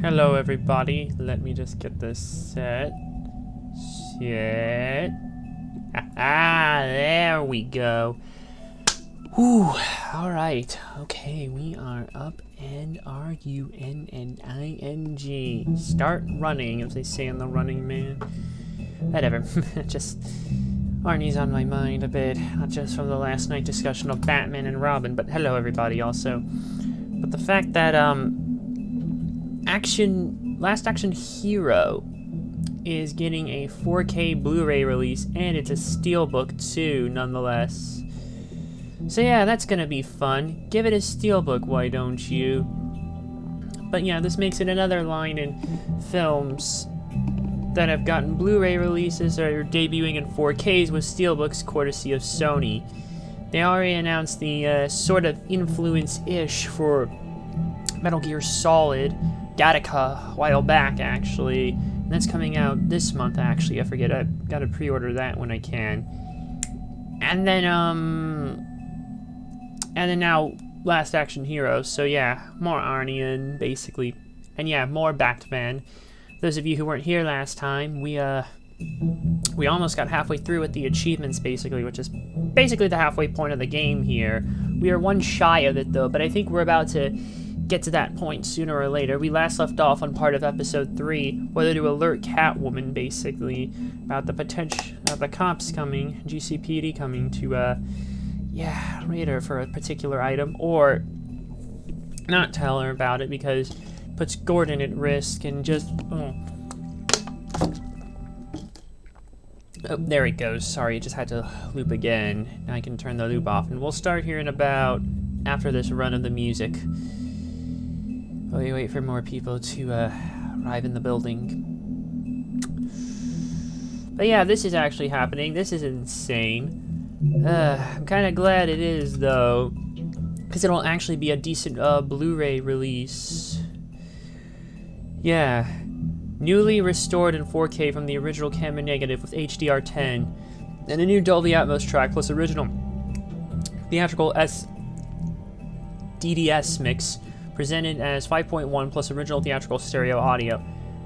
Hello everybody, let me just get this set. Shit. There we go. Whew, alright. Okay, we are up and RUNNING. Start running, as they say in the Running Man. Whatever, just Arnie's on my mind a bit, not just from the last night discussion of Batman and Robin, but hello everybody also. But the fact that, Last Action Hero is getting a 4K Blu-ray release, and it's a steelbook too, nonetheless. So yeah, that's gonna be fun. Give it a steelbook, why don't you? But yeah, this makes it another line in films that have gotten Blu-ray releases or are debuting in 4Ks with steelbooks courtesy of Sony. They already announced the sort of influence-ish for Metal Gear Solid Gattaca a while back, actually. And that's coming out this month, actually. I forget. I've got to pre-order that when I can. And then now Last Action Hero. So yeah, more Arnian, basically. And yeah, more Batman. Those of you who weren't here last time, we almost got halfway through with the achievements, basically, which is basically the halfway point of the game here. We are one shy of it, though, but I think we're about to get to that point sooner or later. We last left off on part of episode 3, whether to alert Catwoman, basically, about the potential of the cops coming, GCPD coming to, yeah, raid her for a particular item, or not tell her about it because it puts Gordon at risk and just, oh, there it goes. Sorry, it just had to loop again. Now I can turn the loop off, and we'll start here in about after this run of the music. We wait for more people to arrive in the building. But yeah, this is actually happening. This is insane. I'm kind of glad it is, though, because it'll actually be a decent Blu-ray release. Yeah. Newly restored in 4K from the original camera negative with HDR10, and a new Dolby Atmos track plus original theatrical DDS mix presented as 5.1 plus original theatrical stereo audio.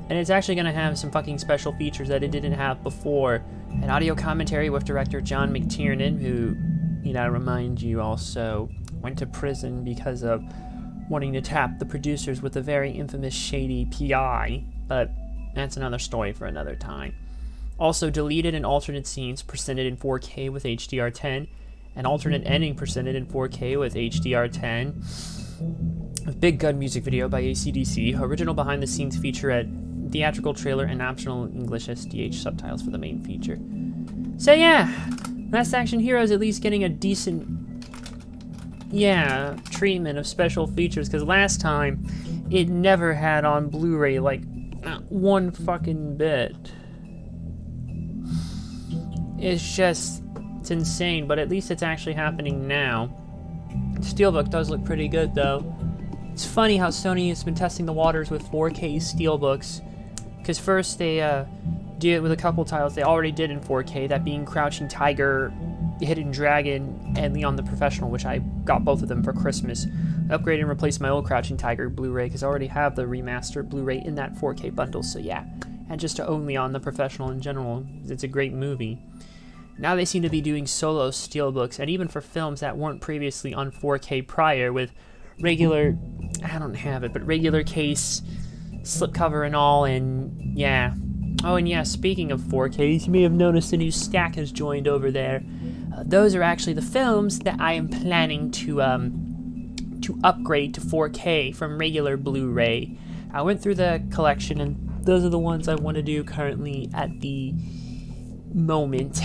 And it's actually going to have some fucking special features that it didn't have before. An audio commentary with director John McTiernan, who, you know, remind you also went to prison because of wanting to tap the producers with a very infamous shady PI, but that's another story for another time. Also, deleted and alternate scenes presented in 4K with HDR10, and alternate ending presented in 4K with HDR10. A big gun music video by AC/DC, original behind-the-scenes featurette, theatrical trailer, and optional English SDH subtitles for the main feature. So yeah, Last Action Hero is at least getting a decent, yeah, treatment of special features, because last time it never had on Blu-ray, like, not one fucking bit. It's insane, but at least it's actually happening now. Steelbook does look pretty good, though. It's funny how Sony has been testing the waters with 4K Steelbooks, because first they did it with a couple titles they already did in 4K, that being Crouching Tiger, Hidden Dragon, and Leon the Professional, which I got both of them for Christmas. Upgraded and replaced my old Crouching Tiger Blu-ray, because I already have the remastered Blu-ray in that 4K bundle, so yeah. And just to own Leon the Professional in general, it's a great movie. Now they seem to be doing solo steelbooks, and even for films that weren't previously on 4K prior, with regular, I don't have it, but regular case, slipcover and all, and yeah. Oh, and yeah, speaking of 4Ks, you may have noticed a new stack has joined over there. Those are actually the films that I am planning to upgrade to 4K from regular Blu-ray. I went through the collection, and those are the ones I want to do currently at the moment.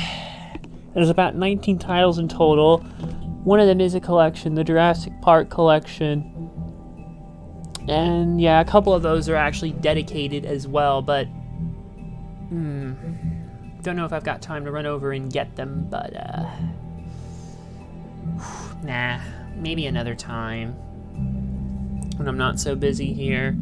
There's about 19 titles in total. One of them is a collection, the Jurassic Park collection. And yeah, a couple of those are actually dedicated as well, but don't know if I've got time to run over and get them, but nah, maybe another time when I'm not so busy here.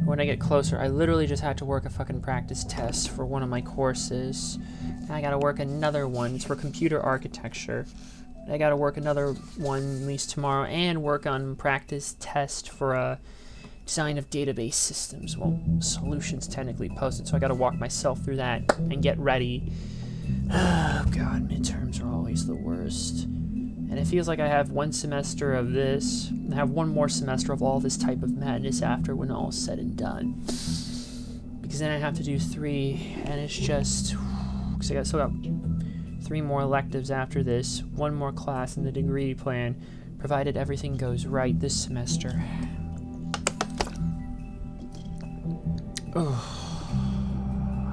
When I get closer, I literally just had to work a fucking practice test for one of my courses. And I gotta work another one. It's for computer architecture. I gotta work another one at least tomorrow, and work on practice test for a design of database systems. Well, solutions technically posted, so I gotta walk myself through that and get ready. Oh god, midterms are always the worst. And it feels like I have one semester of this, and I have one more semester of all this type of madness after when all is said and done. Because then I have to do 3, and it's just, because I still got 3 more electives after this, 1 more class in the degree plan, provided everything goes right this semester. Oh,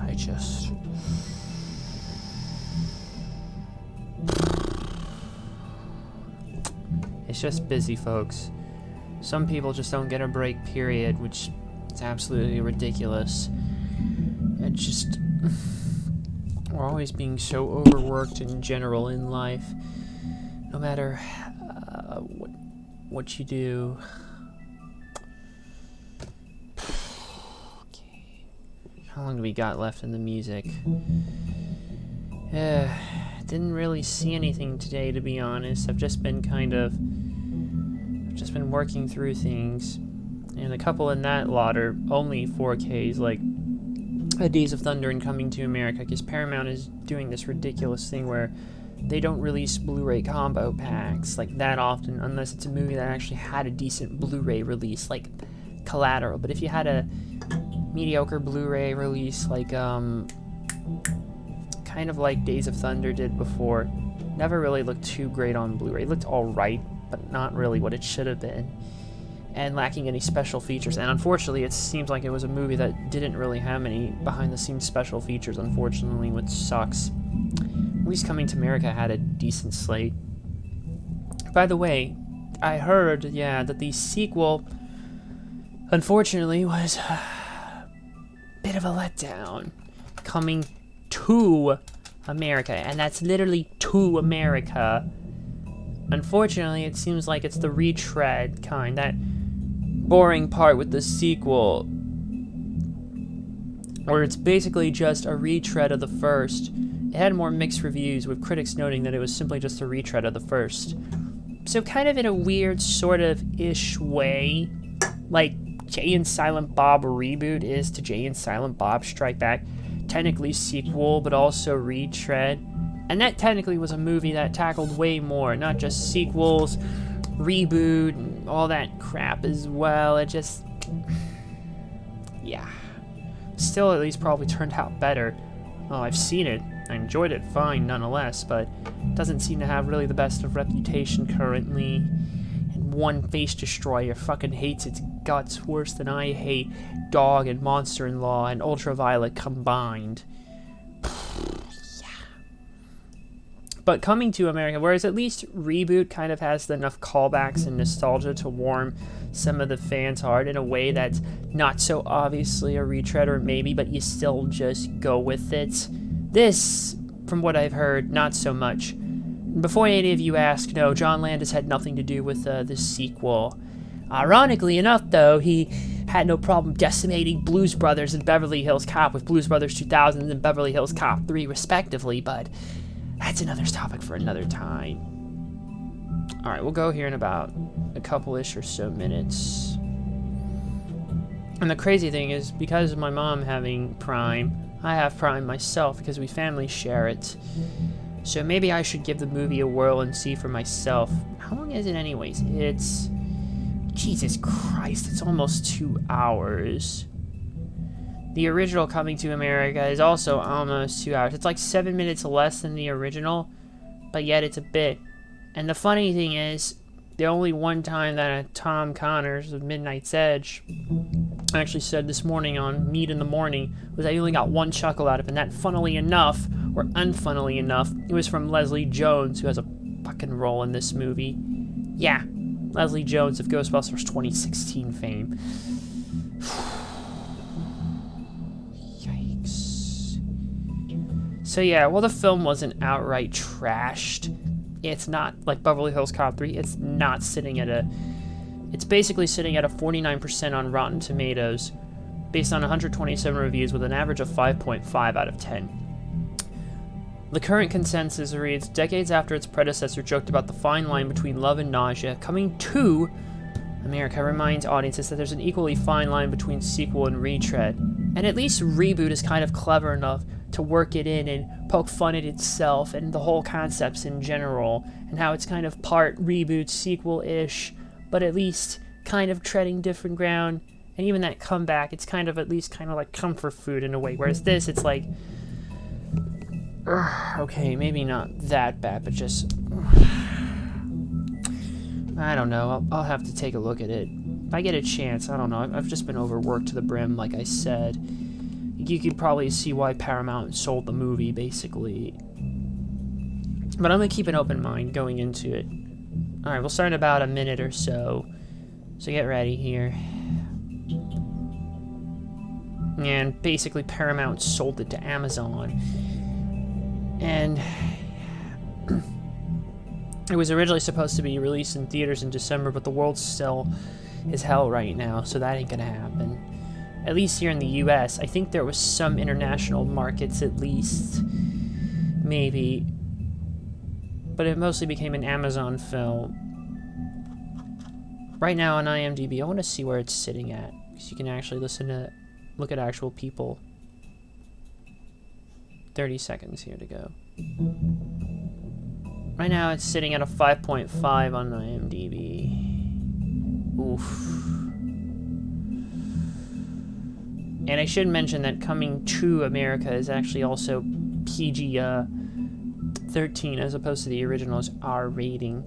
it's just busy, folks. Some people just don't get a break, period, which is absolutely ridiculous. It's just, we're always being so overworked in general in life. No matter what you do. Okay. How long do we got left in the music? Didn't really see anything today, to be honest. I've just been working through things, and a couple in that lot are only 4Ks, like Days of Thunder and Coming to America, because Paramount is doing this ridiculous thing where they don't release Blu-ray combo packs like that often, unless it's a movie that actually had a decent Blu-ray release, like Collateral. But if you had a mediocre Blu-ray release, like kind of like Days of Thunder did before, never really looked too great on Blu-ray. It looked alright, but not really what it should have been, and lacking any special features. And unfortunately, it seems like it was a movie that didn't really have any behind-the-scenes special features, unfortunately, which sucks. At least Coming to America had a decent slate. By the way, I heard, yeah, that the sequel, unfortunately, was a bit of a letdown. Coming to America, and that's literally to America. Unfortunately, it seems like it's the retread kind, that boring part with the sequel, where it's basically just a retread of the first. It had more mixed reviews, with critics noting that it was simply just a retread of the first. So kind of in a weird sort of ish way, like Jay and Silent Bob Reboot is to Jay and Silent Bob Strike Back, technically sequel, but also retread. And that technically was a movie that tackled way more, not just sequels, reboot, and all that crap as well. It just, yeah. Still at least probably turned out better. Oh, I've seen it. I enjoyed it fine nonetheless, but it doesn't seem to have really the best of reputation currently. And One Face Destroyer fucking hates its guts worse than I hate Dog and Monster-in-Law and Ultraviolet combined. Yeah. But coming to America, whereas at least Reboot kind of has enough callbacks and nostalgia to warm some of the fans' heart in a way that's not so obviously a retread, or maybe, but you still just go with it. This, from what I've heard, not so much. Before any of you ask, no, John Landis had nothing to do with the sequel. Ironically enough, though, he had no problem decimating Blues Brothers and Beverly Hills Cop with Blues Brothers 2000 and Beverly Hills Cop 3, respectively, but that's another topic for another time. Alright, we'll go here in about a couple-ish or so minutes. And the crazy thing is, because of my mom having Prime, I have Prime myself because we family share it. So maybe I should give the movie a whirl and see for myself. How long is it anyways? It's... Jesus Christ, it's almost 2 hours. The original Coming to America is also almost 2 hours. It's like 7 minutes less than the original, but yet it's a bit. And the funny thing is, the only one time that Tom Connors of Midnight's Edge actually said this morning on Meet in the Morning was that he only got one chuckle out of it, and that, funnily enough, or unfunnily enough, it was from Leslie Jones, who has a fucking role in this movie. Yeah, Leslie Jones of Ghostbusters 2016 fame. Yikes. So yeah, well, the film wasn't outright trashed. It's not like Beverly Hills Cop 3. It's not sitting at a... It's basically sitting at a 49% on Rotten Tomatoes, based on 127 reviews with an average of 5.5 out of 10. The current consensus reads, decades after its predecessor joked about the fine line between love and nausea, Coming to America reminds audiences that there's an equally fine line between sequel and retread. And at least Reboot is kind of clever enough to work it in and poke fun at itself and the whole concepts in general, and how it's kind of part reboot, sequel-ish, but at least kind of treading different ground. And even that comeback, it's kind of at least kind of like comfort food in a way, whereas this, it's like, okay, maybe not that bad, but just, I don't know, I'll have to take a look at it. If I get a chance, I don't know, I've just been overworked to the brim, like I said. You could probably see why Paramount sold the movie, basically. But I'm going to keep an open mind going into it. Alright, we'll start in about a minute or so. So get ready here. And basically Paramount sold it to Amazon. And it was originally supposed to be released in theaters in December, but the world still is hell right now, so that ain't going to happen. At least here in the US. I think there was some international markets at least. Maybe. But it mostly became an Amazon film. Right now on IMDb, I want to see where it's sitting at. Because you can actually look at actual people. 30 seconds here to go. Right now it's sitting at a 5.5 on IMDb. Oof. And I should mention that Coming to America is actually also PG-13 as opposed to the original's R rating.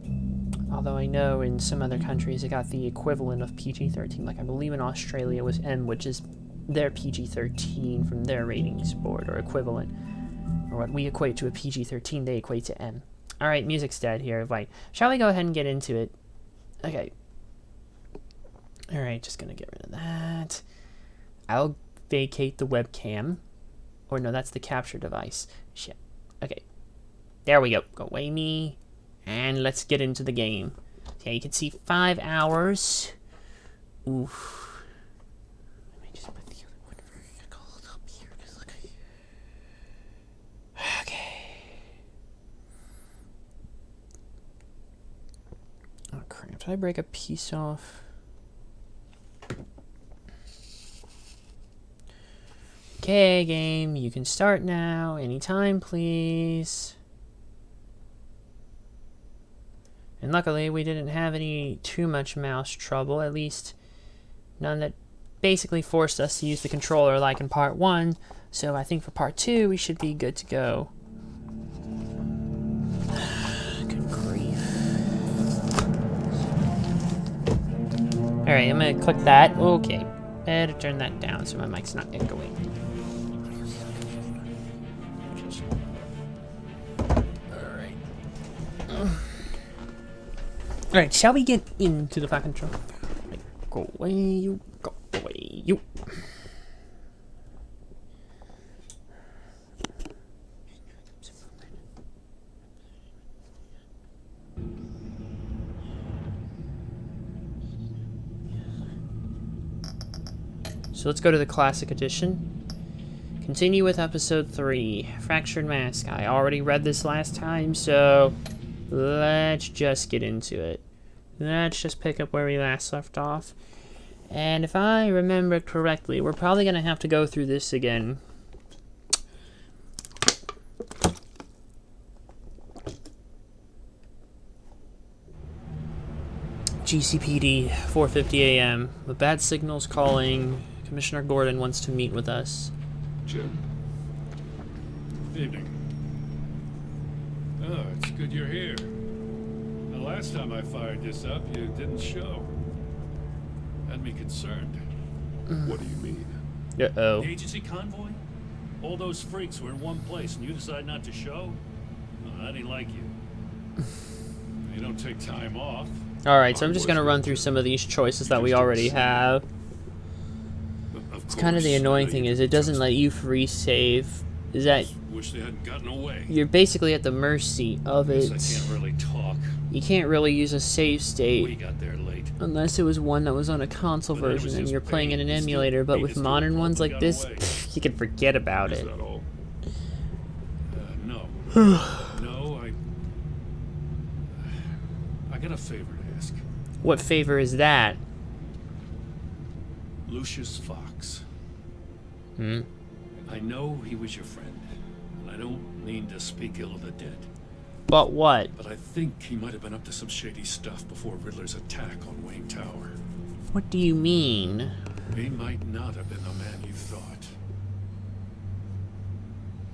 Although I know in some other countries it got the equivalent of PG-13. Like I believe in Australia it was M, which is their PG-13 from their ratings board, or equivalent. Or what we equate to a PG-13, they equate to M. Alright, music's dead here. Right. Shall we go ahead and get into it? Okay. Alright, just gonna get rid of that. I'll vacate the webcam, Or no, that's the capture device. Shit. Okay. There we go. Go away me. And let's get into the game. Yeah, you can see 5 hours. Oof. Let me just put the other one vertical up here. Cause look. Okay. Oh crap. Did I break a piece off? Okay, game, you can start now. Anytime, please. And luckily, we didn't have any too much mouse trouble. At least, none that basically forced us to use the controller like in part 1. So I think for part 2, we should be good to go. Good grief. Alright, I'm gonna click that. Okay. Better turn that down so my mic's not echoing. Alright, shall we get into the fucking control? Like, go away, you. Go away, you. So let's go to the Classic Edition. Continue with Episode 3, Fractured Mask. I already read this last time, so let's just get into it. Let's just pick up where we last left off. And if I remember correctly, we're probably going to have to go through this again. GCPD, 4:50 a.m. The bad signal's calling. Commissioner Gordon wants to meet with us. Jim. Evening. Oh, it's good you're here. The last time I fired this up, you didn't show. Had me concerned. What do you mean? Uh-oh. The agency convoy? All those freaks were in one place and you decide not to show? Oh, I didn't like you. You don't take time off. Alright, so I'm just going to run through some of these choices that we already have. It's kind of the annoying thing is it doesn't let you free save. Is that Wish they hadn't gotten away. you're basically at the mercy of it. I can't really talk. You can't really use a save We state got there late. unless it was one that was on a console But then it was version and just you're playing in an pain. emulator, but with Just modern ones like got this, away. you can forget about Is it. that all? No. No, I got a favor to ask. What favor is that? Lucius Fox. Hmm? I know he was your friend, and I don't mean to speak ill of the dead, But what? but I think he might have been up to some shady stuff before Riddler's attack on Wayne Tower. What do you mean? He might not have been the man you thought.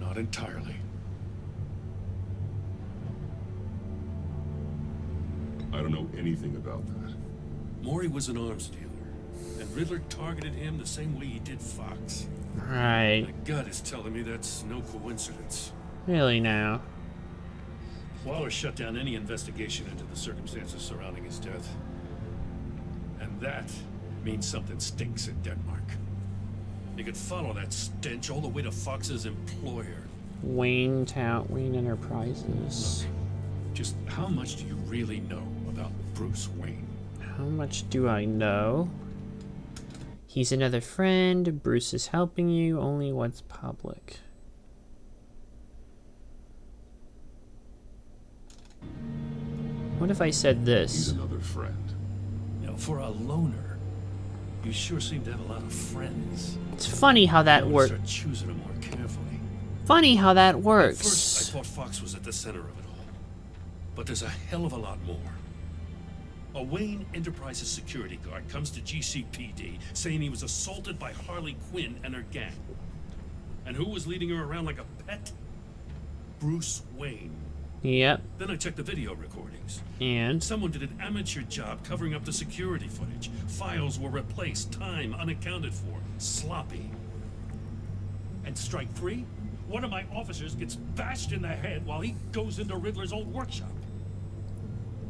Not entirely. I don't know anything about that. Maury was an arms dealer, and Riddler targeted him the same way he did Fox. Right. My gut is telling me that's no coincidence. Really now? Waller shut down any investigation into the circumstances surrounding his death. And that means something stinks in Denmark. You could follow that stench all the way to Fox's employer. Wayne Enterprises. Just how much do you really know about Bruce Wayne? How much do I know? He's another friend. Bruce is helping you. Only what's public. What if I said He's this? another friend. You know, for a loner, you sure seem to have a lot of friends. It's funny how that You works. start choosing them more carefully. Funny how that At first, works. I thought Fox was at the center of it all. But there's a hell of a lot more. A Wayne Enterprises security guard comes to GCPD saying he was assaulted by Harley Quinn and her gang. And who was leading her around like a pet? Bruce Wayne. Yep. Then I checked the video recordings. And Someone did an amateur job covering up the security footage. Files were replaced, time unaccounted for, sloppy. And strike three? One of my officers gets bashed in the head while he goes into Riddler's old workshop.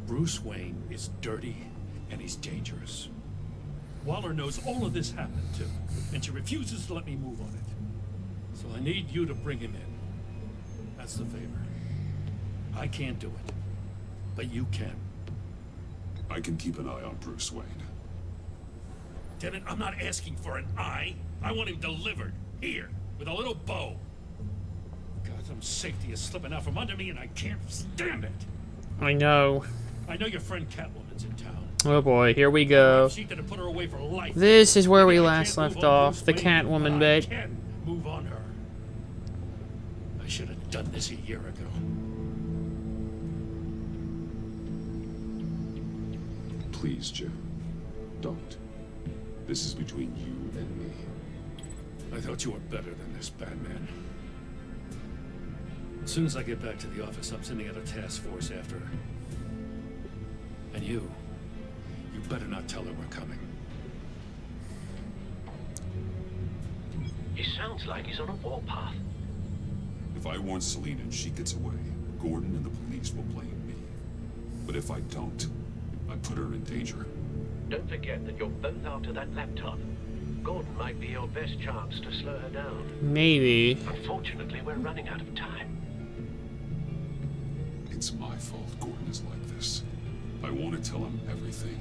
Bruce Wayne is dirty and he's dangerous. Waller knows all of this happened too, and she refuses to let me move on it. So I need you to bring him in. That's the favor. I can't do it, but you can. I can keep an eye on Bruce Wayne. Damn it, I'm not asking for an eye. I want him delivered. Here, with a little bow. Gotham safety is slipping out from under me and I can't stand it. I know. I know your friend Catwoman's in town. Oh boy, here we go. She could have put her away for life. This is where we Maybe I last can't move left on off. Bruce The Wayne, Catwoman but I bit. can move on her. I should have done this a year ago. Please, Jim. Don't. This is between you and me. I thought you were better than this, Batman. As soon as I get back to the office, I'm sending out a task force after her. And you better not tell her we're coming. He sounds like he's on a warpath. If I warn Selina and she gets away, Gordon and the police will blame me. But if I don't, I put her in danger. Don't forget that you're both after that laptop. Gordon might be your best chance to slow her down. Maybe. Unfortunately, we're running out of time. It's my fault Gordon is like this. I want to tell him everything,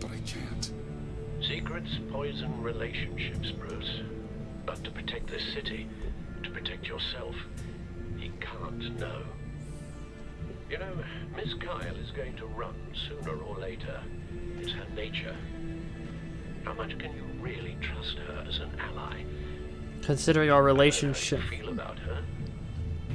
but I can't. Secrets poison relationships, Bruce. But to protect this city, to protect yourself, he can't know. You know, Miss Kyle is going to run sooner or later. It's her nature. How much can you really trust her as an ally? Considering our relationship. How you feel about her?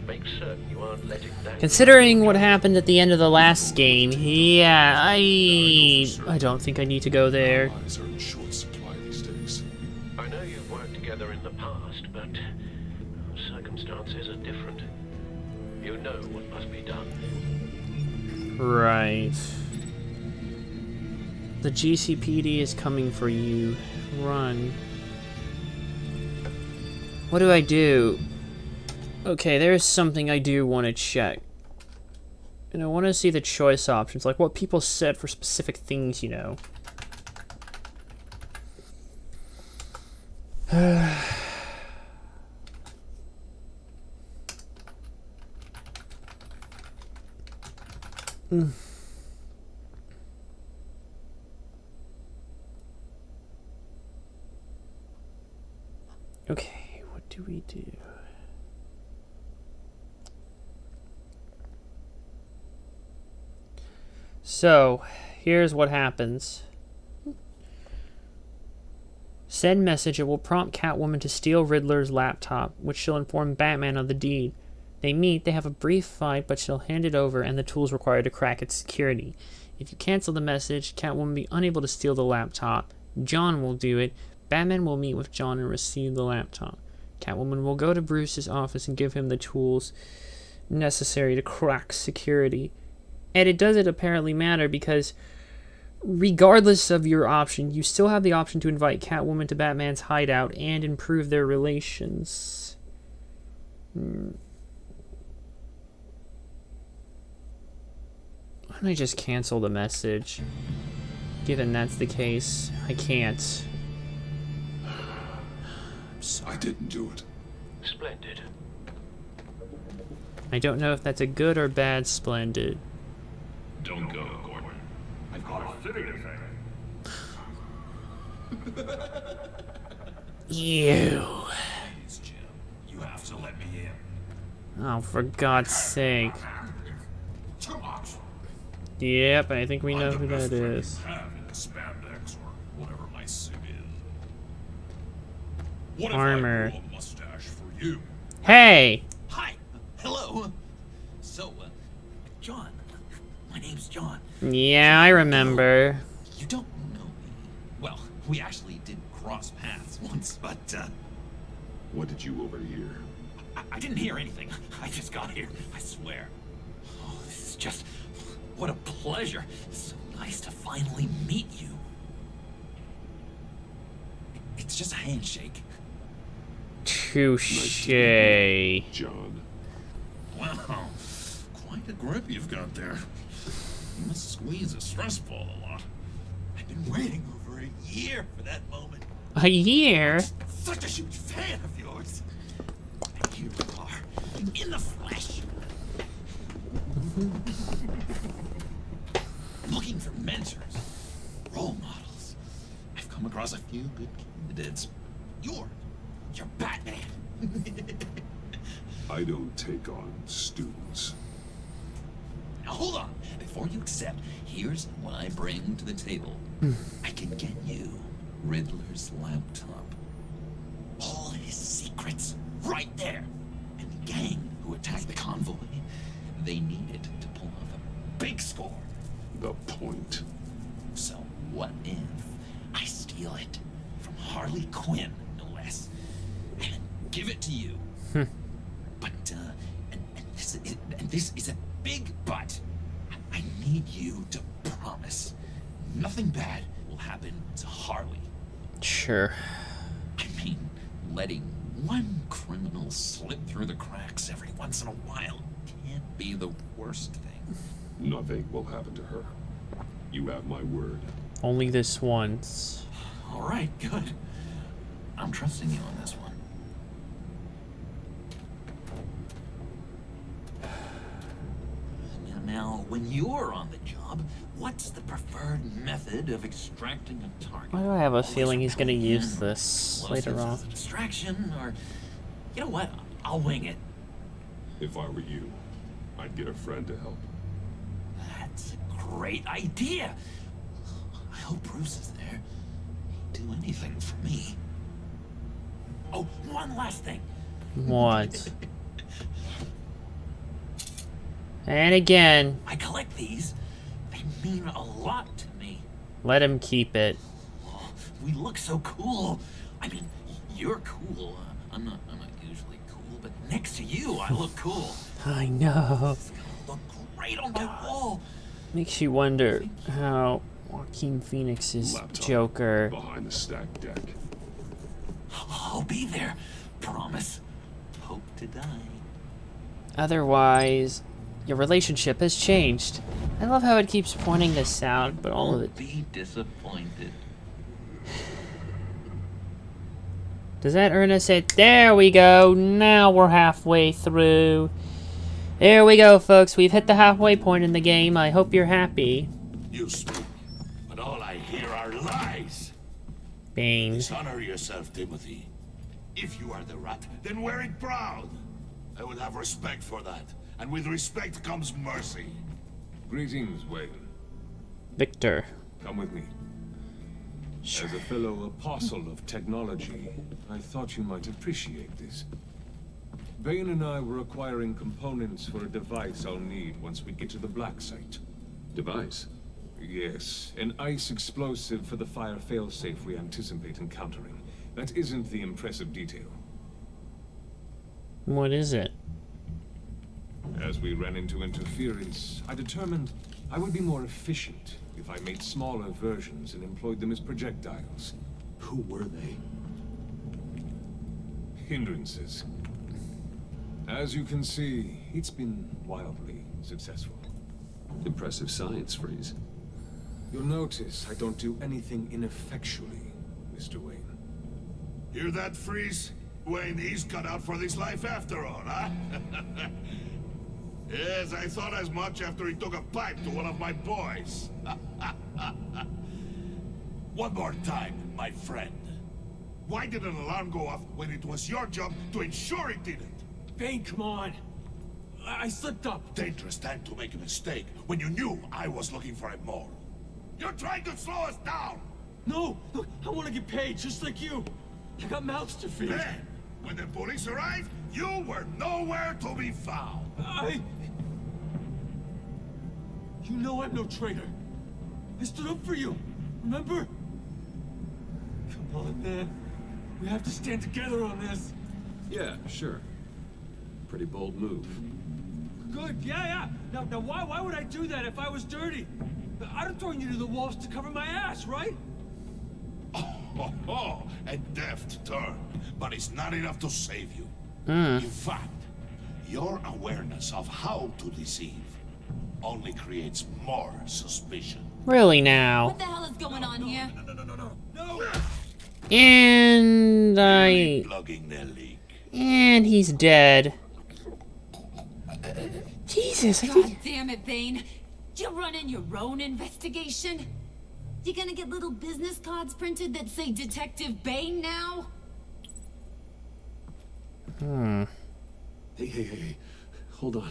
Make certain you aren't letting that. Considering what happened at the end of the last game, yeah, I don't think I need to go there. Allies are in short supply these days. I know you've worked together in the past, but circumstances are different. You know what must be done. Right. The GCPD is coming for you. Run. What do I do? Okay, there's something I do want to check. And I want to see the choice options, like what people said for specific things, you know. Okay, what do we do? So, here's what happens. Send message. It will prompt Catwoman to steal Riddler's laptop, which she'll inform Batman of the deed. They meet, they have a brief fight, but she'll hand it over and the tools required to crack its security. If you cancel the message, Catwoman will be unable to steal the laptop. John will do it. Batman will meet with John and receive the laptop. Catwoman will go to Bruce's office and give him the tools necessary to crack security. And it doesn't apparently matter because regardless of your option, you still have the option to invite Catwoman to Batman's hideout and improve their relations. Why don't I just cancel the message? Given that's the case, I can't. I didn't do it. Splendid. I don't know if that's a good or bad splendid. Don't go, Gordon. I've got a city to say. Ew. Please, Jim. You have to let me in. Oh, for God's sake. Too much. Yep, I think we know who that is. Spandex or whatever my suit is. What Armor. if I grew a mustache for you? Hey! Hi. Hello. So, John. My name's John. Yeah, I remember. You don't know me. Well, we actually did cross paths once, but, What did you overhear? I didn't hear anything. I just got here, I swear. Oh, this is just... What a pleasure. It's so nice to finally meet you. It's just a handshake. Touche. John. Wow. Quite a grip you've got there. You must squeeze a stress ball a lot. I've been waiting over a year for that moment. A year? Such a huge fan of yours. Here we are, in the flesh. Looking for mentors, role models. I've come across a few good candidates. You're Batman. I don't take on students. Now hold on. Before you accept, here's what I bring to the table. I can get you Riddler's laptop. All his secrets right there. And the gang who attacked the convoy, they needed to pull off a big score. The point. So what if I steal it from Harley Quinn, no less, and give it to you? But this is a big but. I need you to promise nothing bad will happen to Harley. Sure. I mean, letting one criminal slip through the cracks every once in a while can't be the worst thing. Nothing will happen to her. You have my word. Only this once. All right, good. I'm trusting you on this one. Now, when you're on the job, what's the preferred method of extracting a target? Why do I have a Always feeling he's gonna repelling use in, this or later explosives on? as a distraction, or you know what? I'll wing it. If I were you, I'd get a friend to help. That's a great idea. I hope Bruce is there. He'd do anything for me. Oh, one last thing. What? And again, I collect these. They mean a lot to me. let him keep it. Oh, we look so cool. I mean, you're cool. I'm not usually cool, but next to you, I look cool. I know. It's gonna look great on my wall. Makes you wonder how Joaquin Phoenix's Laptop Joker. behind the stacked deck. I'll be there. Promise. Hope to die. Otherwise, your relationship has changed. I love how it keeps pointing this out, but all of it. Be disappointed. Does that earn us it? There we go. Now we're halfway through. There we go, folks. We've hit the halfway point in the game. I hope you're happy. You speak, but all I hear are lies. Bing. Dishonor yourself, Timothy. If you are the rat, then wear it proud. I would have respect for that, and with respect comes mercy. Greetings, Wayne. Victor. Come with me. As a fellow apostle of technology, I thought you might appreciate this. Bane and I were acquiring components for a device I'll need once we get to the Black Site. Device? Yes, an ice explosive for the fire failsafe we anticipate encountering. That isn't the impressive detail. What is it? As we ran into interference, I determined I would be more efficient if I made smaller versions and employed them as projectiles. Who were they? Hindrances. As you can see, it's been wildly successful. Impressive science, Freeze. You'll notice I don't do anything ineffectually, Mr. Wayne. Hear that, Freeze? Wayne, he's cut out for this life after all, huh? Yes, I thought as much after he took a pipe to one of my boys. One more time, my friend. Why did an alarm go off when it was your job to ensure it didn't? Bane, come on. I slipped up. Dangerous time to make a mistake when you knew I was looking for a mole. You're trying to slow us down! No, look, I want to get paid just like you. I got mouths to feed. Then, when the police arrived, you were nowhere to be found. You know I'm no traitor. I stood up for you, remember? Come on, man. We have to stand together on this. Yeah, sure. Pretty bold move. Good, yeah. Now why would I do that if I was dirty? I'd have thrown you to the wolves to cover my ass, right? Oh, a deft turn, but it's not enough to save you. Hmm. In fact, your awareness of how to deceive only creates more suspicion. Really now. What the hell is going on here? No! And I... Plugging the leak. And he's dead. Jesus. God damn it, Bane. You running your own investigation? You gonna get little business cards printed that say Detective Bane now? Hey. Hold on.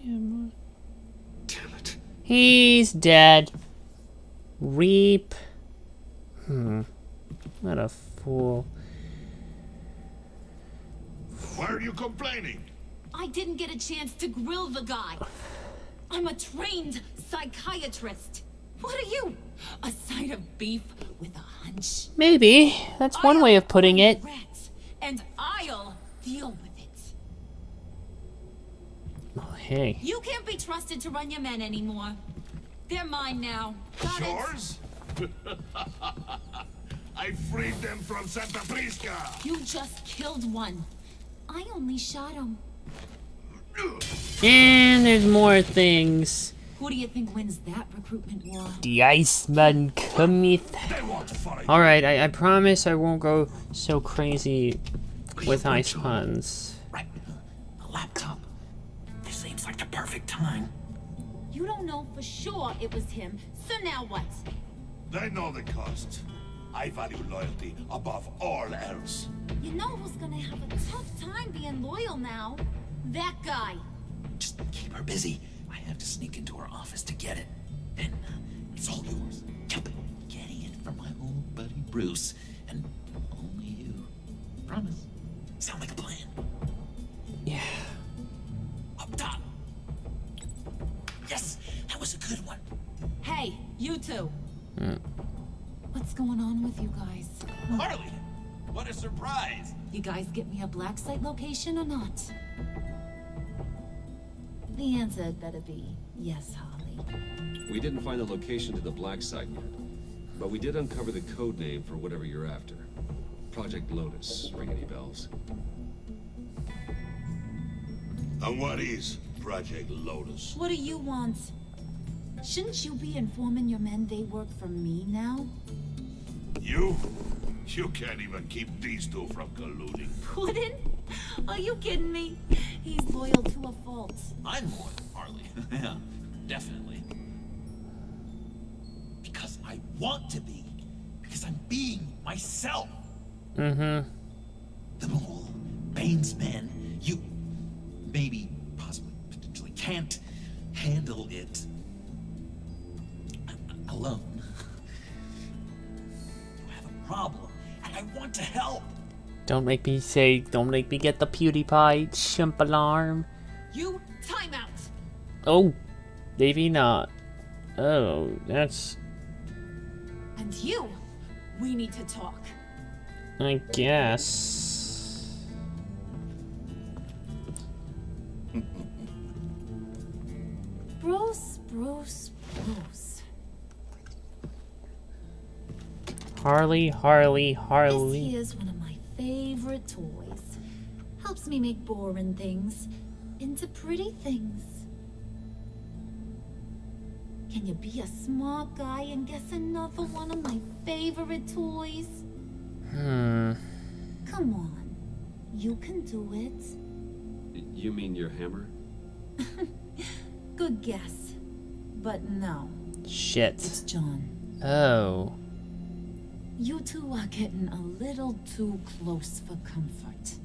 Damn it. He's dead. Reap. What a fool. Why are you complaining? I didn't get a chance to grill the guy. I'm a trained psychiatrist. What are you? A side of beef with a hunch? Maybe. That's one way of putting it. Rats, and I'll deal with it. Oh, hey. You can't be trusted to run your men anymore. They're mine now. Got it? Yours? I freed them from Santa Prisca. You just killed one. I only shot him. And there's more things. Who do you think wins that recruitment war? The Iceman cometh. They won't follow you. Alright, I promise I won't go so crazy with ice puns. Right. A laptop. This seems like the perfect time. You don't know for sure it was him, so now what? They know the cost. I value loyalty above all else. You know who's gonna have a tough time being loyal now? That guy. Just keep her busy. I have to sneak into her office to get it. And it's all yours. Yep. Getting it from my old buddy Bruce. And only you. Promise. Sound like a plan? Yeah. Up top. Yes, that was a good one. Hey, you two. What's going on with you guys? Harley, what a surprise. You guys get me a black site location or not? The answer had better be yes, Harley. We didn't find the location to the black site yet, but we did uncover the code name for whatever you're after. Project Lotus. Ring any bells? And what is Project Lotus? What do you want? Shouldn't you be informing your men they work for me now? You? You can't even keep these two from colluding. Puddin'? Are you kidding me? He's loyal to a fault. I'm more than Harley. Yeah, definitely. Because I want to be. Because I'm being myself. The mole, Bane's men, you maybe, possibly, potentially can't handle it alone. You have a problem, and I want to help. Don't make me get the PewDiePie chimp alarm. You time out. Oh, maybe not. Oh, that's, And you, we need to talk. I guess. Bruce. Harley. This here's one of my favorite toys. Helps me make boring things into pretty things. Can you be a smart guy and guess another one of my favorite toys? Come on. You can do it. You mean your hammer? Good guess. But no. Shit. It's John. Oh. You two are getting a little too close for comfort.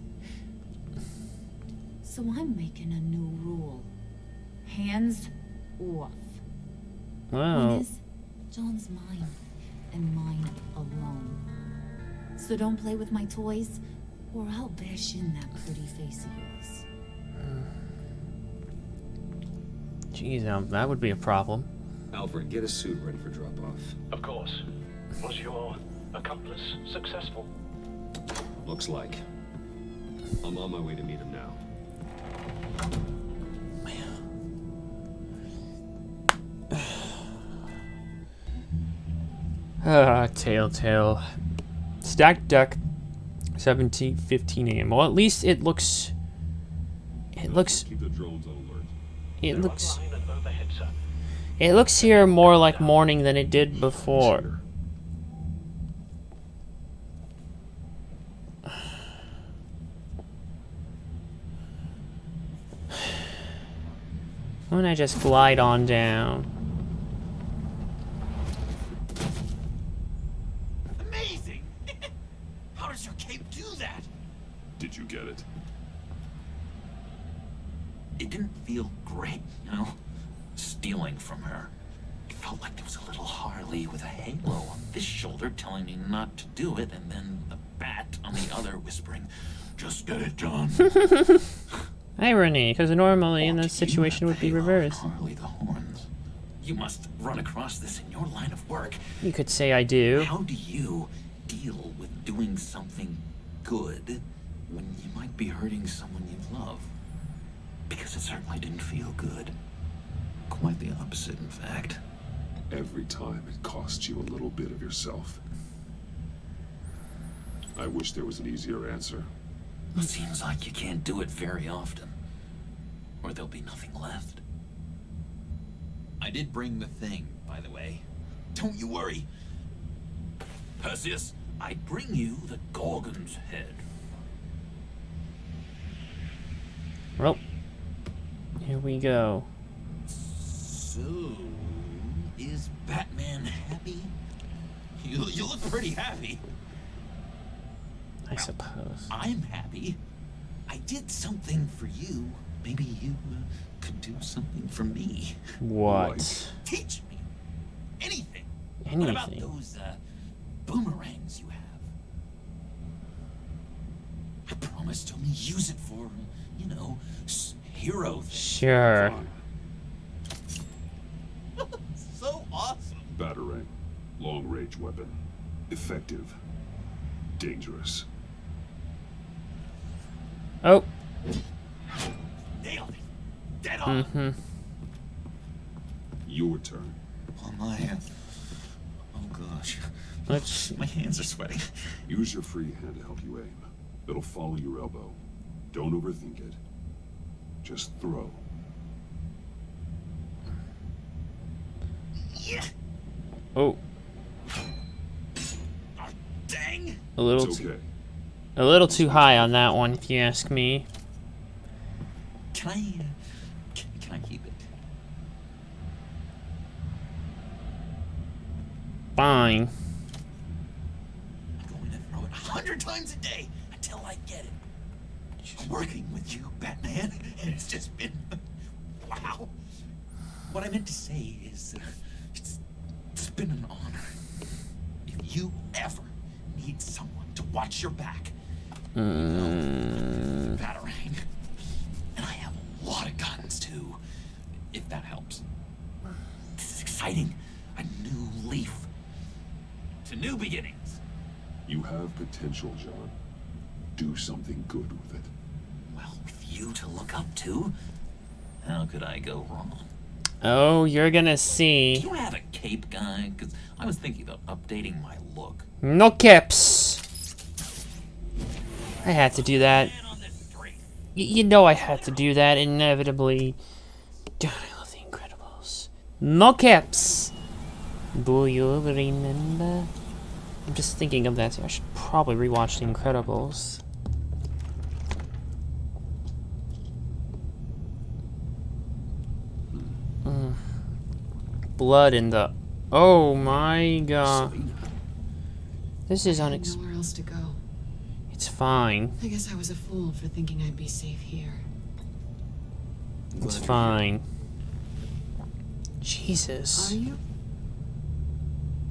So I'm making a new rule. Hands off. Wow. Point is, John's mine, and mine alone. So don't play with my toys, or I'll bash in that pretty face of yours. Jeez, that would be a problem. Alfred, get a suit ready for drop-off. Of course. Was your accomplice successful? Looks like. I'm on my way to meet him now. Telltale. Stacked deck, 17:15 a.m. Well, at least it looks. Keep the drones on alert. Online and overhead, sir. It looks here more like morning than it did before. Why don't I just glide on down? Amazing! How does your cape do that? Did you get it? It didn't feel great, you know? Stealing from her. It felt like there was a little Harley with a halo on this shoulder telling me not to do it, and then a bat on the other whispering, "Just get it done." Irony, because normally in this situation would be reversed. Harley the horns. You must run across this in your line of work. You could say I do. How do you deal with doing something good when you might be hurting someone you love? Because it certainly didn't feel good. Quite the opposite, in fact. Every time it costs you a little bit of yourself. I wish there was an easier answer. It seems like you can't do it very often, or there'll be nothing left. I did bring the thing, by the way. Don't you worry. Perseus, I bring you the Gorgon's head. Well, here we go. So, is Batman happy? You look pretty happy. I suppose. I'm happy. I did something for you. Maybe you could do something for me. What? Teach me. Anything. Anything? What about those boomerangs you have? I promise to only use it for, you know, hero things. Sure. So awesome. Batarang. Long-range weapon. Effective. Dangerous. Oh. Nailed it. Dead on. Mm-hmm. Your turn. Oh my. Oh gosh. Let's. My hands are sweating. Use your free hand to help you aim. It'll follow your elbow. Don't overthink it. Just throw. Yeah. Oh. Oh, dang. A little It's too. okay. A little too high on that one, if you ask me. Can I keep it? Fine. I'm going to throw it 100 times a day until I get it. Working with you, Batman, it's just been wow. What I meant to say is, it's been an honor. If you ever need someone to watch your back, Batarang. And I have a lot of guns too, if that helps. This is exciting. A new leaf. To new beginnings. You have potential, John. Do something good with it. Well, with you to look up to, how could I go wrong? Oh, you're gonna Do see. you have a cape, guy? Because I was thinking about updating my look. No caps. I had to do that. Man on the street. You know I had to do that, inevitably. God, I love The Incredibles. No caps. Do you remember? I'm just thinking of that, so I should probably rewatch The Incredibles. Blood in the... Oh my god. This is unexpected. Nowhere else to go. It's fine. I guess I was a fool for thinking I'd be safe here. It's fine. Jesus. Are you?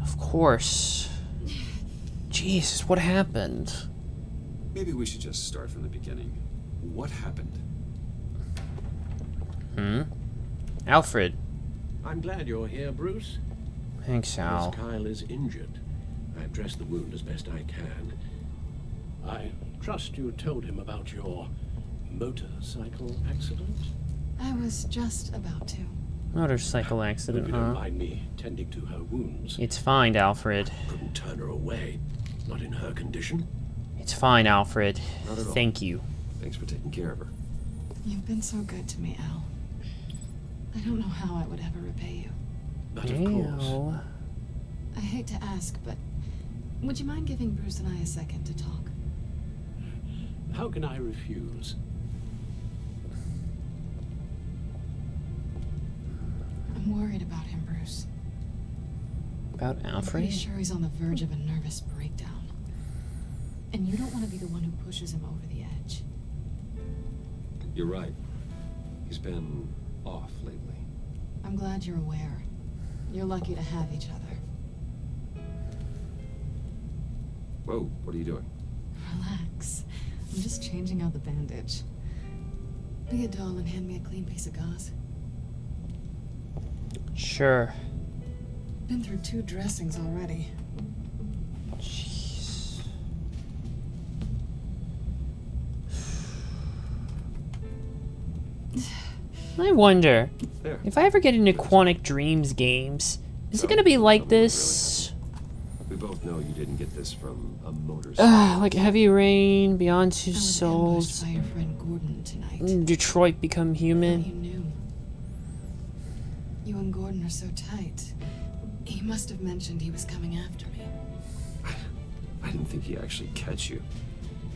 Of course. Jesus, what happened? Maybe we should just start from the beginning. What happened? Alfred. I'm glad you're here, Bruce. Thanks, Al. Miss Kyle is injured. I've dressed the wound as best I can. I trust you told him about your motorcycle accident? I was just about to. Motorcycle Hope accident, you don't huh? mind me tending to her wounds. It's fine, Alfred. Couldn't turn her away. Not in her condition. It's fine, Alfred. Not at all. Thank you. Thanks for taking care of her. You've been so good to me, Al. I don't know how I would ever repay you. But of course. Ew. I hate to ask, but would you mind giving Bruce and I a second to talk? How can I refuse? About I'm Alfred? pretty sure he's on the verge of a nervous breakdown. And you don't want to be the one who pushes him over the edge. You're right. He's been off lately. I'm glad you're aware. You're lucky to have each other. Whoa, what are you doing? Relax. I'm just changing out the bandage. Be a doll and hand me a clean piece of gauze. Sure. Been through 2 dressings already. Jeez. I wonder, There. if I ever get into Quantic Dreams games, is it gonna be like this? We both know you didn't get this from a motorcycle. Like Heavy Rain, Beyond Two I was Souls, ambushed by your friend Gordon tonight. Detroit Become How you Human. knew. You and Gordon are so tight. He must have mentioned he was coming after me. I didn't think he'd actually catch you.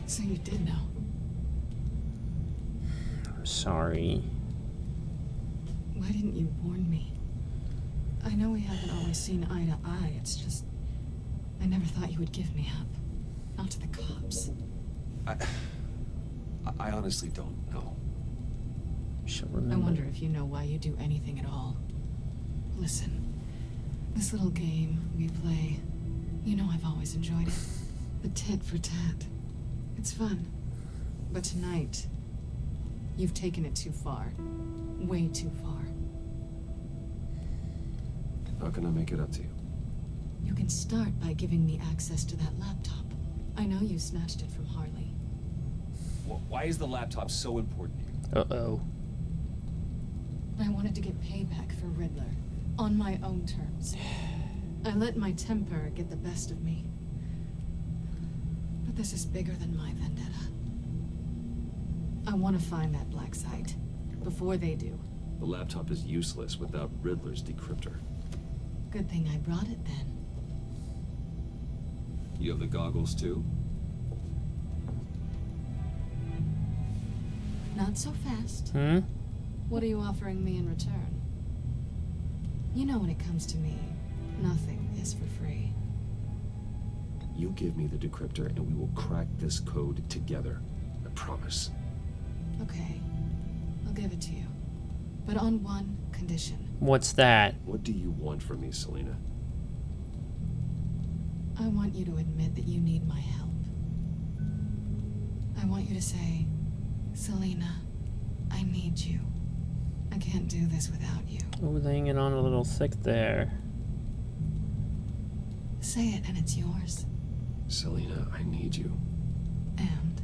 So you did know. I'm sorry. Why didn't you warn me? I know we haven't always seen eye to eye. It's just... I never thought you would give me up. Not to the cops. I honestly don't know. She'll I remember. wonder if you know why you do anything at all. Listen. This little game we play, you know I've always enjoyed it. The tit for tat. It's fun. But tonight, you've taken it too far. Way too far. How can I make it up to you? You can start by giving me access to that laptop. I know you snatched it from Harley. Why is the laptop so important to you? Uh-oh. I wanted to get payback for Riddler. On my own terms. I let my temper get the best of me. But this is bigger than my vendetta. I want to find that black site. Before they do. The laptop is useless without Riddler's decryptor. Good thing I brought it then. You have the goggles too? Not so fast. Hmm? What are you offering me in return? You know when it comes to me, nothing is for free. You give me the decryptor and we will crack this code together. I promise. Okay, I'll give it to you. But on one condition. What's that? What do you want from me, Selina? I want you to admit that you need my help. I want you to say, Selina, I need you. I can't do this without you. Oh, laying it on a little thick there. Say it and it's yours. Selina, I need you. And?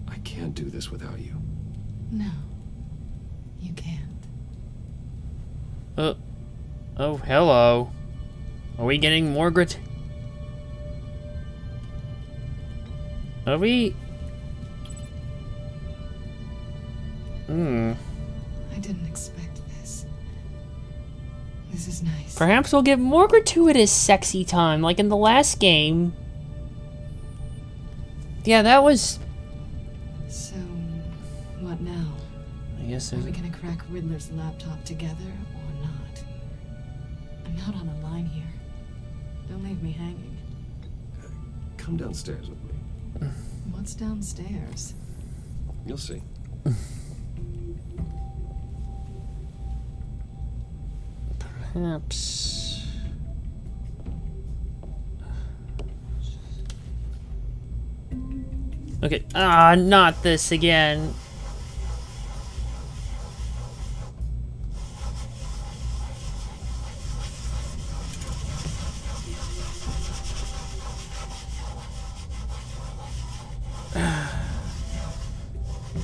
I can't do this without you. No, you can't. Oh, hello. Are we getting more Are we? I didn't expect this. This is nice. Perhaps we'll get more gratuitous sexy time, like in the last game. Yeah, that was... So, what now? I guess Are there's... we gonna crack Riddler's laptop together or not? I'm out on a line here. Don't leave me hanging. Come downstairs with me. What's downstairs? You'll see. Perhaps... Okay, not this again.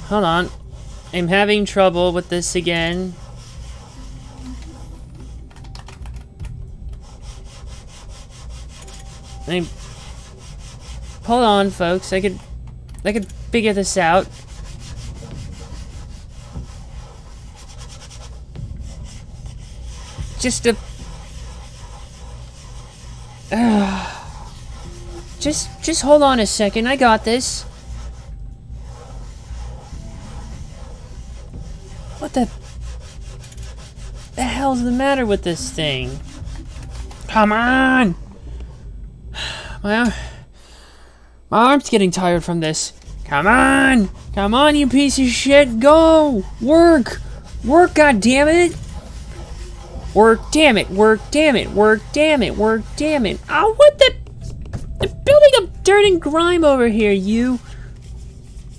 Hold on. I'm having trouble with this again. Hold on, folks. I could figure this out. Just a... Just hold on a second. I got this. What the hell's the matter with this thing? Come on! My arm's getting tired from this. Come on! Come on, you piece of shit! Go! Work! Work, goddammit! Work, damn it! Work, damn it! Work, damn it! Work, damn it! Oh, what the? I'm building up dirt and grime over here, you!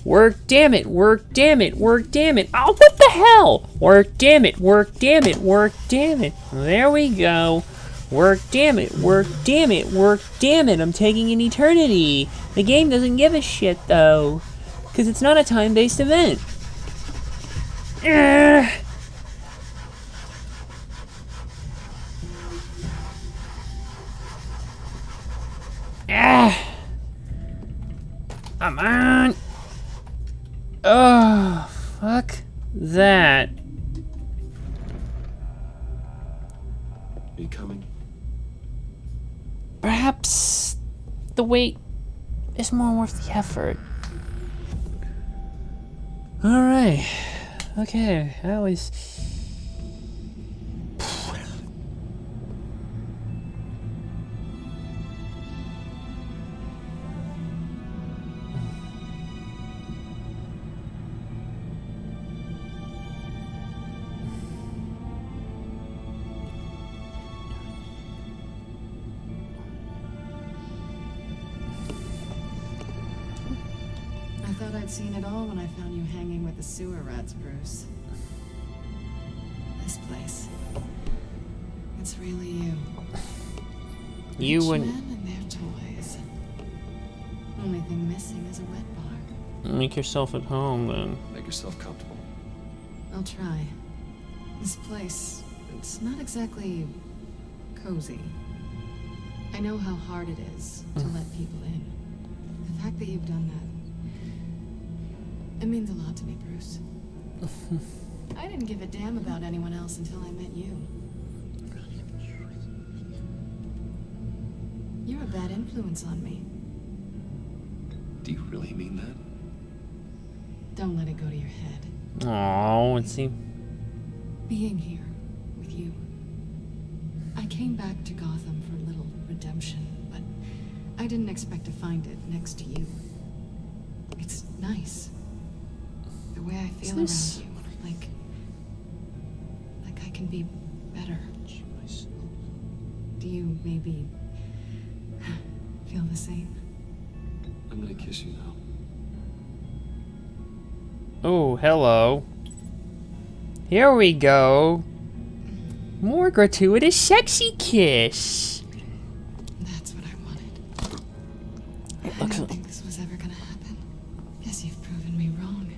Work, damn it! Work, damn it! Work, damn it! Oh, what the hell? Work, damn it! Work, damn it! Work, damn it! There we go. Work, damn it! Work, damn it! Work, damn it! I'm taking an eternity. The game doesn't give a shit though, because it's not a time-based event. Come on! Oh, fuck that. Are you coming? Perhaps the wait is more worth the effort. Alright. Okay, that was... I thought I'd seen it all when I found you hanging with the sewer rats, Bruce. This place. It's really you. You Rich wouldn't... men and their toys. Only thing missing is a wet bar. Make yourself at home, then. Make yourself comfortable. I'll try. This place, it's not exactly cozy. I know how hard it is to let people in. The fact that you've done that, it means a lot to me, Bruce. I didn't give a damn about anyone else until I met you. You're a bad influence on me. Do you really mean that? Don't let it go to your head. Oh, let's see. Being here with you. I came back to Gotham for a little redemption, but I didn't expect to find it next to you. It's nice. The way I feel around you, like I can be better. Do you maybe feel the same? I'm gonna kiss you now. Oh, hello. Here we go. More gratuitous sexy kiss. That's what I wanted. It I looks didn't think this was ever gonna happen. Guess you've proven me wrong.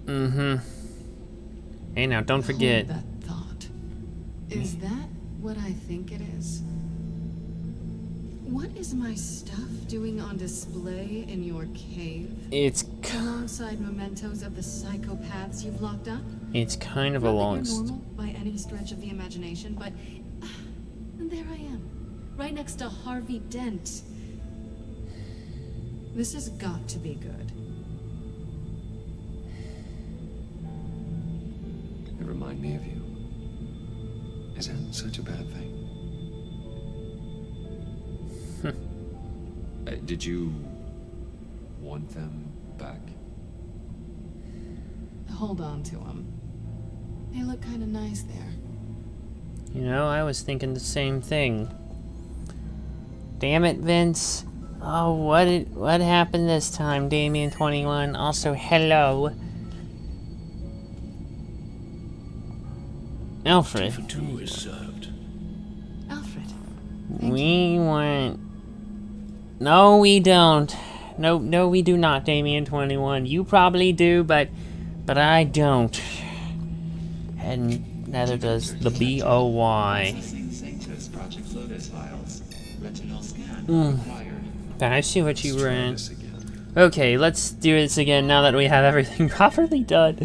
Mm-hmm. Hey, now, don't forget. Hold that thought. Is that what I think it is? What is my stuff doing on display in your cave? It's alongside mementos of the psychopaths you've locked up? It's kind of Not a that long... you're normal by any stretch of the imagination, but there I am, right next to Harvey Dent. This has got to be good. They remind me of you. Is that such a bad thing? Did you want them back? Hold on to them. They look kind of nice there. You know, I was thinking the same thing. Damn it, Vince. Oh, what happened this time, Damien21? Also, hello. Alfred. Tea for two is served. Alfred. We want... No, we don't. No, we do not, Damien21. You probably do, but I don't. And neither does the BOY. I see what you ran. Okay, let's do this again now that we have everything properly done.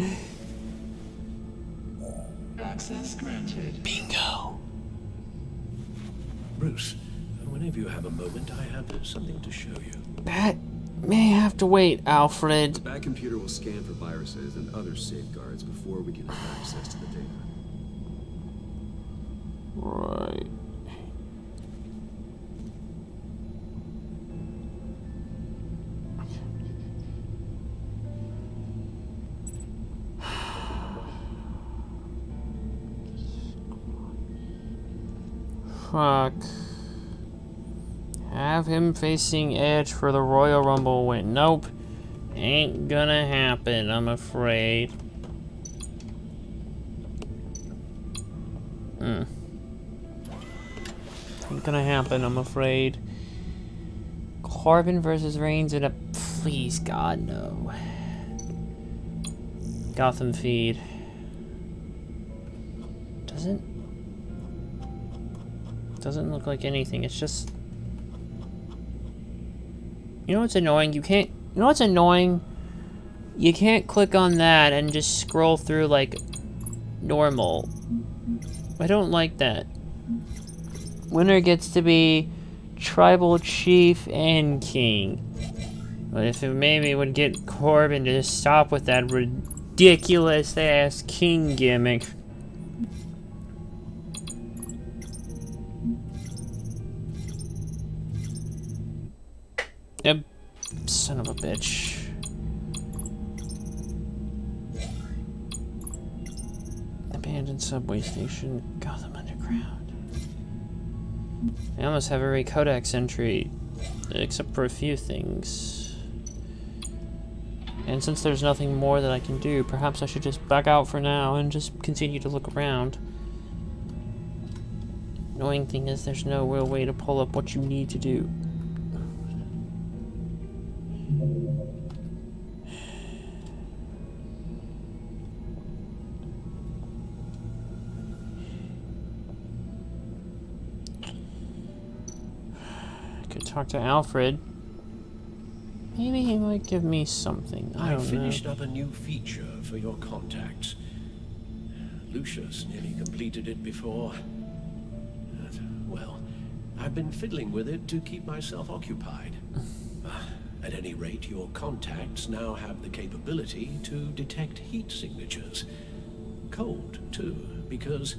Access granted. Bingo. Bruce, whenever you have a moment, I have something to show you. That may have to wait, Alfred. The back computer will scan for viruses and other safeguards before we can have access to the data. Right. Fuck. Have him facing Edge for the Royal Rumble win. Nope. Ain't gonna happen, I'm afraid. Ain't gonna happen, I'm afraid. Corbin versus Reigns in a... Please, God, no. Gotham feed. Doesn't look like anything. It's just... You know what's annoying? You can't... You know what's annoying? You can't click on that and just scroll through like normal. I don't like that. Winner gets to be Tribal Chief and King. But if it maybe would get Corbin to just stop with that ridiculous ass King gimmick. Yep. Son of a bitch. Abandoned subway station, Gotham Underground. I almost have every codex entry, except for a few things. And since there's nothing more that I can do, perhaps I should just back out for now and just continue to look around. Annoying thing is there's no real way to pull up what you need to do. Talk to Alfred. Maybe he might give me something. I don't know. I finished up a new feature for your contacts. Lucius nearly completed it before. Well, I've been fiddling with it to keep myself occupied. At any rate, your contacts now have the capability to detect heat signatures. Cold, too, because,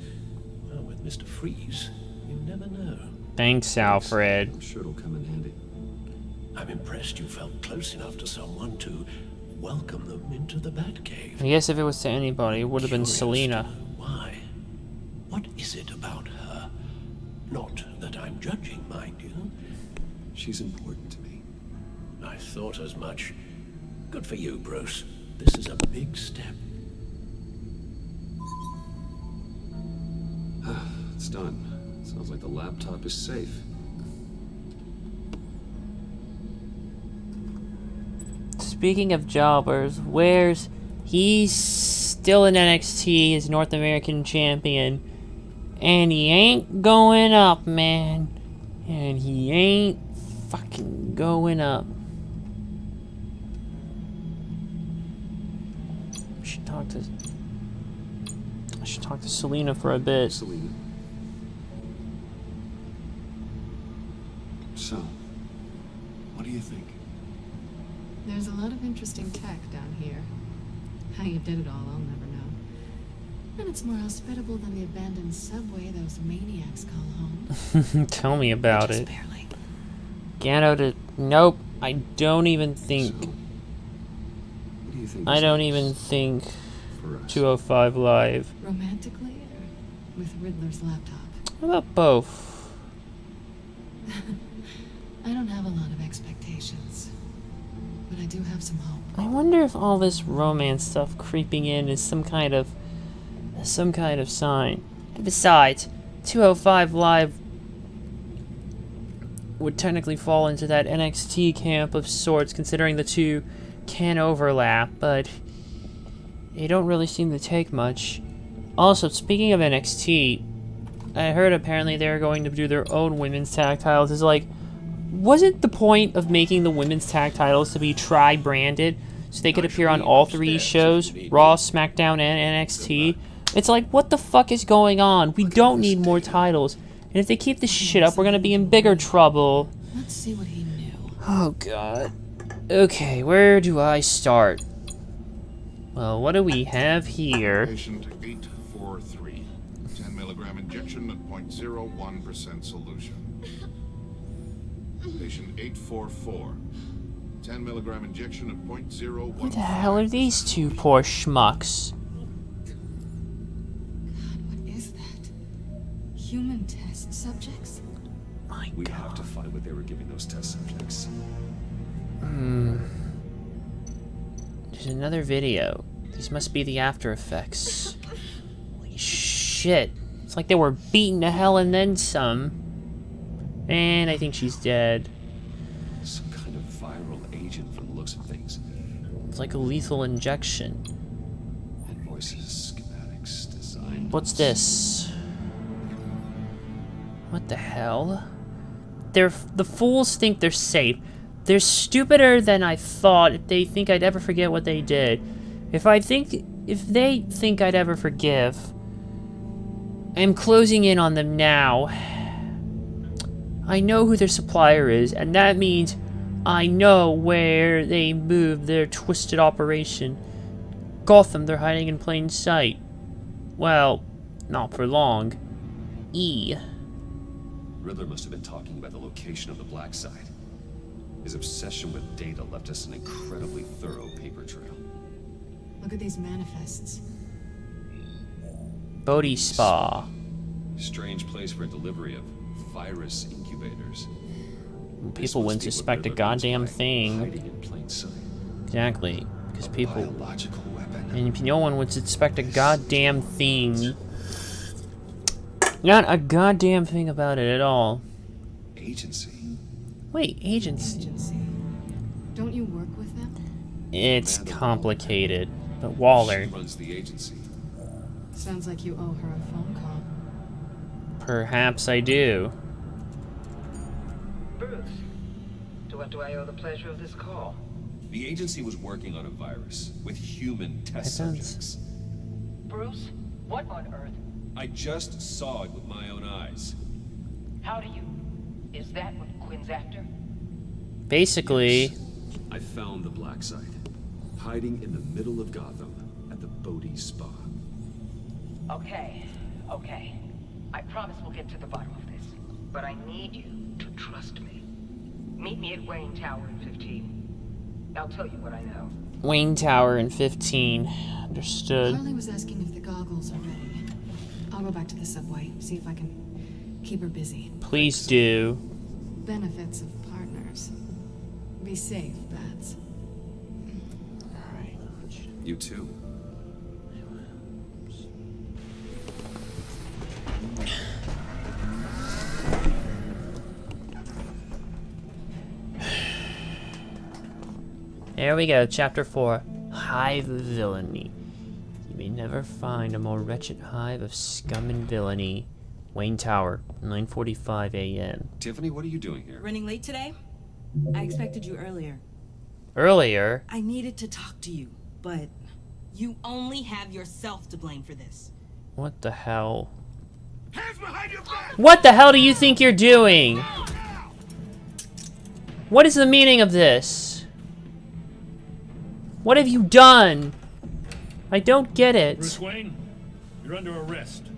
well, with Mr. Freeze, you never know. Thanks, Alfred. I'm sure it'll come in handy. I'm impressed you felt close enough to someone to welcome them into the Batcave. I guess if it was to anybody, it would have been Selena. Why? What is it about her? Not that I'm judging, mind you. She's important to me. I thought as much. Good for you, Bruce. This is a big step. It's done. Sounds like the laptop is safe. Speaking of jobbers, he's still in NXT, he's North American champion, and he ain't going up, man. And he ain't fucking going up. I should talk to Selena for a bit. Selena. So, what do you think? There's a lot of interesting tech down here. How you did it all, I'll never know. And it's more hospitable than the abandoned subway those maniacs call home. Tell me about it. Barely. Gano to... Nope, I don't even think... So, what do you think? I don't even think... For us? 205 Live. Romantically or with Riddler's laptop? How about both? I don't have a lot of expectations, but I do have some hope. I wonder if all this romance stuff creeping in is some kind of sign. And besides, 205 Live would technically fall into that NXT camp of sorts, considering the two can overlap, but they don't really seem to take much. Also, speaking of NXT, I heard apparently they're going to do their own women's tag titles. It's like, wasn't the point of making the women's tag titles to be tri-branded so they could appear on all three shows, Raw, SmackDown, and NXT? It's like, what the fuck is going on? We don't need more titles. And if they keep this shit up, we're gonna be in bigger trouble. Let's see what he knew. Oh god. Okay, where do I start? Well, what do we have here? Patient 843. 10 milligram injection at 0.01% solution. Patient 844. 10 milligram injection at 0.01%. Who the hell are these two poor schmucks? God, what is that? Human test subjects? My We God. have to find what they were giving those test subjects. There's another video. These must be the after effects. Holy shit. It's like they were beaten to hell and then some. And I think she's dead. Some kind of viral agent from the looks of things. It's like a lethal injection. Invoices, schematics, design. What's this? What the hell? The fools think they're safe. They're stupider than I thought if they think I'd ever forget what they did. If they think I'd ever forgive, I'm closing in on them now. I know who their supplier is, and that means I know where they moved their twisted operation. Gotham, they're hiding in plain sight. Well, not for long. Riddler must have been talking about the location of the black site. His obsession with data left us an incredibly thorough paper trail. Look at these manifests. Bodhi Spa. Strange place for a delivery of virus incubators. People wouldn't suspect a goddamn thing. Hiding in plain sight. Exactly. Because people... Biological weapon. And no one would suspect a goddamn thing. Not a goddamn thing about it at all. Agency. Wait, agency. Don't you work with them? It's complicated. But Waller... She runs the agency. Sounds like you owe her a phone call. Perhaps I do. Bruce, to what do I owe the pleasure of this call? The agency was working on a virus with human test subjects. Bruce, what on earth? I just saw it with my own eyes. How do you? Is that what Quinn's after? Basically... Yes. I found the black site, hiding in the middle of Gotham at the Bodhi Spa. Okay. I promise we'll get to the bottom of this. But I need you to trust me. Meet me at Wayne Tower in 15. I'll tell you what I know. Wayne Tower in 15. Understood. Harley was asking if the goggles are ready. I'll go back to the subway, see if I can keep her busy. Please do. Benefits of partners. Be safe, Bats. Alright. You too. There we go, chapter 4. Hive of Villainy. You may never find a more wretched hive of scum and villainy. Wayne Tower, 9:45 a.m. Tiffany, what are you doing here? Running late today? I expected you earlier. Earlier? I needed to talk to you, but you only have yourself to blame for this. What the hell? Hands behind your back! What the hell do you think you're doing? What is the meaning of this? What have you done? I don't get it. Bruce Wayne, you're under arrest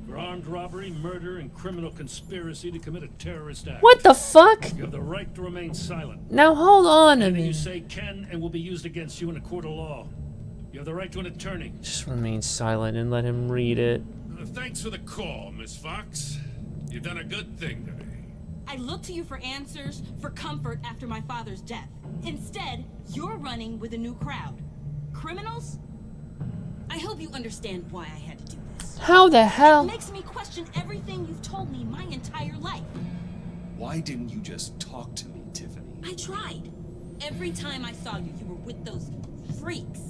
for armed robbery, murder, and criminal conspiracy to commit a terrorist act. What the fuck? You have the right to remain silent. Now hold on a Anything you minute. say can and will be used against you in a court of law. You have the right to an attorney. Just remain silent and let him read it. Thanks for the call, Miss Fox. You've done a good thing today. I look to you for answers, for comfort after my father's death. Instead, you're running with a new crowd. Criminals? I hope you understand why I had to do this. How the hell? It makes me question everything you've told me my entire life. Why didn't you just talk to me, Tiffany? I tried. Every time I saw you, you were with those freaks.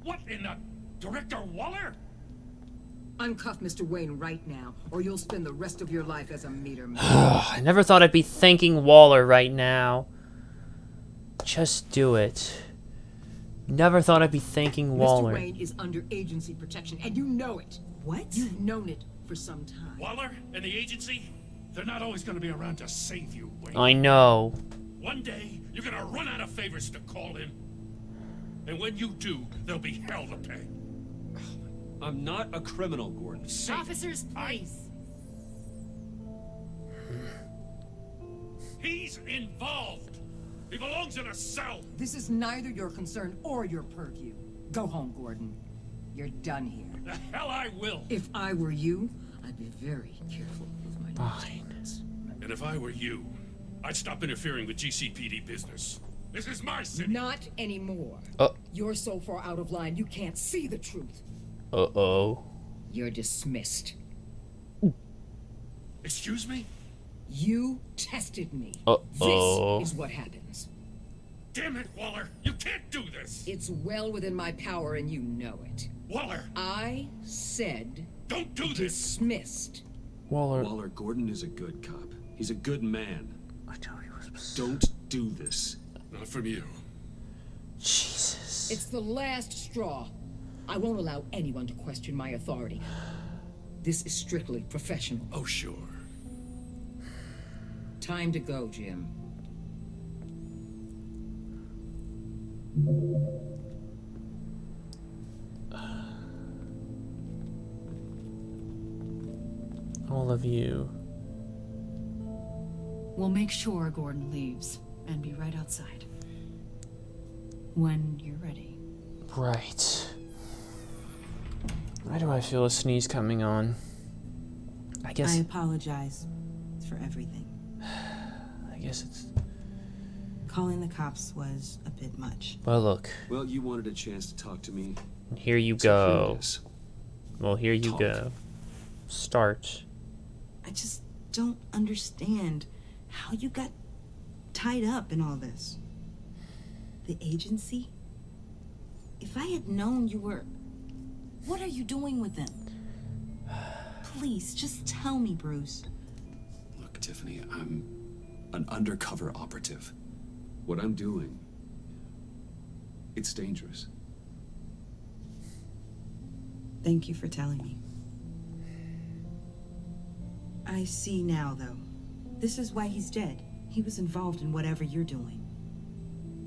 What in the... Director Waller? Uncuff Mr. Wayne right now, or you'll spend the rest of your life as a meter maid. I never thought I'd be thanking Waller right now. Just do it. Never thought I'd be thanking Waller. Mr. Wayne is under agency protection, and you know it. What? You've known it for some time. Waller and the agency? They're not always going to be around to save you, Wayne. I know. One day, you're going to run out of favors to call in. And when you do, there'll be hell to pay. I'm not a criminal, Gordon. Officers, please. He's involved. He belongs in a cell. This is neither your concern or your purview. Go home, Gordon. You're done here. The hell I will! If I were you, I'd be very careful with my Fine. And if I were you, I'd stop interfering with GCPD business. This is my city! Not anymore. You're so far out of line, you can't see the truth. Uh-oh. You're dismissed. Excuse me? You tested me. Uh-oh. This is what happens. Damn it, Waller! You can't do this! It's well within my power and you know it. Waller! I said... Don't do this! Dismissed. Waller, Gordon is a good cop. He's a good man. I tell you, don't do this. Not from you. Jesus. It's the last straw. I won't allow anyone to question my authority. This is strictly professional. Oh, sure. Time to go, Jim. All of you. We'll make sure Gordon leaves and be right outside. When you're ready. Right. Why do I feel a sneeze coming on? I guess... I apologize for everything. I guess it's... Calling the cops was a bit much. Well, look. Well, you wanted a chance to talk to me. Here you So here go. it is. Well, here you Talk. go. Start. I just don't understand how you got tied up in all this. The agency? If I had known you were... What are you doing with them? Please, just tell me, Bruce. Look, Tiffany, I'm an undercover operative. What I'm doing, it's dangerous. Thank you for telling me. I see now, though. This is why he's dead. He was involved in whatever you're doing.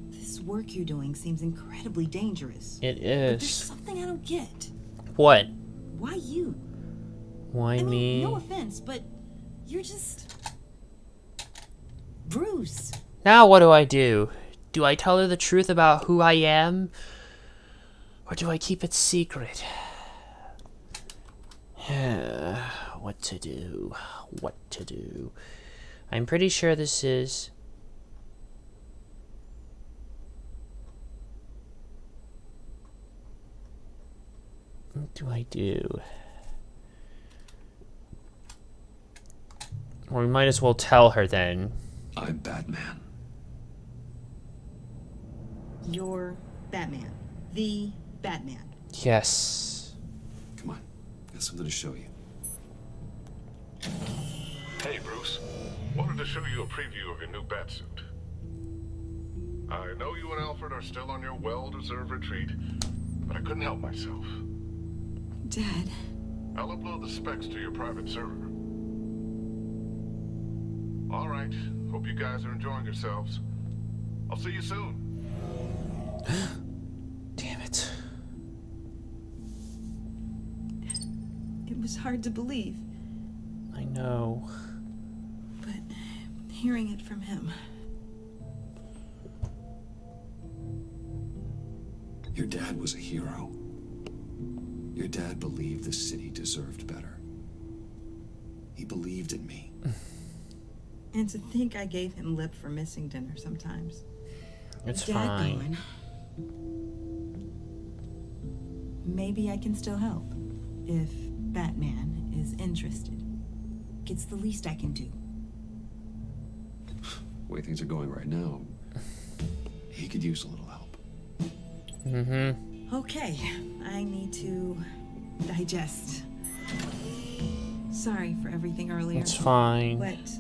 This work you're doing seems incredibly dangerous. It But there's is. something I don't get. What? Why you? Why me? No offense, but you're just... Bruce. Now what do? Do I tell her the truth about who I am? Or do I keep it secret? What to do? What to do? I'm pretty sure this is... What do I do? Or we might as well tell her then. I'm Batman. You're Batman. The Batman. Yes. Come on, got something to show you. Hey, Bruce. Wanted to show you a preview of your new batsuit. I know you and Alfred are still on your well-deserved retreat, but I couldn't help myself. Dad. I'll upload the specs to your private server. All right. Hope you guys are enjoying yourselves. I'll see you soon. Damn it. It was hard to believe, I know. but hearing it from him... Your dad was a hero. Your dad believed the city deserved better. He believed in me. And to think I gave him lip for missing dinner sometimes. It's Dad fine. going, maybe I can still help. If Batman is interested. It's the least I can do. The way things are going right now, he could use a little help. Mm-hmm. Okay, I need to digest. Sorry for everything earlier. It's fine. But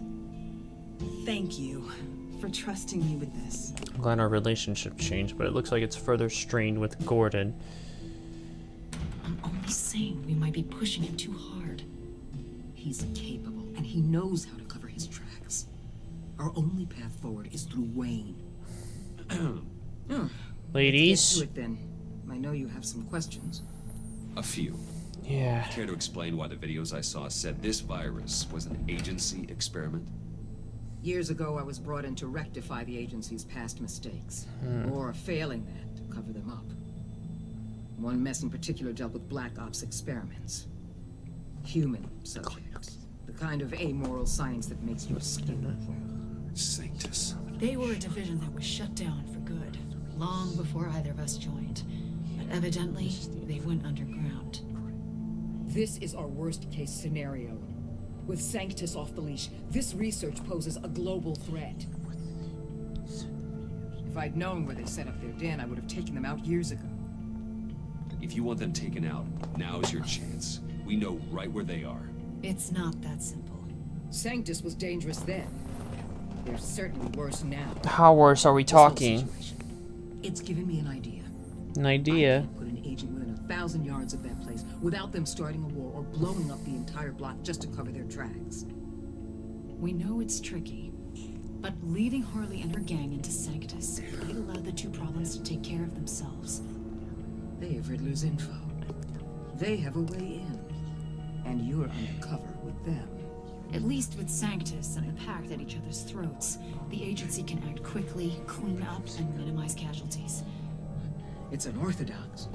thank you for trusting me with this. I'm glad our relationship changed, but it looks like it's further strained with Gordon. I'm only saying we might be pushing him too hard. He's capable, and he knows how to cover his tracks. Our only path forward is through Wayne. Ladies? Let's get to it then. I know you have some questions. A few. Yeah. Care to explain why the videos I saw said this virus was an agency experiment? Years ago, I was brought in to rectify the agency's past mistakes. Or failing that, to cover them up. One mess in particular dealt with Black Ops experiments. Human subjects. The kind of amoral science that makes your skin crawl. Sanctus. They were a division that was shut down for good, long before either of us joined. But evidently, they went underground. This is our worst-case scenario. With Sanctus off the leash, this research poses a global threat. If I'd known where they set up their den, I would have taken them out years ago. If you want them taken out, now is your chance. We know right where they are. It's not that simple. Sanctus was dangerous then. They're certainly worse now. How worse are we talking? It's given me an idea. An idea? I can't put an agent within 1,000 yards of that place without them starting a war or blowing up the entire block just to cover their tracks. We know it's tricky, but leading Harley and her gang into Sanctus might allow the two problems to take care of themselves. They have Riddler's info. They have a way in. And you're undercover with them. At least with Sanctus and the Pact at each other's throats, the agency can act quickly, clean up, and minimize casualties. It's unorthodox.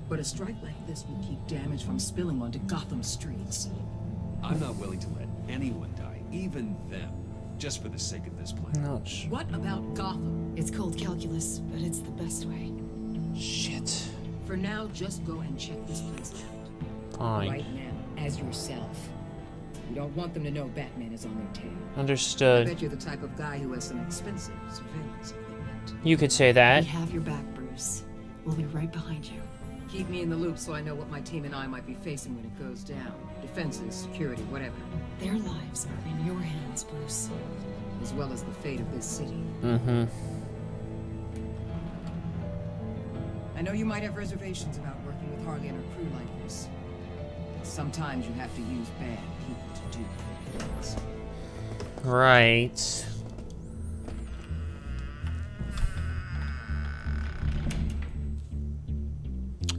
But a strike like this will keep damage from spilling onto Gotham streets. I'm not willing to let anyone die, even them, just for the sake of this plan. Ouch. What about Gotham? It's cold calculus, but it's the best way. Shit. For now, just go and check this place out. Fine. Right now, as yourself. You don't want them to know Batman is on their tail. Understood. I bet you're the type of guy who has some expensive surveillance equipment. You could say that. We have your back, Bruce. We'll be right behind you. Keep me in the loop so I know what my team and I might be facing when it goes down. Defenses, security, whatever. Their lives are in your hands, Bruce. As well as the fate of this city. Mm-hmm. I know you might have reservations about working with Harley and her crew like this. Sometimes you have to use bad people to do good things. Right.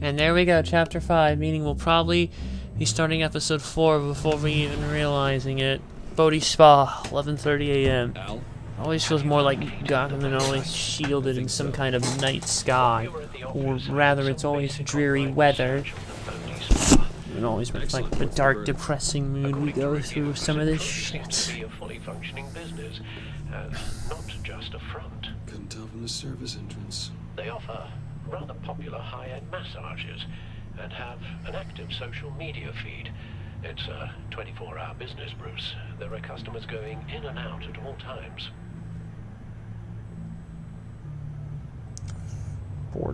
And there we go, chapter 5, meaning we'll probably be starting episode 4 before we even realizing it. Bodhi Spa, 11:30 a.m. Always feels more like Gotham than always shielded in some kind of night sky. Or rather, it's always dreary weather. It always reflects the dark, depressing mood we go through some of this shit. A fully functioning business, not just a front. Couldn't tell from the service entrance. They offer rather popular high-end massages and have an active social media feed. It's a 24-hour business, Bruce. There are customers going in and out at all times.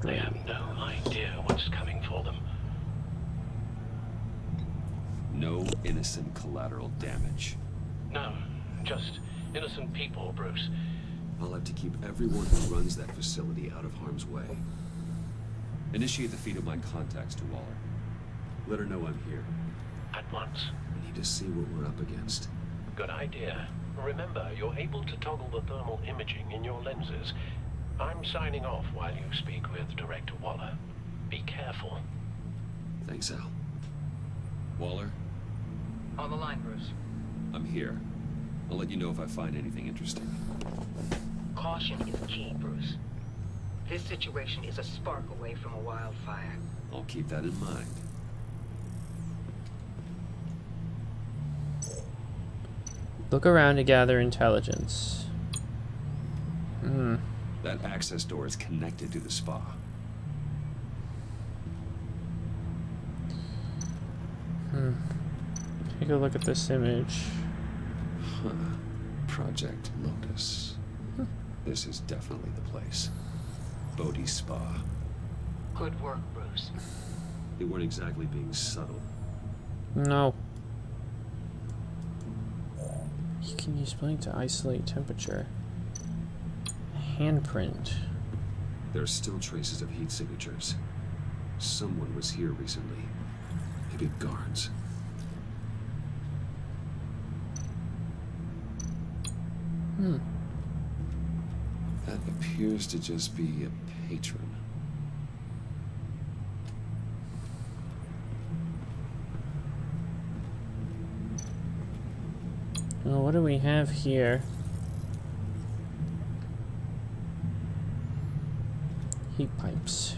They have no idea what's coming for them. No innocent collateral damage. No, just innocent people, Bruce. I'll have to keep everyone who runs that facility out of harm's way. Initiate the feed of my contacts to Waller. Let her know I'm here. At once. We need to see what we're up against. Good idea. Remember, you're able to toggle the thermal imaging in your lenses. I'm signing off while you speak with Director Waller. Be careful. Thanks, Al. Waller? On the line, Bruce. I'm here. I'll let you know if I find anything interesting. Caution is key, Bruce. This situation is a spark away from a wildfire. I'll keep that in mind. Look around to gather intelligence. That access door is connected to the spa. Take a look at this image. Huh. Project Lotus. This is definitely the place. Bodhi Spa. Good work, Bruce. They weren't exactly being subtle. No. You can use blink to isolate temperature. Handprint. There are still traces of heat signatures. Someone was here recently. Maybe guards. That appears to just be a patron. Well, what do we have here? Heat pipes.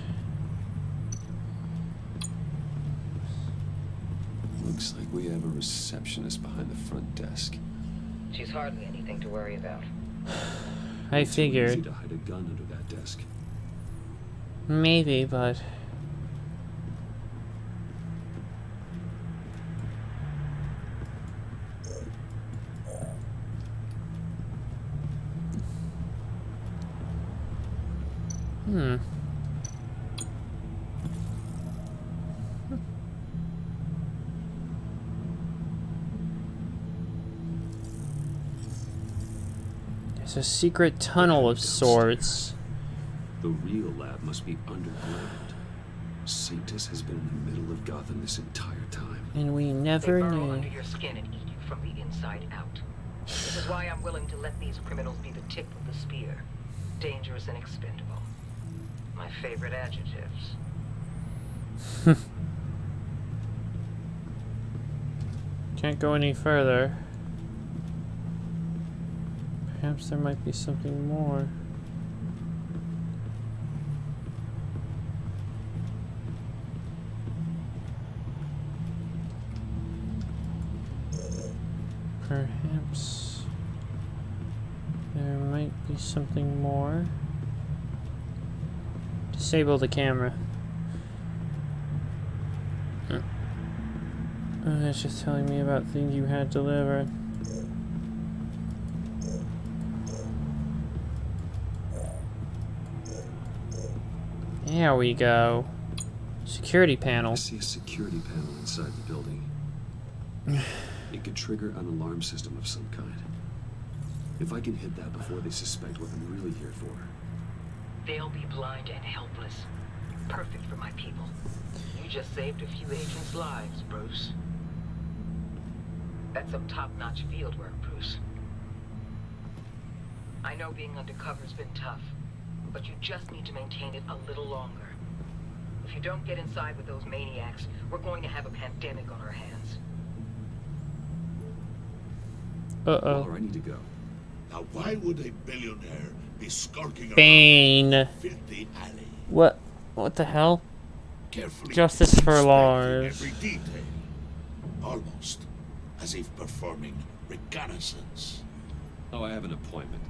Looks like we have a receptionist behind the front desk. She's hardly anything to worry about. I It's too easy figured. to hide a gun under that desk. Maybe, but... There's a secret tunnel of sorts. The real lab must be underground. Sanctus has been in the middle of Gotham this entire time. And we They never burrow knew. under your skin and eat you from the inside out. This is why I'm willing to let these criminals be the tip of the spear. Dangerous and expendable. My favorite adjectives. Can't go any further. Perhaps there might be something more. Perhaps there might be something more. Disable the camera. Oh, it's just telling me about things you had delivered. There we go. Security panel. I see a security panel inside the building. It could trigger an alarm system of some kind. If I can hit that before they suspect what I'm really here for. They'll be blind and helpless. Perfect for my people. You just saved a few agents' lives, Bruce. That's some top-notch field work, Bruce. I know being undercover's been tough, but you just need to maintain it a little longer. If you don't get inside with those maniacs, we're going to have a pandemic on our hands. Uh-oh. Waller, I need to go. Now, why would a billionaire be skulking Bane. around a filthy alley? What the hell? Carefully Justice for inspecting Lars. every detail, almost as if performing reconnaissance. Oh, I have an appointment.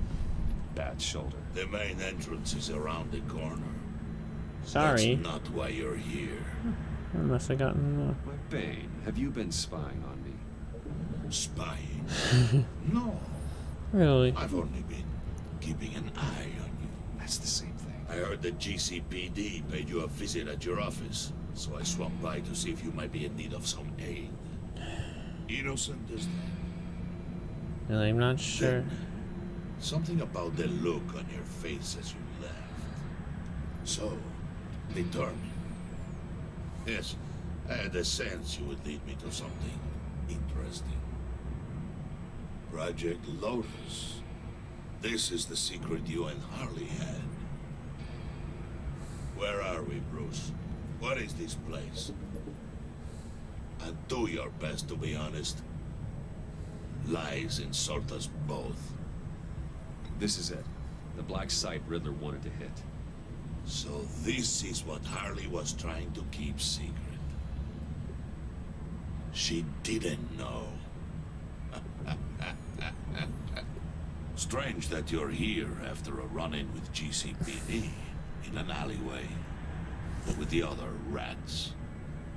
Bad shoulder. The main entrance is around the corner. Sorry. That's not why you're here. I must have gotten... My Bane, have you been spying on me? Spying? No. Really? I've only been keeping an eye on you. That's the same thing. I heard the GCPD paid you a visit at your office, so I swung by to see if you might be in need of some aid. Innocent as that. Really, I'm not sure. Then, something about the look on your face as you left. So, determined. Yes, I had a sense you would lead me to something interesting. Project Lotus. This is the secret you and Harley had. Where are we, Bruce? What is this place? And do your best to be honest. Lies insult us both. This is it. The black site Riddler wanted to hit. So this is what Harley was trying to keep secret. She didn't know. Strange that you're here after a run-in with GCPD in an alleyway with the other rats.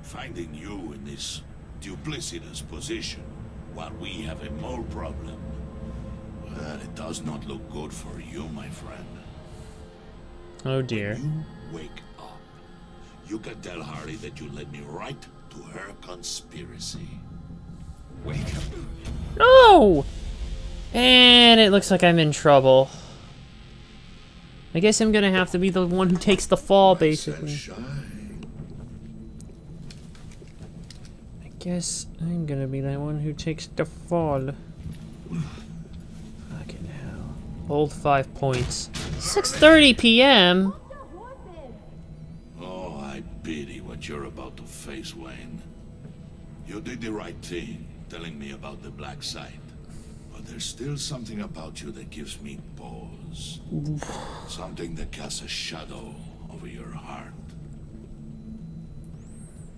Finding you in this duplicitous position while we have a mole problem. Well, it does not look good for you, my friend. Oh dear. When you wake up, you can tell Harley that you led me right to her conspiracy. Wake up. No! And it looks like I'm in trouble. I guess I'm gonna have to be the one who takes the fall, basically. I guess I'm gonna be the one who takes the fall. Fucking hell. Hold 5 points. 6:30 p.m. Oh, I pity what you're about to face, Wayne. You did the right thing, telling me about the black site. But there's still something about you that gives me pause. Something that casts a shadow over your heart.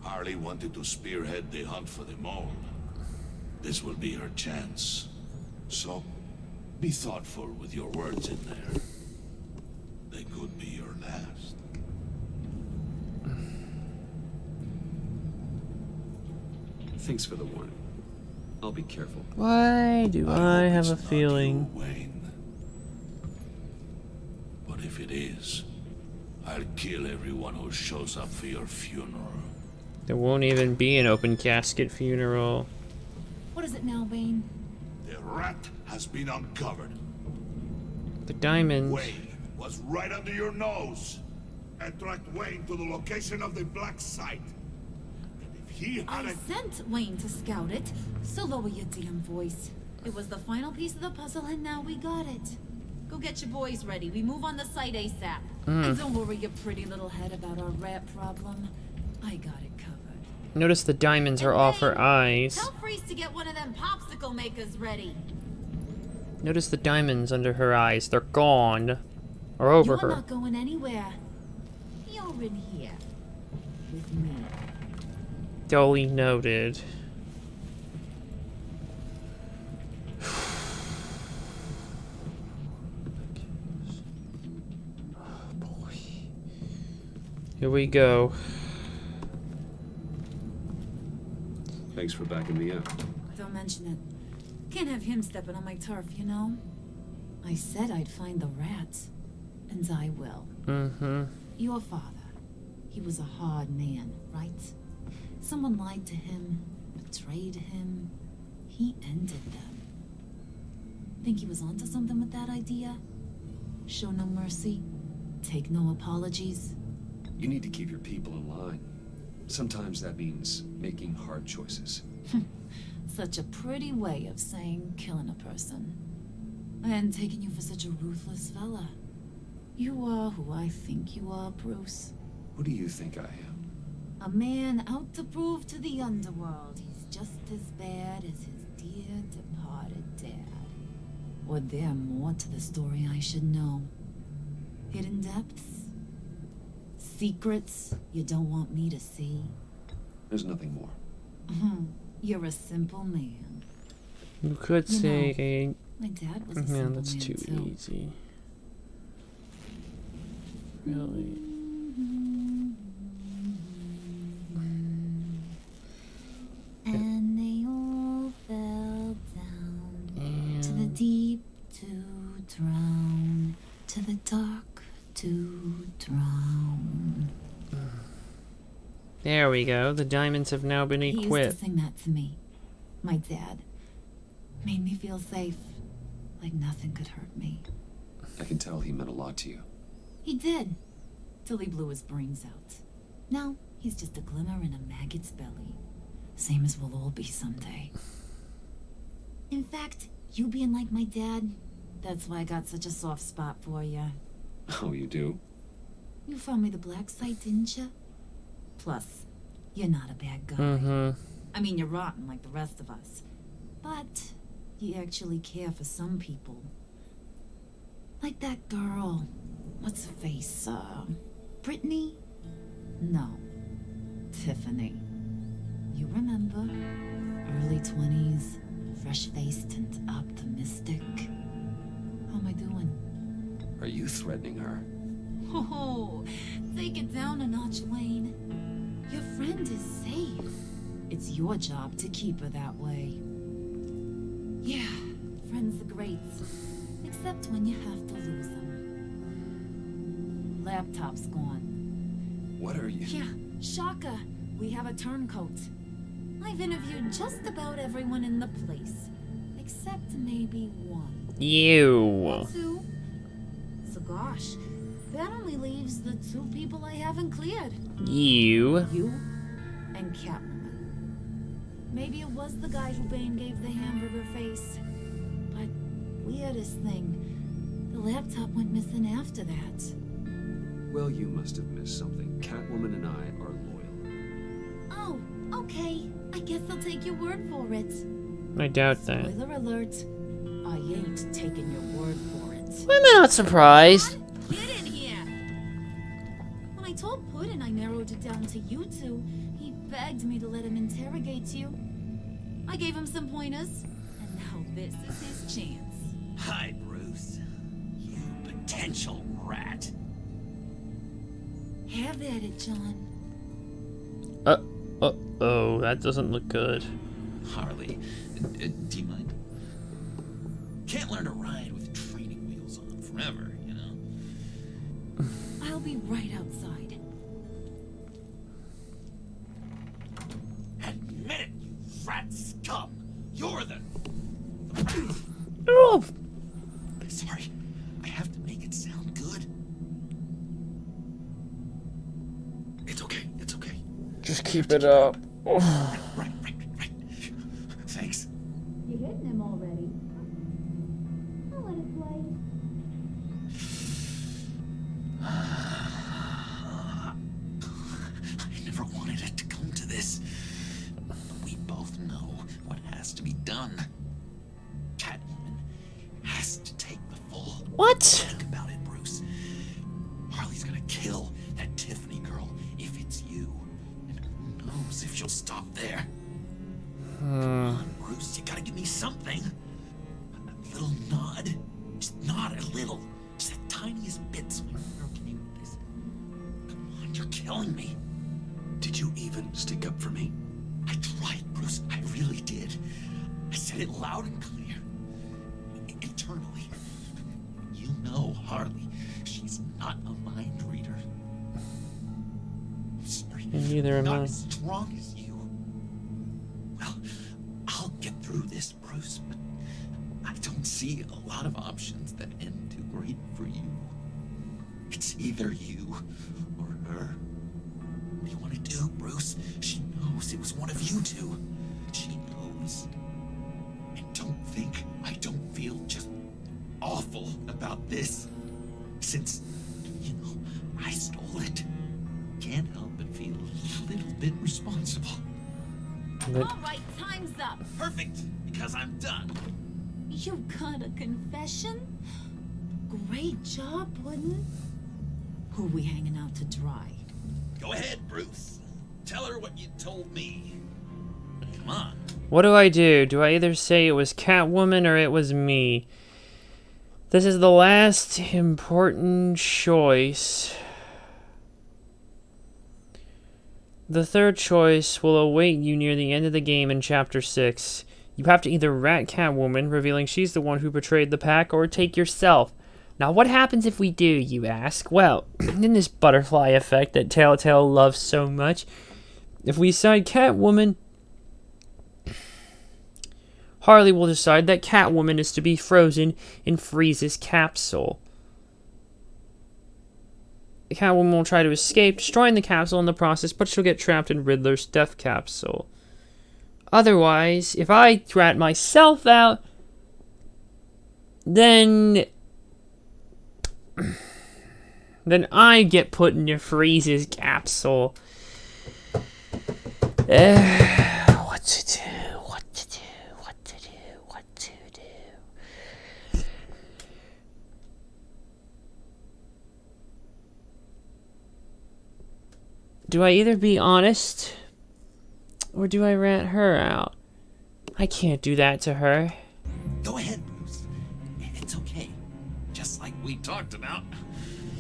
Harley wanted to spearhead the hunt for the mole. This will be her chance. So, be thoughtful with your words in there. They could be your last. Thanks for the warning. I'll be careful. Why do I have a feeling? Wayne. But if it is, I'll kill everyone who shows up for your funeral. There won't even be an open casket funeral. What is it now, Wayne? The rat has been uncovered. The diamonds. Wayne was right under your nose. And tracked Wayne to the location of the black site. And if he had I sent Wayne to scout it, so lower your damn voice. It was the final piece of the puzzle, and now we got it. Go get your boys ready. We move on the site ASAP. And don't worry your pretty little head about our rat problem. I got it covered. Notice the diamonds are off her eyes. Tell Freeze to get one of them popsicle makers ready. Notice the diamonds under her eyes. They're gone. Or over You're her. not going anywhere. You're in here. With me. Duly noted. Oh boy. Here we go. Thanks for backing me up. Don't mention it. Can't have him stepping on my turf, you know? I said I'd find the rats. And I will. Mm-hmm. Your father. He was a hard man, right? Someone lied to him, betrayed him. He ended them. Think he was onto something with that idea? Show no mercy? Take no apologies? You need to keep your people in line. Sometimes that means making hard choices. Such a pretty way of saying killing a person. And taking you for such a ruthless fella. You are who I think you are, Bruce. Who do you think I am? A man out to prove to the underworld he's just as bad as his dear departed dad. Or there more to the story I should know? Hidden depths? Secrets you don't want me to see? There's nothing more. You're a simple man. You could say my dad was a man, simple that's man too too. easy. Really? And they all fell down to the deep to drown, to the dark to drown. There we go. The diamonds have now been He used equipped. to sing that to me. My dad. Made me feel safe. Like nothing could hurt me. I can tell he meant a lot to you. He did. Till he blew his brains out. Now, he's just a glimmer in a maggot's belly. Same as we'll all be someday. In fact, you being like my dad, that's why I got such a soft spot for you. Oh, you do? You found me the black site, didn't you? Plus, you're not a bad guy. Mm-hmm. I mean, you're rotten like the rest of us. But you actually care for some people. Like that girl. What's her face? Brittany? No. Tiffany. You remember? Early 20s, fresh-faced and optimistic. How am I doing? Are you threatening her? Oh, take it down a notch, Wayne. Your friend is safe. It's your job to keep her that way. Yeah, friends are great. Except when you have to lose them. Laptop's gone. What are you? Yeah, shocker. We have a turncoat. I've interviewed just about everyone in the place. Except maybe one. You. Two. So gosh, that only leaves the two people I haven't cleared. You. You and Catwoman. Maybe it was the guy who Bane gave the hamburger face. But weirdest thing, the laptop went missing after that. Well, you must have missed something. Catwoman and I are loyal. Oh, okay. I guess I'll take your word for it. I doubt that. Spoiler alert. I ain't taking your word for it. I'm not surprised. Get in here! When I told Puddin' I narrowed it down to you two, he begged me to let him interrogate you. I gave him some pointers, and now this is his chance. Hi, Bruce. You potential rat. Have at it, John. Oh, that doesn't look good. Harley, do you mind? Can't learn to ride with training wheels on forever, you know? I'll be right outside. Admit it, you rat scum! You're the... Oh. Sorry, I have to make it sound good. It's okay, it's okay. Just keep it up. Right. Thanks. You hitting him already? I'll let it play. I never wanted it to come to this. But we both know what has to be done. Catwoman has to take the fall. What? Think about it, Bruce. Harley's gonna kill that Tiffany girl if it's you. And who knows if she'll stop there. Come on, Bruce, you gotta give me something. A little nod. Just nod a little. Just the tiniest bit so I know you're okay with this. Come on, you're killing me. Did you even stick up for me? I tried, Bruce. I really did. I said it loud and clear. Internally. You know Harley. She's not a mind reader. I'm sorry. And neither am not I. as strong as you. Well, I'll get through this, Bruce, but I don't see a lot of options that end too great for you. It's either you or her. What do you want to do, Bruce? She knows it was one of you two. She knows. And don't think I don't feel just awful about this. Since, you know, I stole it. Can't help but feel a little bit responsible. All right, time's up. Perfect, because I'm done. You got a confession? Great job, Puddin'. Who we hanging out to dry? Go ahead, Bruce. Tell her what you told me. Come on. What do I do? Do I either say it was Catwoman or it was me? This is the last important choice. The third choice will await you near the end of the game in Chapter 6. You have to either rat Catwoman, revealing she's the one who betrayed the pack, or take yourself. Now, what happens if we do, you ask? Well, in this butterfly effect that Telltale loves so much, if we side Catwoman, Harley will decide that Catwoman is to be frozen in Freeze's capsule. Catwoman will try to escape, destroying the capsule in the process, but she'll get trapped in Riddler's death capsule. Otherwise, if I rat myself out, then I get put into Freeze's capsule. What to do? Do I either be honest, or do I rat her out? I can't do that to her. Go ahead, Bruce. It's okay. Just like we talked about.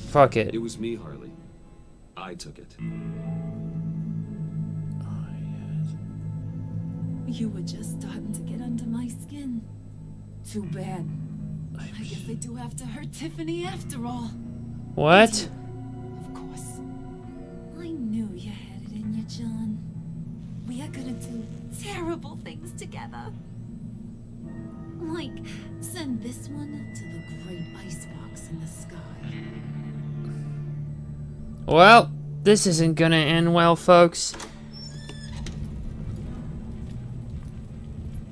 Fuck it. It was me, Harley. I took it. You were just starting to get under my skin. Too bad. I guess I do have to hurt Tiffany after all. What? Of course. I knew you had it in you, John. We are gonna do terrible things together. Like, send this one to the great icebox in the sky. Well, this isn't gonna end well, folks.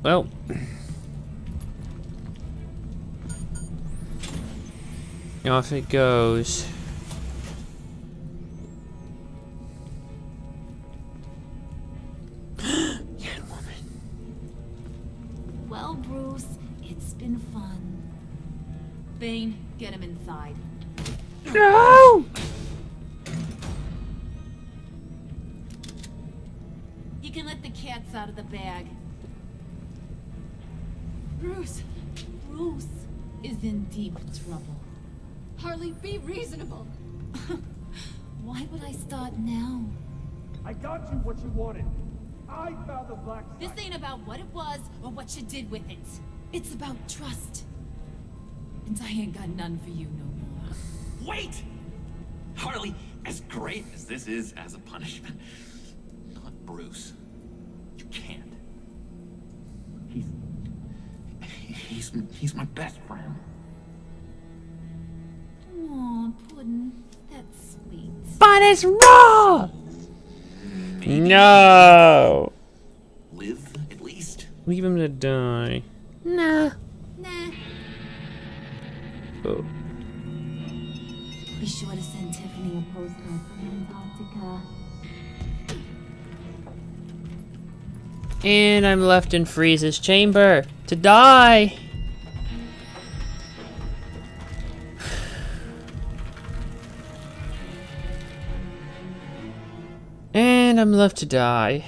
Well. Off it goes. Well, Bruce, it's been fun. Bane, get him inside. No! can let the cats out of the bag. Bruce is in deep trouble. Harley, be reasonable. Why would I start now? I got you what you wanted. I found the black site. This ain't about what it was or what you did with it. It's about trust. And I ain't got none for you no more. Wait! Harley, as great as this is as a punishment, not Bruce. You can't. He's my best friend. Aw, Puddin', that's sweet. But it's raw! No! Live, at least. Leave him to die. Nah. Nah. Oh. Be sure to send Tiffany a postcard from Antarctica. And I'm left in Freeze's chamber to die. And I'm left to die.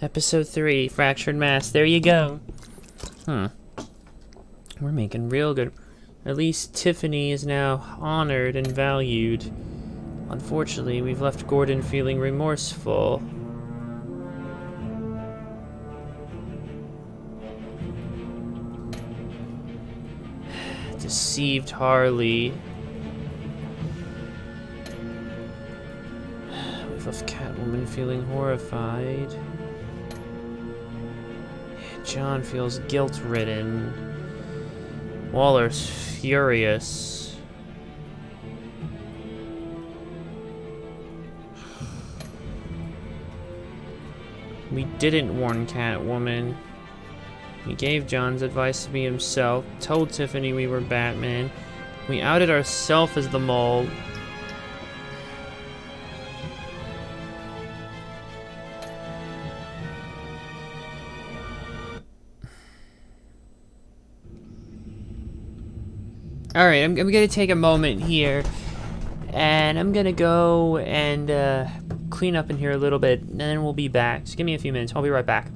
Episode 3, Fractured Mass. There you go. We're making real good. At least Tiffany is now honored and valued. Unfortunately, we've left Gordon feeling remorseful. Deceived Harley. We've left Catwoman feeling horrified. John feels guilt-ridden. Waller's furious. We didn't warn Catwoman. We gave John's advice to be himself, told Tiffany we were Batman. We outed ourselves as the mole. Alright, I'm gonna take a moment here, and I'm gonna go and clean up in here a little bit, and then we'll be back. Just give me a few minutes, I'll be right back.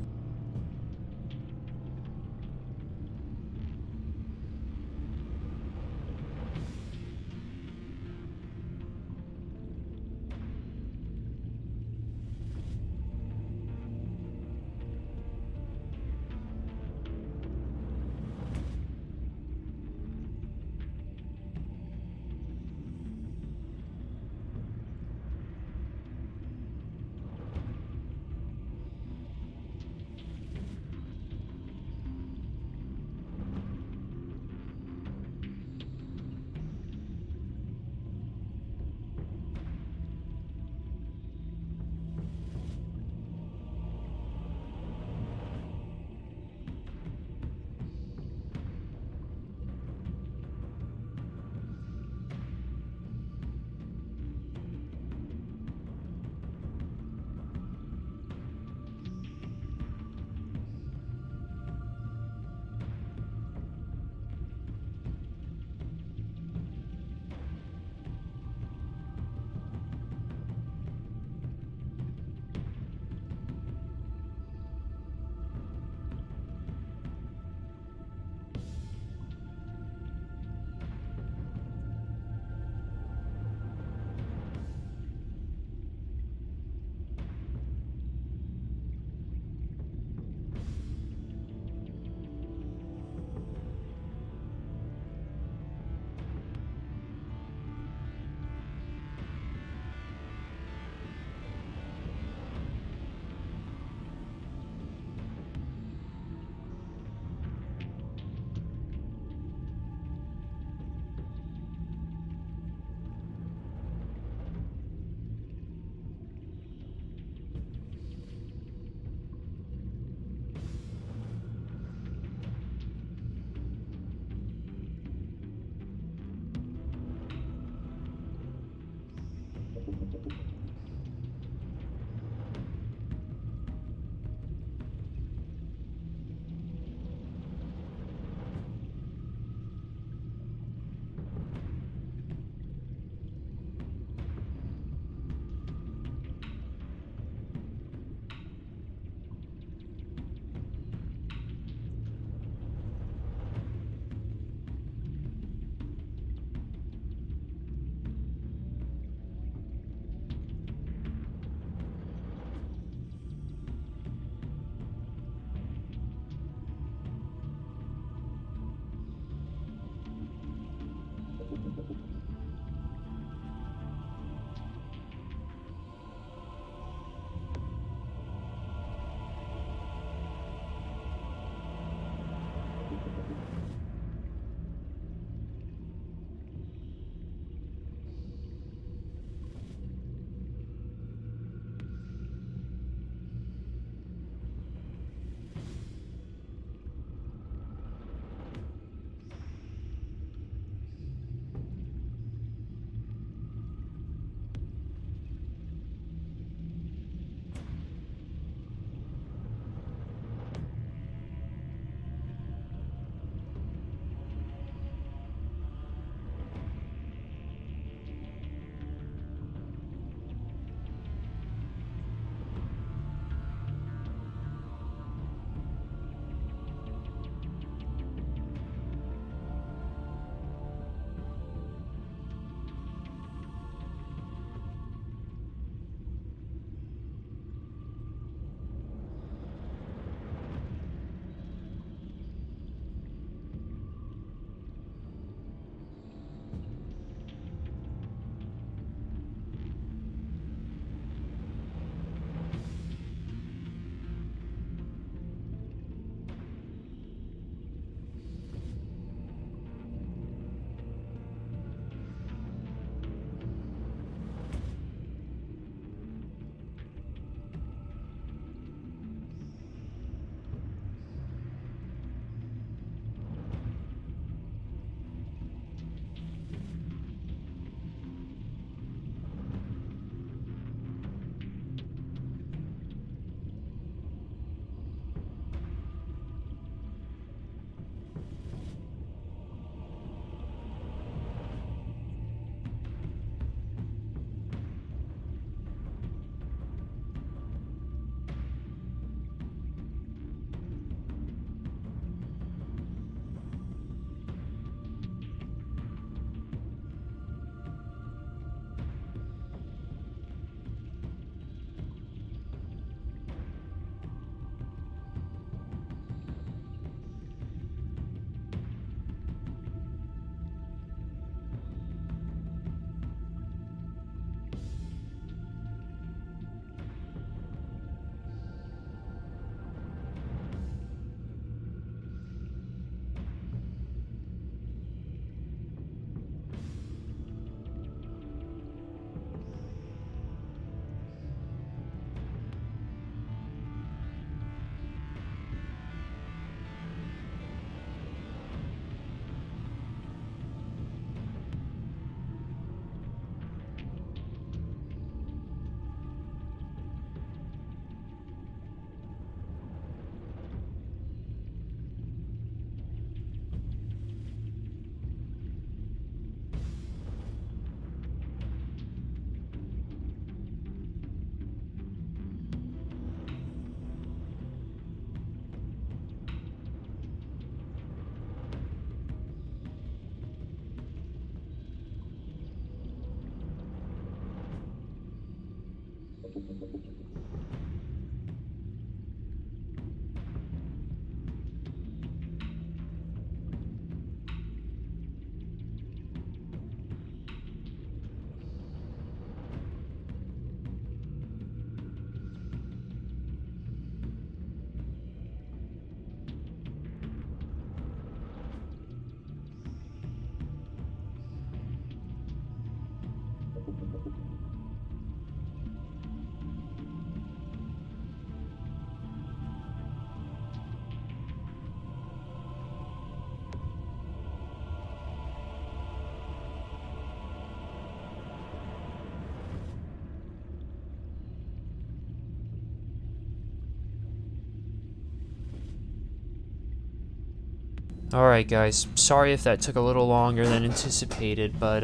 Alright guys, sorry if that took a little longer than anticipated, but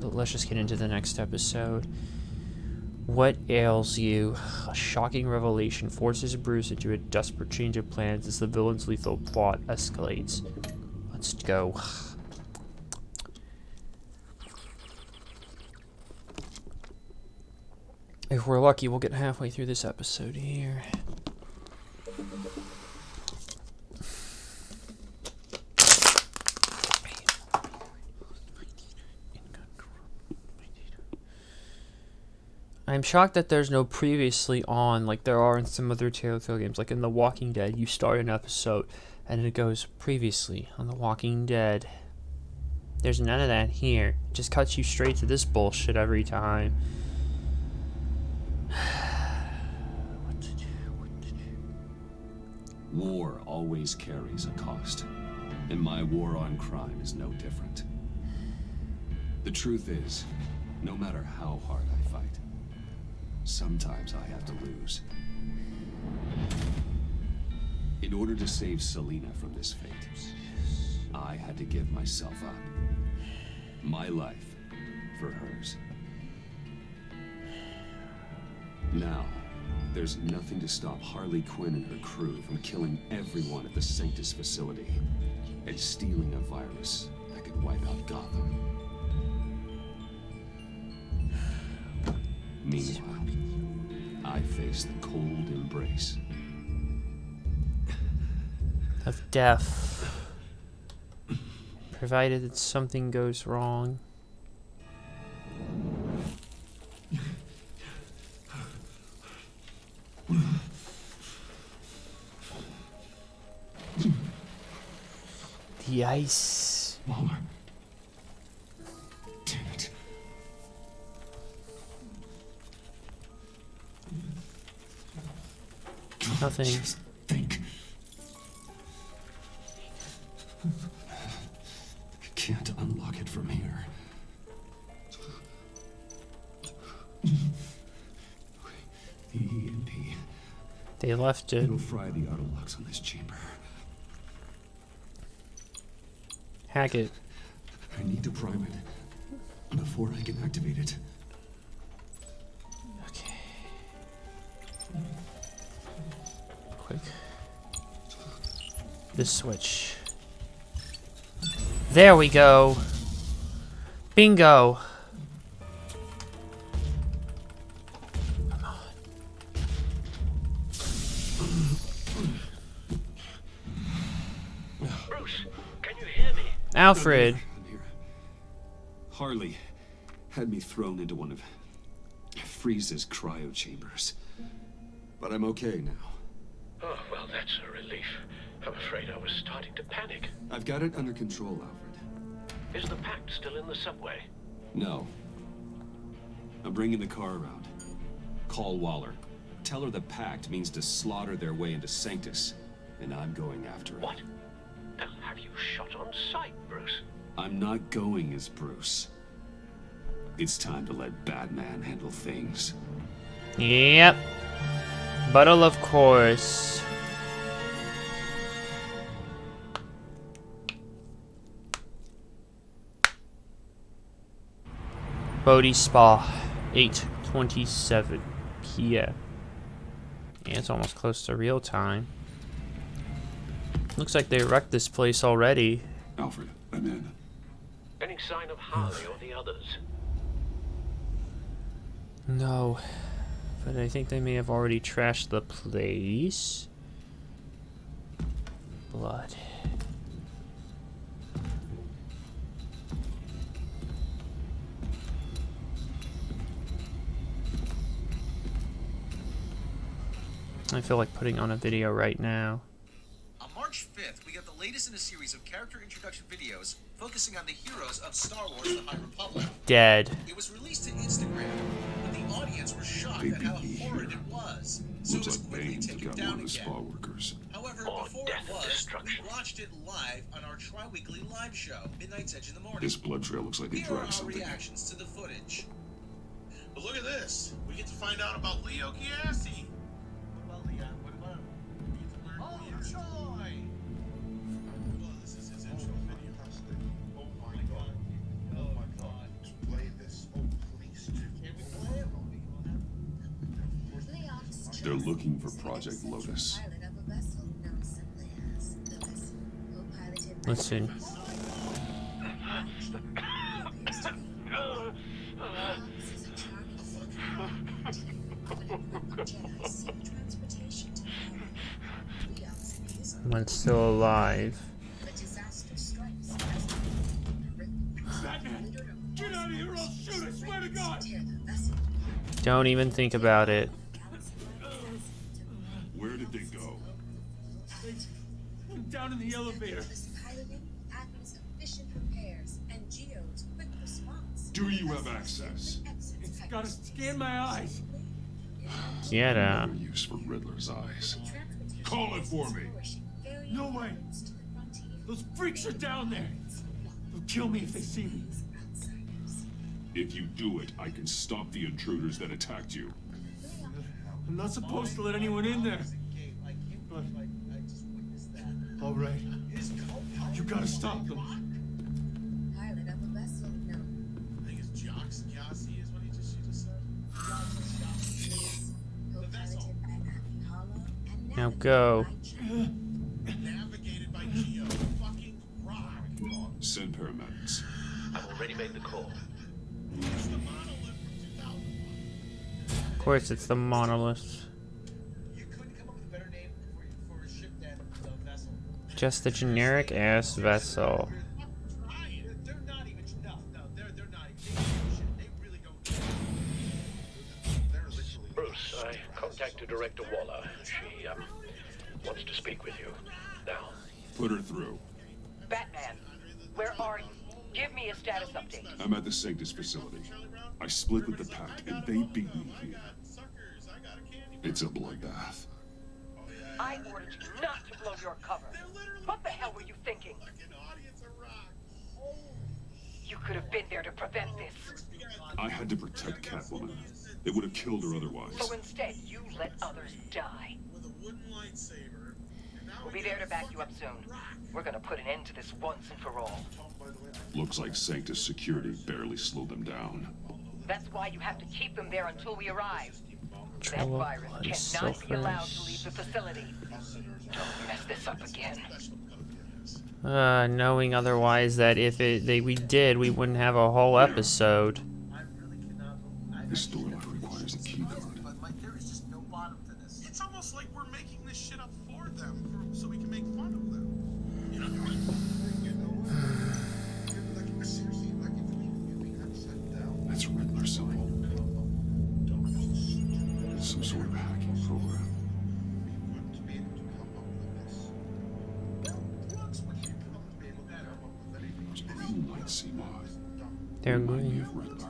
let's just get into the next episode. What ails you? A shocking revelation forces Bruce into a desperate change of plans as the villain's lethal plot escalates. Let's go. If we're lucky, we'll get halfway through this episode here. I'm shocked that there's no previously on like there are in some other Telltale games. Like in The Walking Dead, you start an episode and it goes previously on The Walking Dead. There's none of that here. It just cuts you straight to this bullshit every time. What to do? War always carries a cost, and my war on crime is no different. The truth is, no matter how hard I fight, sometimes I have to lose. In order to save Selina from this fate, I had to give myself up. My life for hers. Now, there's nothing to stop Harley Quinn and her crew from killing everyone at the Sanctus facility and stealing a virus that could wipe out Gotham. Meanwhile, I face the cold embrace of death, provided that something goes wrong. The ice. Waller. Damn it. Nothing. Just think. I can't unlock it from here. The EMP. They left it. It'll fry the auto locks on this chamber. Hack it. I need to prime it before I can activate it. Okay. Quick. This switch. There we go. Bingo. Come on. Bruce, can you hear me? Alfred. Harley had me thrown into one of Freeze's cryo chambers. But I'm okay now. Oh, well, that's a relief. I'm afraid I was starting to panic. I've got it under control, Alfred. Is the pact still in the subway? No. I'm bringing the car around. Call Waller. Tell her the pact means to slaughter their way into Sanctus, and I'm going after it. What? Now, have you shot on sight, Bruce? I'm not going as Bruce. It's time to let Batman handle things. Yep. Bottle of course. Bodhi Spa, 8:27 p.m. Yeah, it's almost close to real time. Looks like they wrecked this place already. Alfred, I'm in. Any sign of Harley or the others? No. But I think they may have already trashed the place. Blood. I feel like putting on a video right now. On March 5th, we get the latest in a series of character introduction videos focusing on the heroes of Star Wars The High Republic. Dead. It was released to Instagram, but the audience were shocked at how horrid it was. So it was quickly taken down again. However, before it was, we watched it live on our tri-weekly live show, Midnight's Edge in the Morning. This blood trail looks like it Here are dragged our something. reactions to the footage. But look at this. We get to find out about Leo Chiassi. What about Leon? What about him? We get to learn more. Joy! Well, this is his intro video. Oh my god. Oh my god. Play this. Oh, please do. Can we play it? They're looking for Project Lotus. Let's see. One's still alive. Batman! Get out of here or I'll shoot, I swear to God! Don't even think about it. Where did they go? Down in the elevator. Do you have access? It's gotta scan my eyes. Get out. No use for Riddler's eyes. Call it for me. No way. Those freaks are down there. They'll kill me if they see me. If you do it, I can stop the intruders that attacked you. I'm not supposed to let anyone in there. But... all right. You gotta stop them. I think it's Jox Chiassi is what you just said. The vessel. Now go. Navigated by Geo. Fucking rock. Send paramedics. I've already made the call. It's the monolith from 2001. Of course, it's the monolith. You couldn't come up with a better name for a ship than the vessel. Just a generic ass vessel. They're not even they're not even they really don't. Bruce, I contacted Director Waller. She wants to speak with you. Now. Put her through. Batman, where are you? Give me a status update. I'm at the Sanctus facility. I split with the Pact, and they beat me here. It's a bloodbath. I ordered you not to blow your cover. What the hell were you thinking? You could have been there to prevent this. I had to protect Catwoman. They would have killed her otherwise. So instead, you let others die. We'll be there to back you up soon. We're gonna put an end to this once and for all. Looks like Sanctus security barely slowed them down. That's why you have to keep them there until we arrive. That Trail of virus blood, cannot be allowed to silvers. leave the facility. Don't mess this up again. Knowing otherwise that if we did, we wouldn't have a whole episode. This storyline requires a key card. But my theory's just no bottom to this. It's almost like we're making this shit up for them, so we can make fun of them. You know? Seriously, like if we had sat down. That's Riddler's sign. Some sort of hacking program. Those green lights seem odd. They're Remind me green. of Riddler.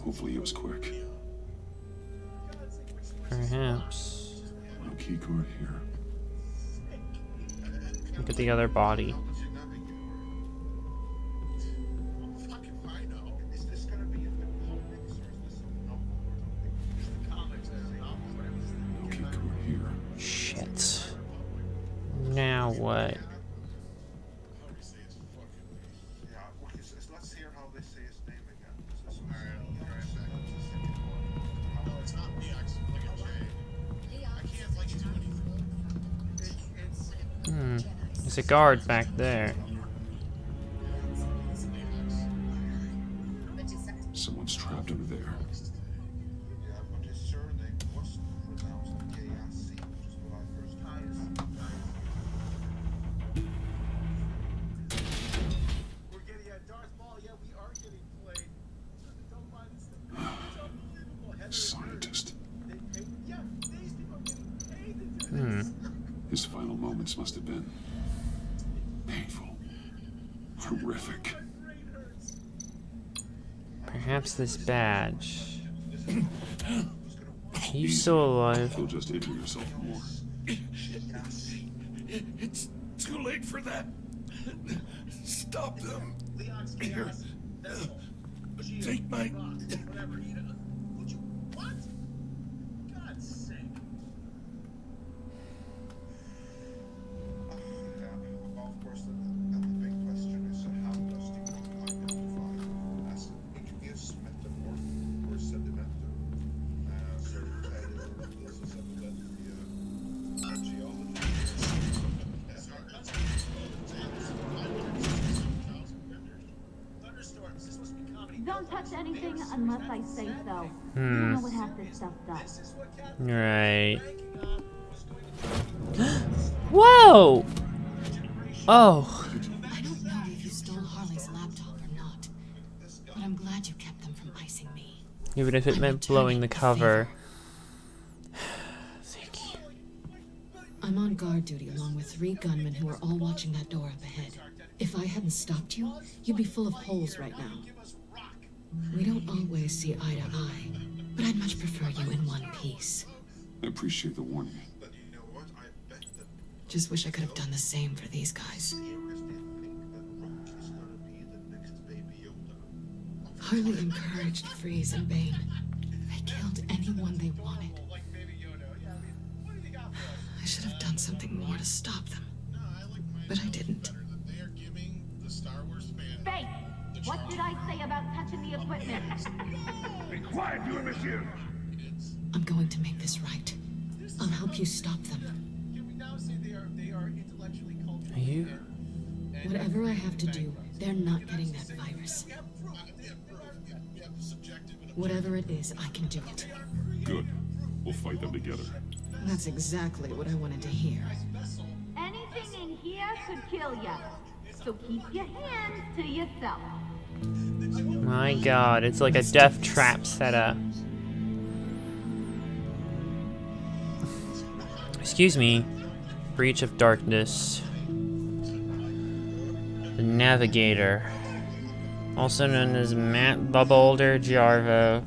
Hopefully it was quick. Perhaps. No key card here. Look at the other body. No key card here. Shit. Now what? Let's hear how they say his name again. No, it's not BX, like a J. I can't like do anything. There's a guard back there. Someone's trapped under there. Scientist. His final moments must have been painful, horrific. Perhaps this badge. Are you still alive? You'll just injure yourself more. It's too late for that. Stop them. Here. Take my... Don't touch anything unless I say so. You know what half this stuff does. Right. Whoa! Oh. I don't know if you stole Harley's laptop or not, but I'm glad you kept them from icing me. Even if it meant blowing the cover. Thank you. I'm on guard duty along with 3 gunmen who are all watching that door up ahead. If I hadn't stopped you, you'd be full of holes right now. We don't always see eye to eye, but I'd much prefer you in one piece. I appreciate the warning. Just wish I could have done the same for these guys. Harley encouraged Freeze and Bane. They killed anyone they wanted. I should have done something more to stop them, but I didn't. Faith, what did I say about touching the equipment? Be quiet, you monsieur. I'm going to make this right. I'll help you stop them. Are you? Whatever I have to do, they're not getting that virus. Whatever it is, I can do it. Good. We'll fight them together. That's exactly what I wanted to hear. Anything in here could kill ya. So keep your hands to yourself. My god, it's like a death trap setup. Excuse me. Breach of Darkness. The Navigator. Also known as Matt the Boulder Jarvo.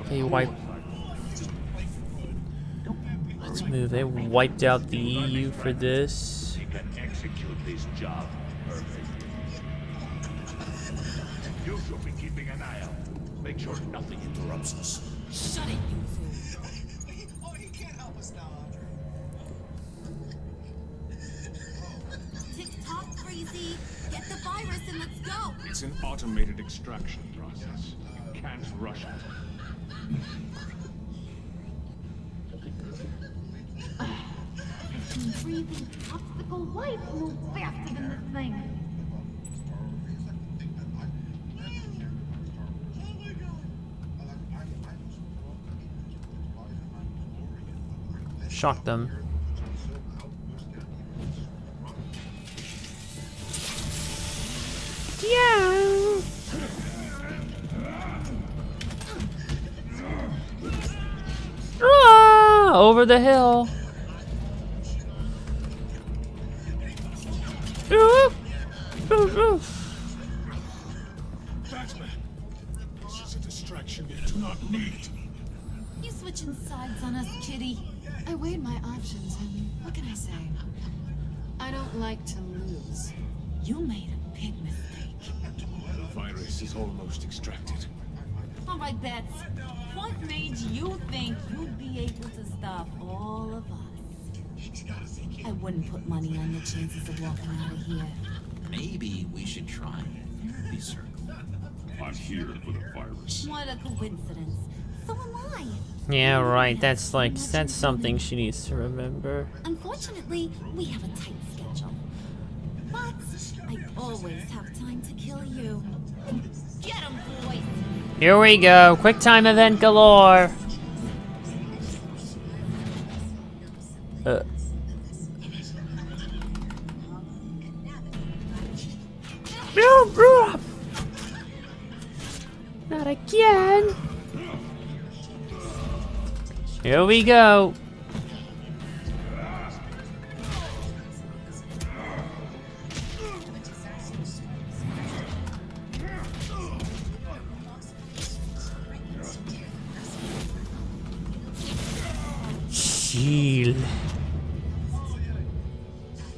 They wiped. Let's move. They wiped out the EU for this. You can execute this job perfectly. You should be keeping an eye out. Make sure nothing interrupts us. Shut it, you fool. Oh, you can't help us now, Andre. Tick-tock, Freezy. Get the virus and let's go. It's an automated extraction process. You can't rush it. Freezing obstacle life move faster than this thing. Shock them. Yeah. Ah, over the hill. Batman, this is a distraction you do not need. You switching sides on us, kitty. I weighed my options, and what can I say? I don't like to lose. You made a big mistake. The virus is almost extracted. All right, Bets. What made you think you'd be able to stop all of us? I wouldn't put money on your chances of walking out of here. Maybe we should try the circle. I'm here for the virus. What a coincidence. So am I. Yeah, right. That's something she needs to remember. Unfortunately, we have a tight schedule. But always have time to kill you. Get him, boys! Here we go. Quick time event galore. Not again. Here we go. Shield.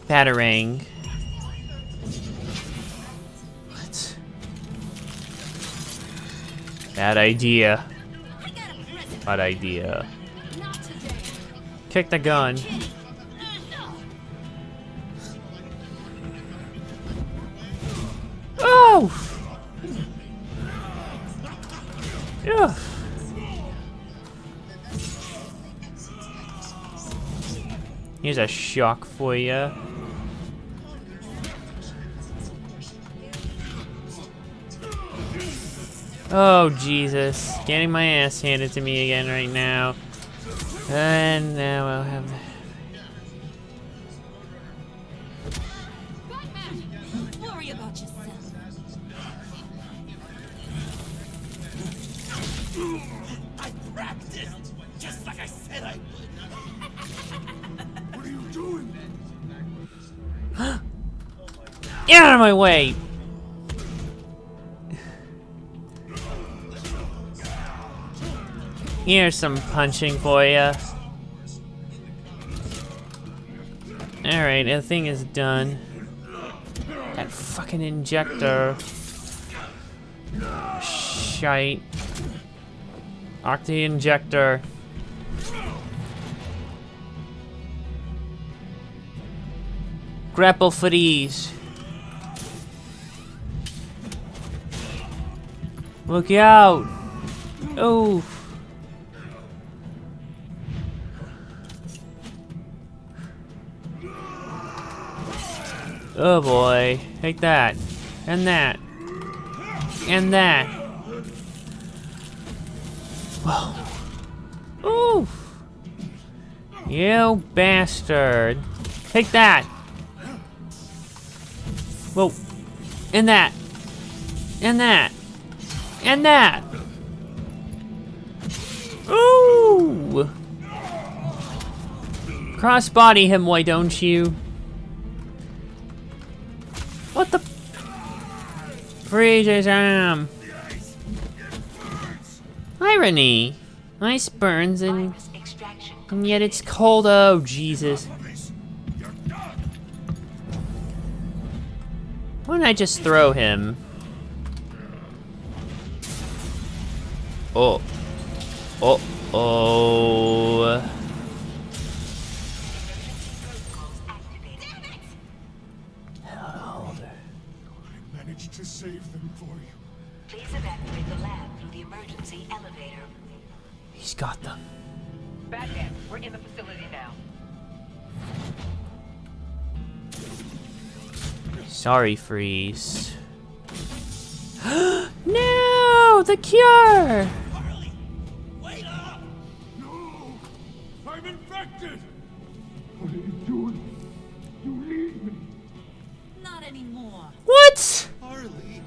Batarang. What? Bad idea. Bad idea. Kick the gun. Oh! Yeah. Here's a shock for you. Oh, Jesus. Getting my ass handed to me again right now. And now I'll have... Worry about yourself. I practiced, just like I said I would. What are you doing? Get out of my way! Here's some punching for ya. Alright, the thing is done. That fucking injector. Shite. Octa injector. Grapple for ease. Look out! Oh. Oh boy. Take that. And that. And that. Whoa. Ooh. You bastard. Take that. Whoa. And that. And that. And that. Ooh. Crossbody him, why don't you? What the? Freeze his arm. Irony. Ice burns and yet it's cold. Oh, Jesus. Why don't I just throw him? Oh. Oh. Oh. To save them for you. Please evacuate the lab through the emergency elevator. He's got them. Batman, we're in the facility now. Sorry, Freeze. No! The cure! Harley! Wait up! No! I'm infected! What are you doing? You need me. Not anymore. What? Harley.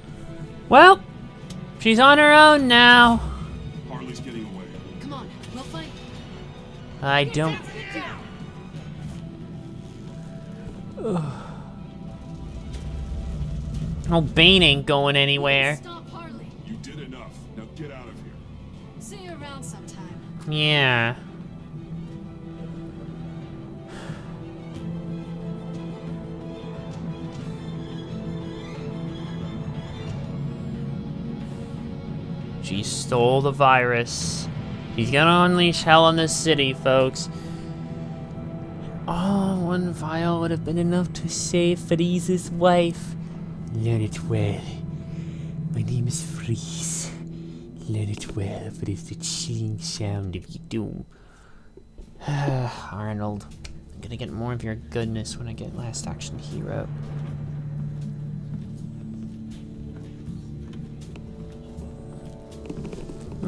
Well, she's on her own now. Harley's getting away. Come on, we'll fight. I don't... Oh, Bane ain't going anywhere. Stop Harley. You did enough. Now get out of here. See you around sometime. Yeah. She stole the virus. He's gonna unleash hell on this city, folks. Oh, one vial would have been enough to save Freeze's wife. Learn it well. My name is Freeze. Learn it well, but it's the chilling sound of your doom. Arnold, I'm gonna get more of your goodness when I get Last Action Hero.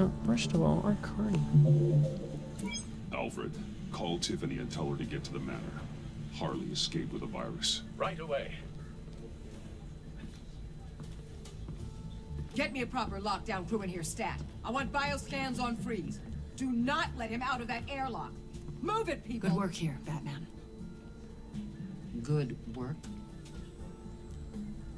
No, first of all, our Carney. Alfred, call Tiffany and tell her to get to the manor. Harley escaped with a virus. Right away. Get me a proper lockdown crew in here, stat. I want bioscans on Freeze. Do not let him out of that airlock. Move it, people! Good work here, Batman. Good work?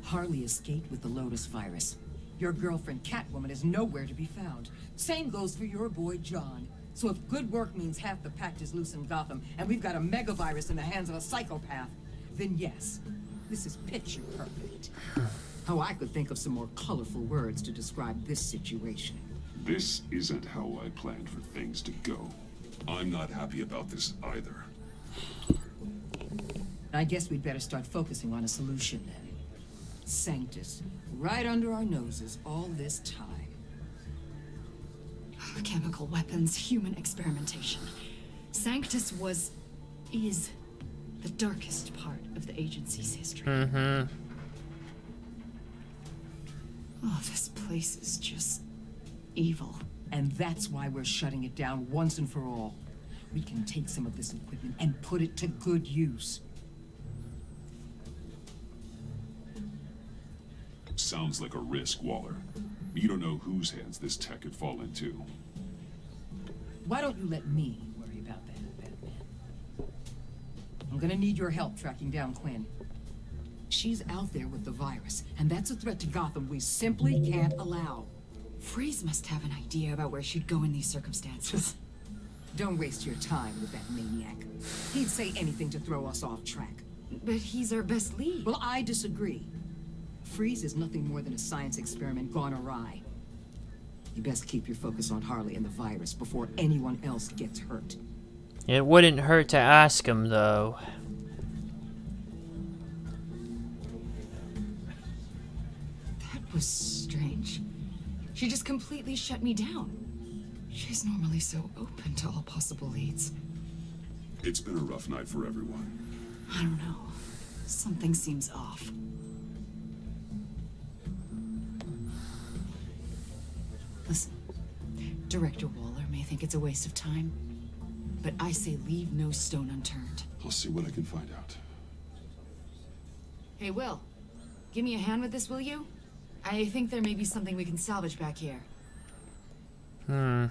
Harley escaped with the Lotus virus. Your girlfriend, Catwoman, is nowhere to be found. Same goes for your boy, John. So if good work means half the pact is loose in Gotham, and we've got a megavirus in the hands of a psychopath, then yes, this is picture perfect. Oh, I could think of some more colorful words to describe this situation. This isn't how I planned for things to go. I'm not happy about this either. I guess we'd better start focusing on a solution then. Sanctus, right under our noses all this time. Chemical weapons, human experimentation. Sanctus is the darkest part of the agency's history. Mm-hmm. Oh, this place is just evil. And that's why we're shutting it down once and for all. We can take some of this equipment and put it to good use. Sounds like a risk, Waller. You don't know whose hands this tech could fall into. Why don't you let me worry about that, Batman? I'm gonna need your help tracking down Quinn. She's out there with the virus, and that's a threat to Gotham we simply can't allow. Freeze must have an idea about where she'd go in these circumstances. Don't waste your time with that maniac. He'd say anything to throw us off track. But he's our best lead. Well, I disagree. Freeze is nothing more than a science experiment gone awry. You best keep your focus on Harley and the virus before anyone else gets hurt. It wouldn't hurt to ask him, though. That was strange. She just completely shut me down. She's normally so open to all possible leads. It's been a rough night for everyone. I don't know. Something seems off. Listen, Director Waller may think it's a waste of time, but I say leave no stone unturned. I'll see what I can find out. Hey, Will, give me a hand with this, will you? I think there may be something we can salvage back here. Now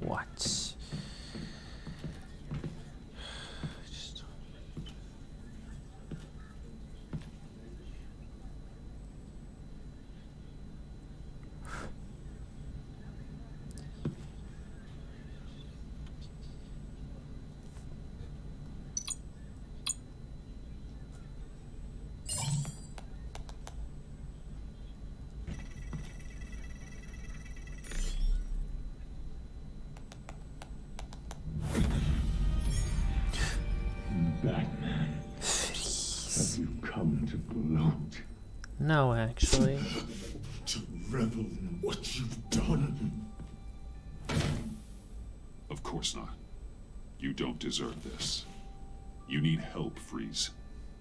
what? Batman, have you come to gloat? No, actually. To revel in what you've done? Of course not. You don't deserve this. You need help, Freeze.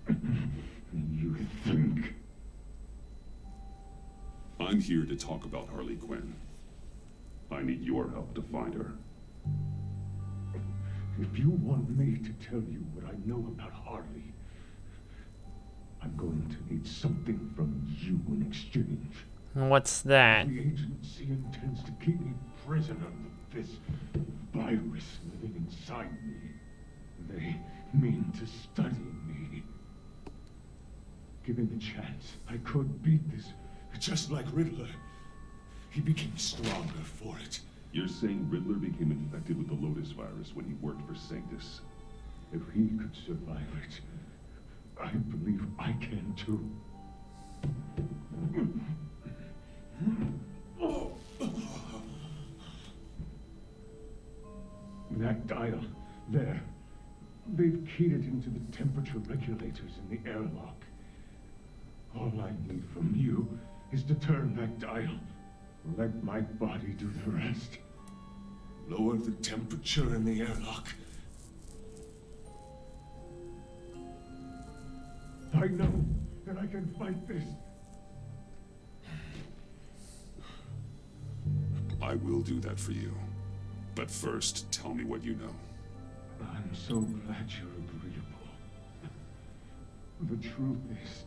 You think? I'm here to talk about Harley Quinn. I need your help to find her. If you want me to tell you what I know about Harley, I'm going to need something from you in exchange. What's that? The agency intends to keep me prisoner with this virus living inside me. They mean to study me. Given the chance, I could beat this, just like Riddler. He became stronger for it. You're saying Riddler became infected with the Lotus virus when he worked for Sanctus? If he could survive it, I believe I can too. That dial, there. They've keyed it into the temperature regulators in the airlock. All I need from you is to turn that dial. Let my body do the rest. Lower the temperature in the airlock. I know that I can fight this. I will do that for you. But first, tell me what you know. I'm so glad you're agreeable. The truth is,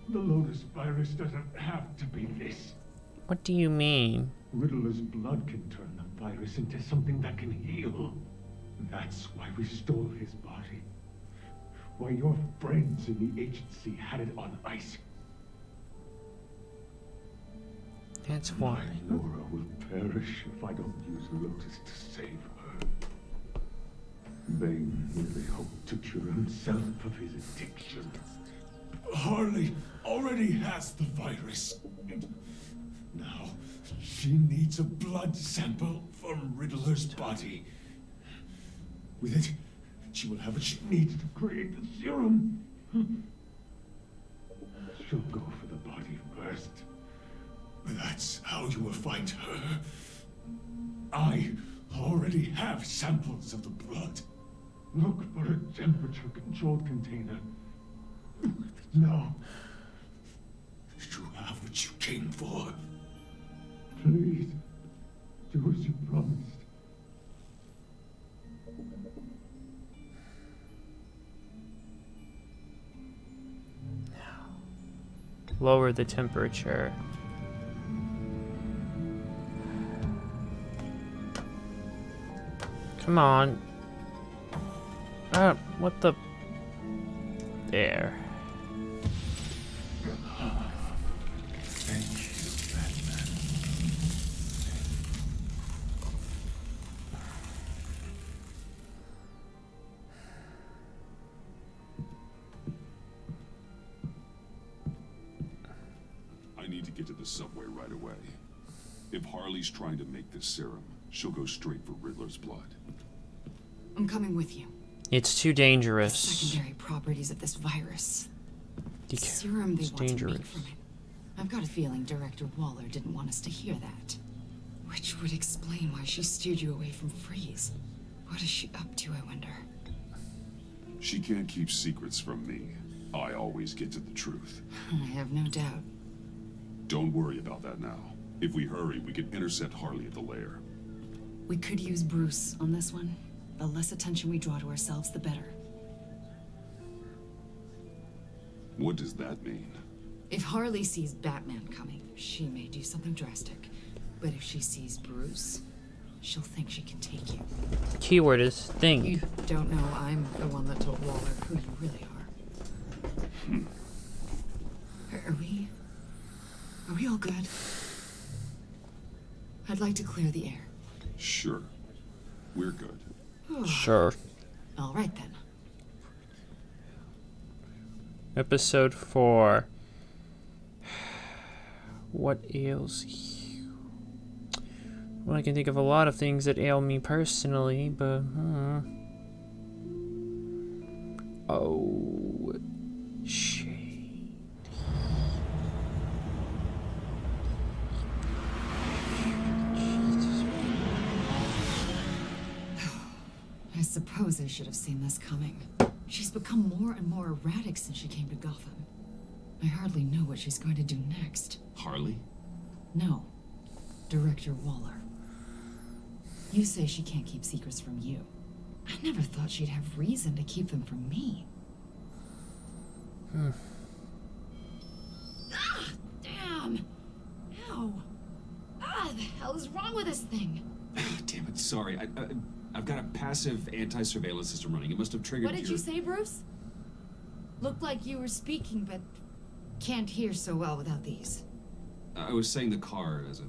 the Lotus virus doesn't have to be this. What do you mean? Riddler's blood can turn the virus into something that can heal. That's why we stole his body. Why your friends in the agency had it on ice. That's why. My Nora will perish if I don't use Lotus to save her. Bane really hoped to cure himself of his addiction. Harley already has the virus. Now, she needs a blood sample from Riddler's body. With it, she will have what she needs to create the serum. She'll go for the body first. That's how you will find her. I already have samples of the blood. Look for a temperature-controlled container. Now, you have what you came for. Please, do as you promised. Lower the temperature. Come on. What the... There. Thank you, Batman. I need to get to the subway right away. If Harley's trying to make this serum, she'll go straight for Riddler's blood. I'm coming with you. It's too dangerous. Secondary properties of this virus. The serum they it's want dangerous. to make from it. I've got a feeling Director Waller didn't want us to hear that. Which would explain why she steered you away from Freeze. What is she up to, I wonder? She can't keep secrets from me. I always get to the truth. I have no doubt. Don't worry about that now. If we hurry, we can intercept Harley at the lair. We could use Bruce on this one. The less attention we draw to ourselves, the better. What does that mean? If Harley sees Batman coming, she may do something drastic. But if she sees Bruce, she'll think she can take you. Keyword is think. You don't know I'm the one that told Waller who you really are. Are we all good? I'd like to clear the air. Sure. We're good. Sure. All right then. Episode 4. What ails you? Well, I can think of a lot of things that ail me personally, but... Oh... Shade. I suppose I should have seen this coming. She's become more and more erratic since she came to Gotham. I hardly know what she's going to do next. Harley? No. Director Waller. You say she can't keep secrets from you. I never thought she'd have reason to keep them from me. Ah, damn! Ow! Ah, the hell is wrong with this thing? Damn it, sorry. I've got a passive anti-surveillance system running. It must have triggered What did you say, Bruce? Looked like you were speaking, but can't hear so well without these. I was saying the car as a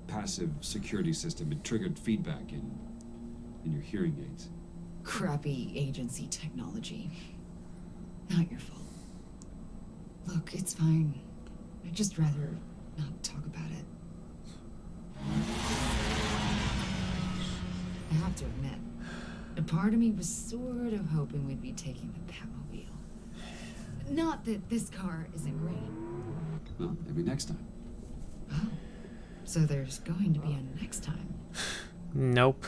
passive security system. It triggered feedback in your hearing aids. Crappy agency technology. Not your fault. Look, it's fine. I'd just rather not talk about it. I have to admit, a part of me was sort of hoping we'd be taking the Batmobile. Not that this car isn't great. Well, maybe next time. Oh, so there's going to be a next time. Nope.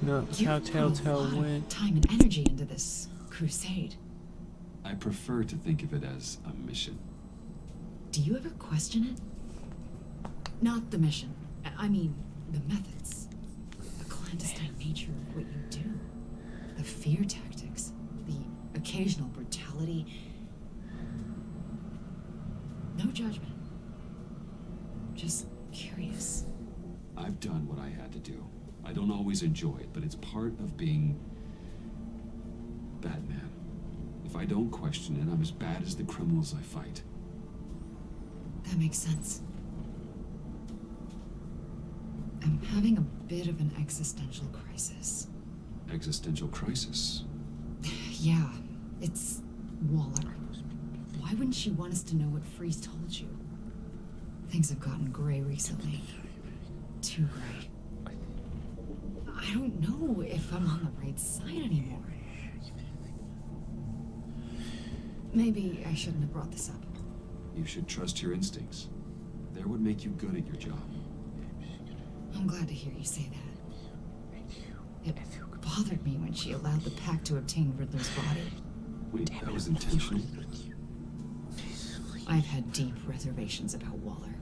Not how Telltale You've put a lot went. of time and energy into this crusade. I prefer to think of it as a mission. Do you ever question it? Not the mission. I mean, the methods. The clandestine nature of what you do. The fear tactics. The occasional brutality. No judgment. Just curious. I've done what I had to do. I don't always enjoy it, but it's part of being Batman. If I don't question it, I'm as bad as the criminals I fight. That makes sense. I'm having a bit of an existential crisis. Existential crisis? Yeah, it's Waller. Why wouldn't she want us to know what Freeze told you? Things have gotten gray recently. Too gray. I don't know if I'm on the right side anymore. Maybe I shouldn't have brought this up. You should trust your instincts. They're what make you good at your job. I'm glad to hear you say that. It bothered me when she allowed the pack to obtain Riddler's body. Wait, that was intentional? I've had deep reservations about Waller.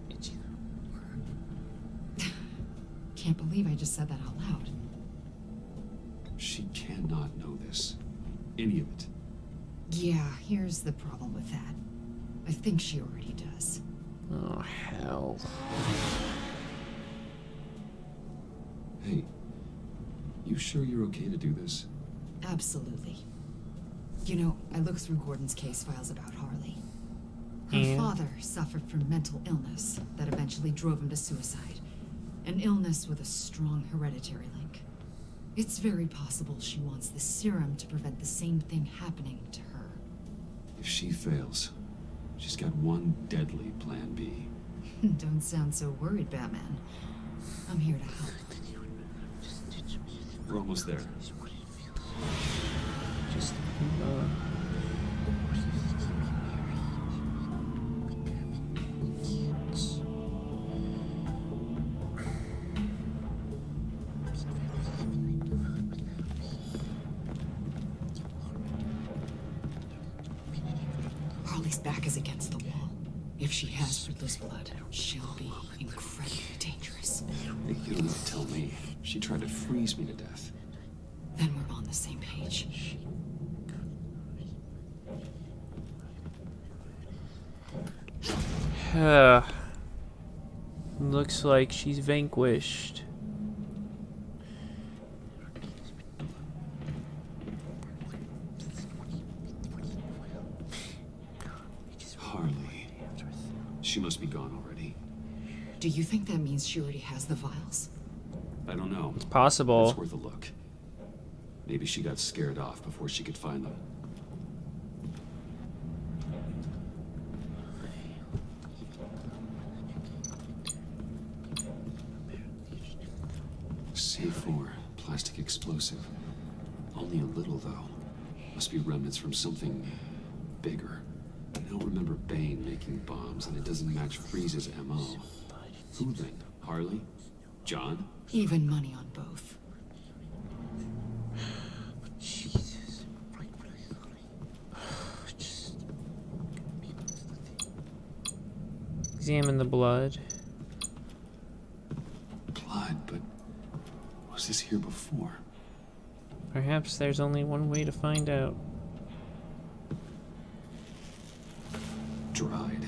Can't believe I just said that out loud. She cannot know this. Any of it. Yeah, here's the problem with that. I think she already does. Oh, hell. Hey, you sure you're okay to do this? Absolutely. You know, I looked through Gordon's case files about Harley. Her And? father suffered from mental illness that eventually drove him to suicide. An illness with a strong hereditary link. It's very possible she wants the serum to prevent the same thing happening to her. If she fails, she's got one deadly plan B. Don't sound so worried, Batman. I'm here to help. We're almost there. Just, Harley's back is against the wall. If she has Riddler's blood, she'll be incredibly dangerous. Hey, you don't need to tell me. She tried to freeze me to death. Then we're on the same page. looks like she's vanquished. Harley. She must be gone already. Do you think that means she already has the vials? I don't know. It's possible. It's worth a look. Maybe she got scared off before she could find them. C4, plastic explosive. Only a little, though. Must be remnants from something bigger. I don't remember Bane making bombs, and it doesn't match Freeze's MO. Who then? Harley? John? Even money on both. Jesus. Examine the blood. Blood, but was this here before? Perhaps there's only one way to find out. Dried.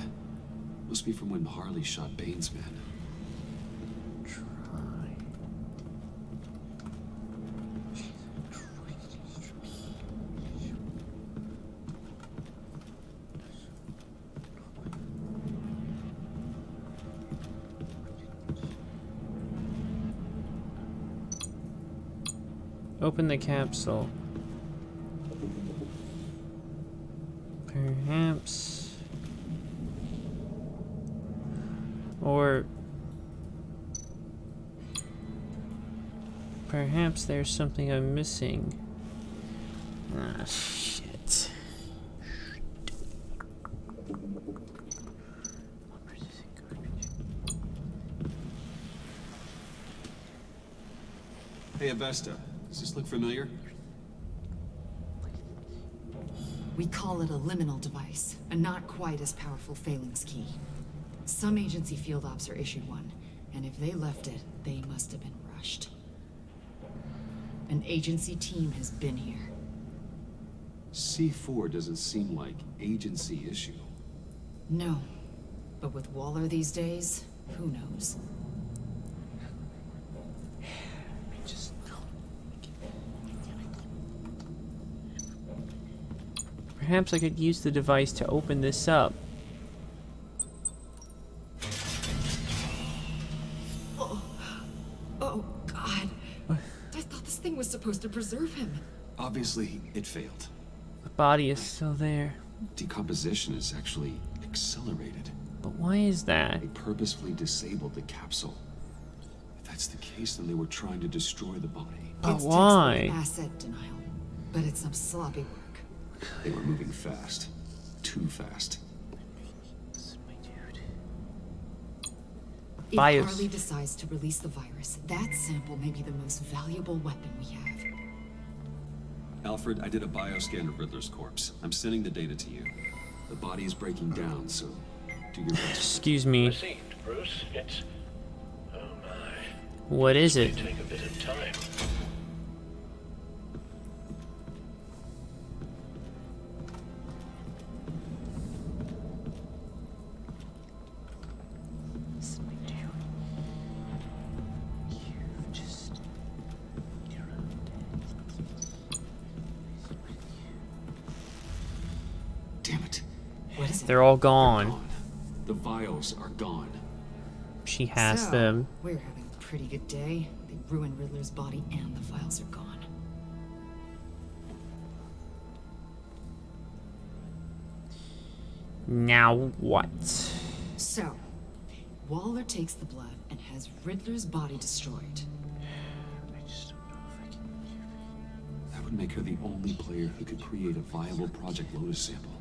Must be from when Harley shot Bane's men. Open the capsule. Perhaps. Or perhaps there's something I'm missing. Ah, shit. Hey, Avesta. Does this look familiar? We call it a liminal device, a not quite as powerful phalanx key. Some agency field ops are issued one, And if they left it, they must have been rushed. An agency team has been here. C4 doesn't seem like agency issue. No. But with Waller these days, who knows? Perhaps I could use the device to open this up. Oh, God. I thought this thing was supposed to preserve him. Obviously, it failed. The body is still there. Decomposition is actually accelerated. But why is that? They purposefully disabled the capsule. If that's the case, then they were trying to destroy the body. But why? Asset denial. But it's some sloppy work. They were moving fast. Too fast. If BIOS. Harley decides to release the virus, that sample may be the most valuable weapon we have. Alfred, I did a bioscan of Riddler's corpse. I'm sending the data to you. The body is breaking down, so do your best. Excuse me. Received, Bruce. It's... oh my. What is it? This may take a bit of time. Damn it. What is it? They're all gone. The vials are gone. She has So, them. We're having a pretty good day. They ruined Riddler's body and the files are gone. Now what? So, Waller takes the blood and has Riddler's body destroyed. That would make her the only player who could create a viable Project Lotus sample.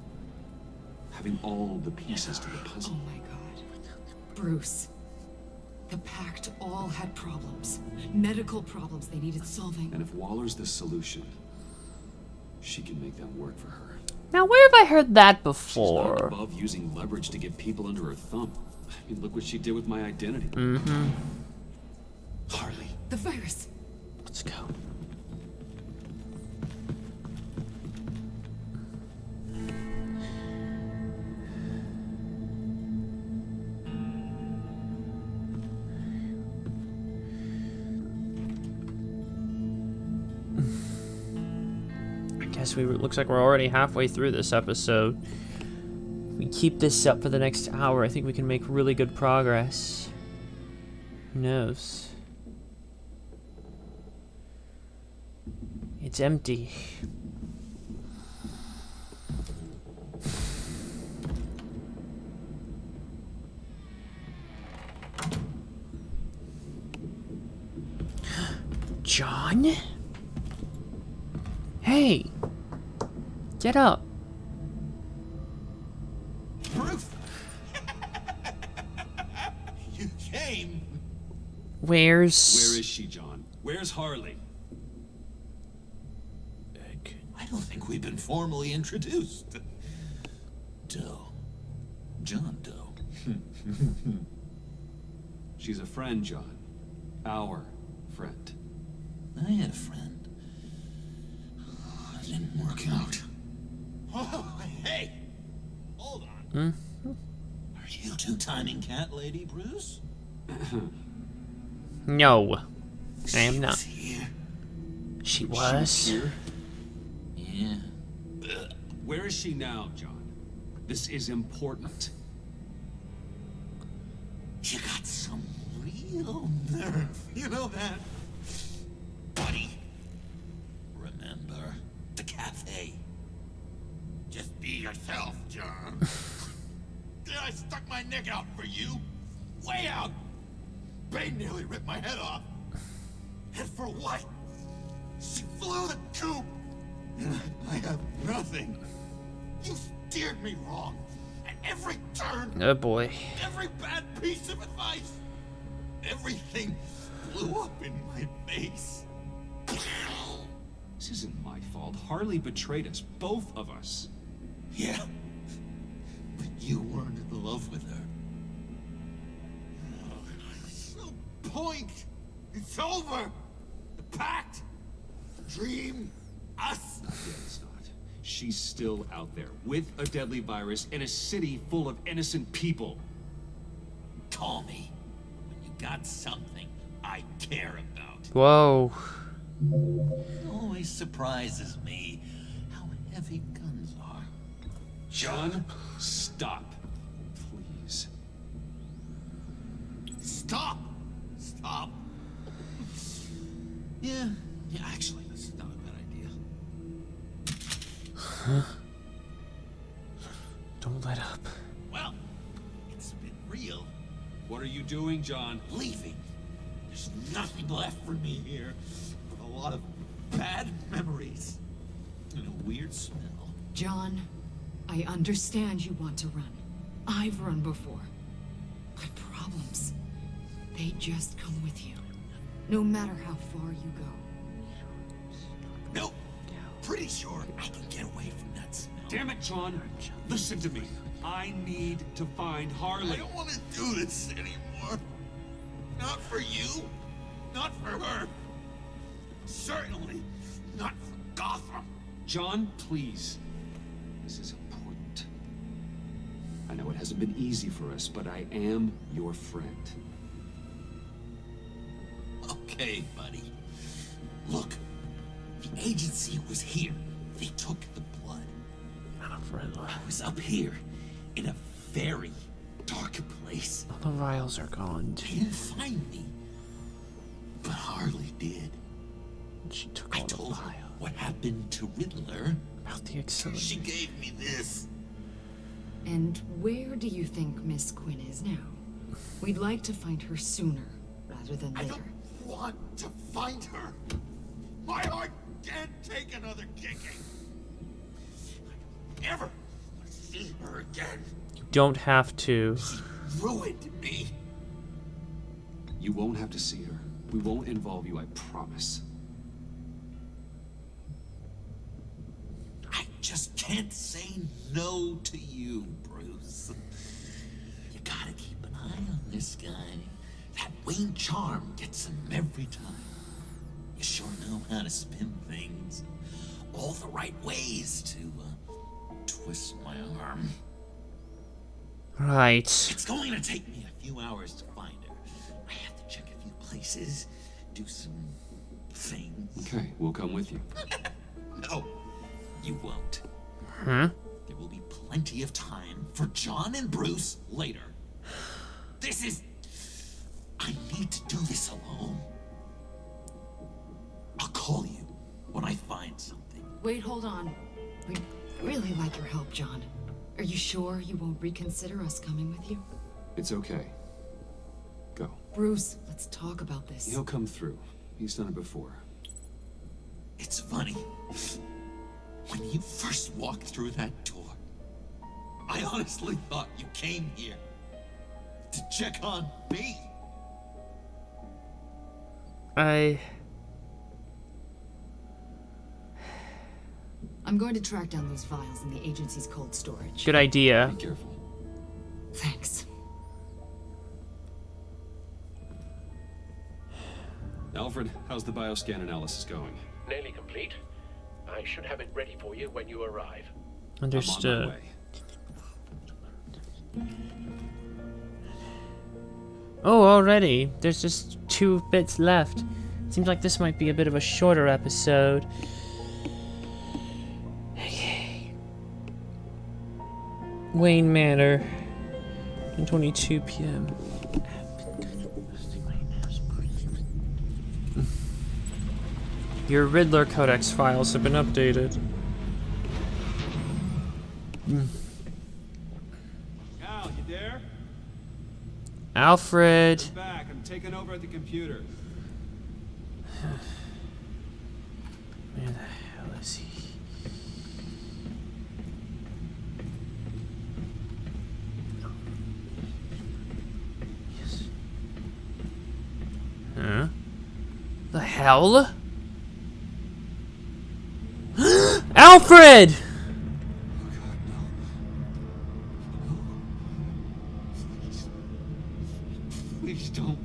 Having all the pieces to the puzzle. Oh my god. Bruce. The Pact all had problems. Medical problems they needed solving. And if Waller's the solution, she can make them work for her. Now where have I heard that She's before? not above using leverage to get people under her thumb. I mean, look what she did with my identity. Mm-hmm. Harley. The virus. Let's go. Guess looks like we're already halfway through this episode. If we keep this up for the next hour, I think we can make really good progress. Who knows? It's empty. John? Hey! Get up! Bruce! You came! Where is she, John? Where's Harley? I don't think we've been formally introduced. Doe. John Doe. She's a friend, John. Our friend. I had a friend. It didn't work out. Oh, hey! Hold on. Are you two-timing cat lady, Bruce? No. I am not. Here. She was? Here? Yeah. Where is she now, John? This is important. You got some real nerve. You know that? Buddy. Remember the cafe? Just be yourself, John. I stuck my neck out for you. Way out. Bane nearly ripped my head off. And for what? She flew the coop. And I have nothing. You steered me wrong. At every turn. Oh boy. Every bad piece of advice. Everything blew up in my face. This isn't my fault. Harley betrayed us. Both of us. Yeah. But you weren't in love with her. Oh, and I'm so point? It's over. The pact, dream, us. Yeah, it's not. She's still out there with a deadly virus in a city full of innocent people. Call me when you got something I care about. Whoa. It always surprises me how heavy guns are. John, stop. Please. Stop! Stop! Yeah, actually, that's not a bad idea. Huh? Don't let up. Well, it's been real. What are you doing, John? Leaving. There's nothing left for me here but a lot of bad memories and a weird smell. John, I understand you want to run. I've run before. But problems, they just come with you. No matter how far you go. No, pretty sure I can get away from that smell. Damn it, John. Listen to me. I need to find Harley. I don't want to do this anymore. Not for you. Not for her. Certainly not for Gotham. John, please. This is important. I know it hasn't been easy for us, but I am your friend. Okay, buddy. Look, the agency was here. They took the blood. I was up here in a very dark place. All the vials are gone. They didn't find me, but Harley did. She took I all the told her vials. what happened to Riddler. About the accelerator. She gave me this. And where do you think Miss Quinn is now? We'd like to find her sooner rather than later. I don't want to find her. My heart can't take another kicking. I don't ever want to see her again. You don't have to. She ruined me. You won't have to see her. We won't involve you, I promise. I just can't say no to you, Bruce. You gotta keep an eye on this guy. That Wayne charm gets him every time. You sure know how to spin things. All the right ways to twist my arm. Right. It's going to take me a few hours to find her. I have to check a few places, do some things. Okay, we'll come with you. No, you won't. Huh? There will be plenty of time for John and Bruce later. This is... I need to do this alone. I'll call you when I find something. Wait, hold on. We'd really like your help, John. Are you sure you won't reconsider us coming with you? It's okay. Go. Bruce, let's talk about this. He'll come through. He's done it before. It's funny. When you first walked through that door, I honestly thought you came here to check on me. I'm going to track down those vials in the agency's cold storage. Good idea. Be careful. Thanks. Alfred, how's the bioscan analysis going? Nearly complete. I should have it ready for you when you arrive. Understood. I'm on my way. Oh, already. There's just 2 bits left. Seems like this might be a bit of a shorter episode. Okay. Wayne Manor. 10:22 p.m. Your Riddler Codex files have been updated. Al, you there? Alfred. I'm back. I'm taking over at the computer. Where the hell is he? Yes. Huh? The hell? Alfred! Please don't.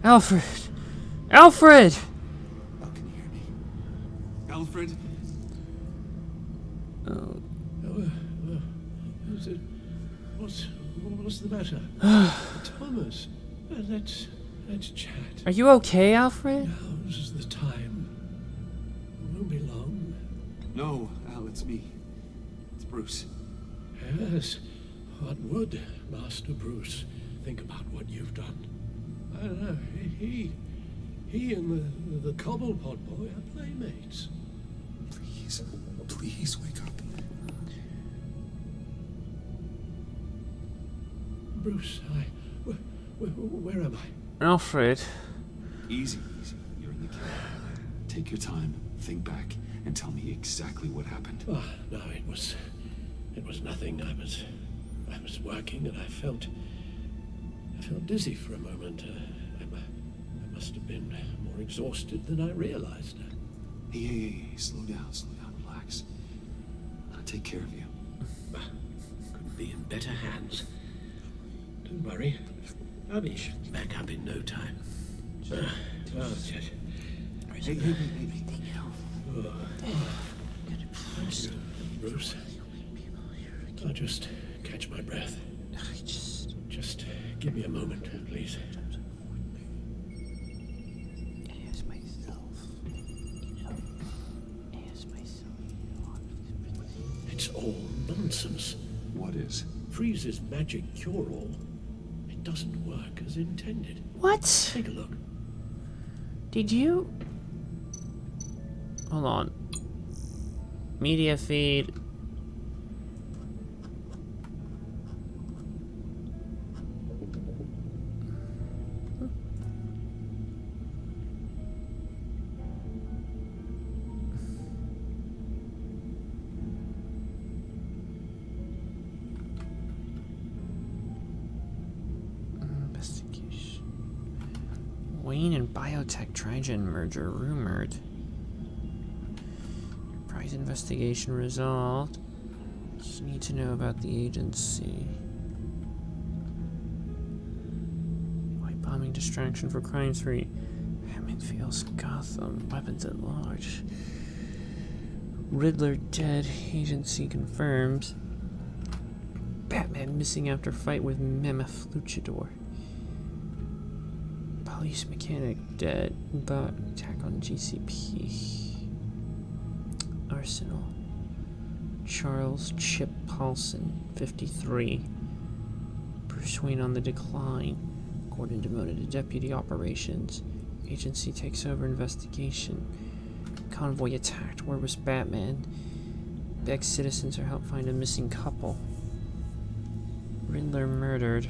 Alfred! Alfred! Oh, can you hear me? Alfred? Oh. What's the matter? Thomas, let's chat. Are you okay, Alfred? Now's the time. Won't be long. No, Al, it's me. It's Bruce. Yes. What would Master Bruce think about what you've done? I don't know. He and the Cobblepot boy are playmates. Please wake up. Bruce, where am I? Alfred. Easy. You're in the cave. Take your time, think back, and tell me exactly what happened. Oh, no, it was nothing. I was working and I felt dizzy for a moment. I must have been more exhausted than I realized. Hey, slow down, relax. I'll take care of you. Couldn't be in better hands. Don't worry. I'll be back up in no time. Hey. Thank you, Bruce. I'll just catch my breath. Just give me a moment, please. It's all nonsense. What is? Freeze's magic cure-all. It doesn't work as intended. What? Take a look. Did you... Hold on. Media feed. Wayne and Biotech Trigen merger rumored. Prize investigation resolved. Just need to know about the agency. White bombing distraction for crime spree. Hemmingfield's Gotham. Weapons at large. Riddler dead. Agency confirmed. Batman missing after fight with Mammoth Luchador. Police mechanic dead, but attack on GCP. Arsenal. Charles Chip Paulson, 53. Bruce Wayne on the decline. Gordon demoted to deputy operations. Agency takes over investigation. Convoy attacked. Where was Batman? Begs citizens to help find a missing couple. Riddler murdered.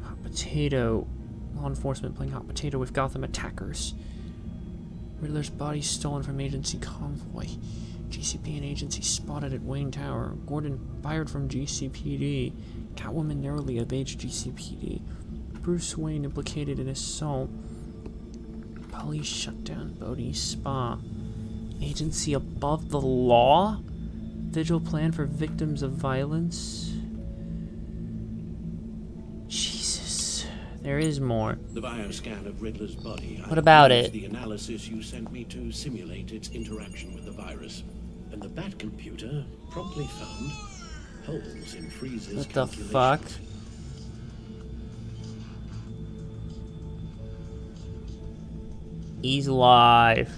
Hot potato. Law enforcement playing hot potato with Gotham attackers. Riddler's body stolen from agency convoy. GCP and agency spotted at Wayne Tower. Gordon fired from GCPD. Catwoman narrowly evades GCPD. Bruce Wayne implicated in assault. Police shut down Bodhi's spa. Agency above the law? Vigil plan for victims of violence? Jesus. There is more. The bioscan of Riddler's body. What about it? The analysis you sent me to simulate its interaction with the virus. And the Bat computer promptly found holes in Freeze's What the fuck? He's live.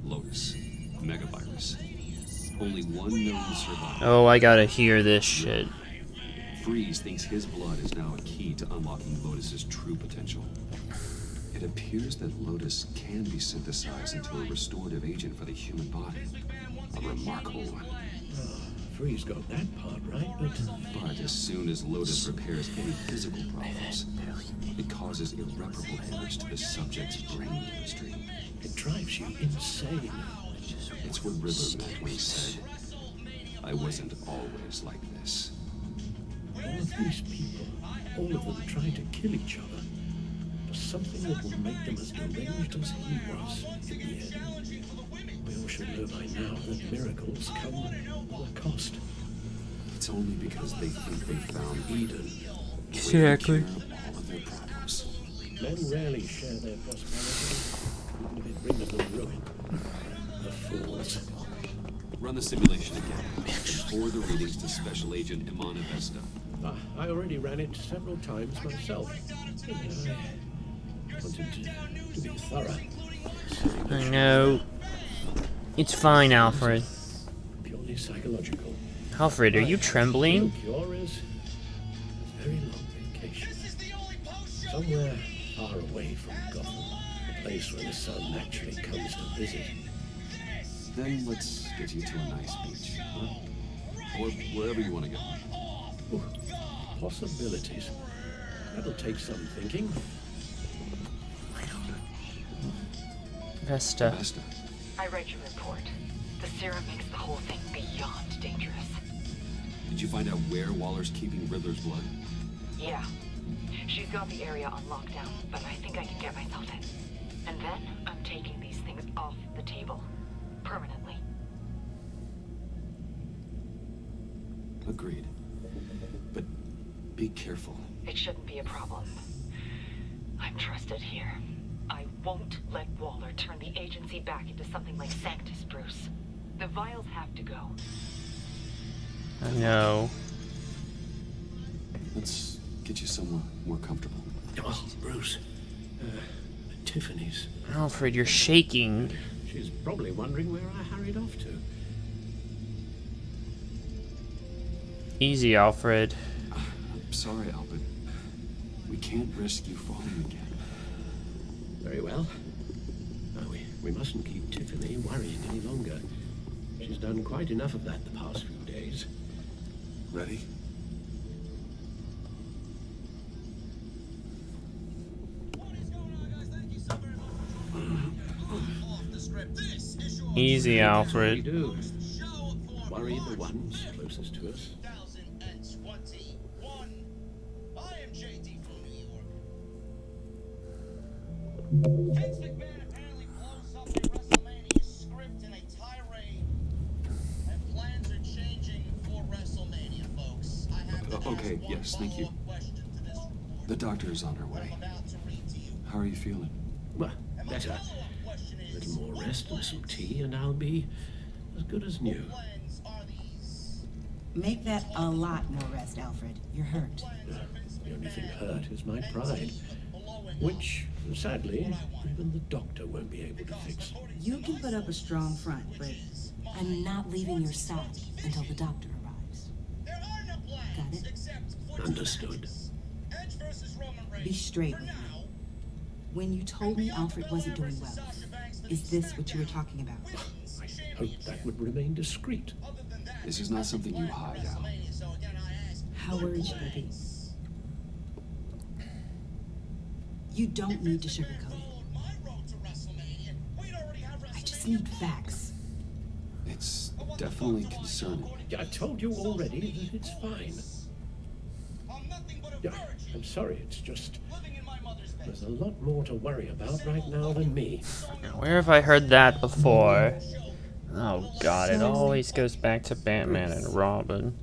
Lotus. Megavirus. Only one known survivor. Oh, I gotta hear this shit. Freeze thinks his blood is now a key to unlocking Lotus's true potential. It appears that Lotus can be synthesized into a restorative agent for the human body. A remarkable one. Freeze got that part right, But as soon as Lotus repairs any physical problems, it causes irreparable damage to the subject's brain chemistry. It drives you insane. It's what Riddler meant when he said, I wasn't always like this. All of these people, all of them trying to kill each other, for something that will make them as deranged as he was in the end. We all should know by now that miracles come at a cost. It's it's only because they think they found Eden. Exactly. All of their problems. Men rarely share their prosperity, even if it brings them ruin. The fools. Run the simulation again. Forward the readings to Special Agent Imana Vesta. I already ran it several times myself. I wanted to be thorough. I know. It's fine, Alfred. Purely psychological. Alfred, are you trembling? The cure is a very long vacation. Somewhere far away from Gotham. A place where the sun actually comes to visit. Then let's get you to a nice beach, huh? Or wherever you want to go. Ooh, possibilities. That'll take some thinking. Vesta. I read your report. The serum makes the whole thing beyond dangerous. Did you find out where Waller's keeping Riddler's blood? Yeah. She's got the area on lockdown, but I think I can get myself in. And then I'm taking these things off the table. Permanently. Agreed. But be careful. It shouldn't be a problem. I'm trusted here. I won't let Waller turn the agency back into something like Sanctus, Bruce. The vials have to go. I know. Let's get you somewhere more comfortable. Oh, Bruce. Tiffany's. Alfred, you're shaking. She's probably wondering where I hurried off to. Easy, Alfred. I'm sorry, Albert. We can't risk you falling again. Very well. No, we mustn't keep Tiffany worried any longer. She's done quite enough of that the past few days. Ready? Easy, Alfred. We do. Worry the ones closest to us. Vince McMahon apparently blows up the WrestleMania script in a tirade, and plans are changing for WrestleMania, folks. I have to Okay, ask yes, thank you. one question to this report. The doctor is on her way. How are you feeling? Well, better. A little more rest and some tea, and I'll be as good as new. Make that a lot more rest, Alfred. You're hurt. The only thing hurt is my pride, which, sadly, even the doctor won't be able to fix. You can put up a strong front, but I'm not leaving your side until the doctor arrives. Got it? Understood. be straight with me. When you told me Alfred wasn't doing well, is this what you were talking about? I hope that would remain discreet. This is not something you hide out. How worried should I be? You don't need to sugarcoat it. I just need facts. It's definitely concerning. I told you already that it's fine. Yeah, I'm sorry, it's just... There's a lot more to worry about right now than me. Where have I heard that before? Oh god, it always goes back to Batman and Robin.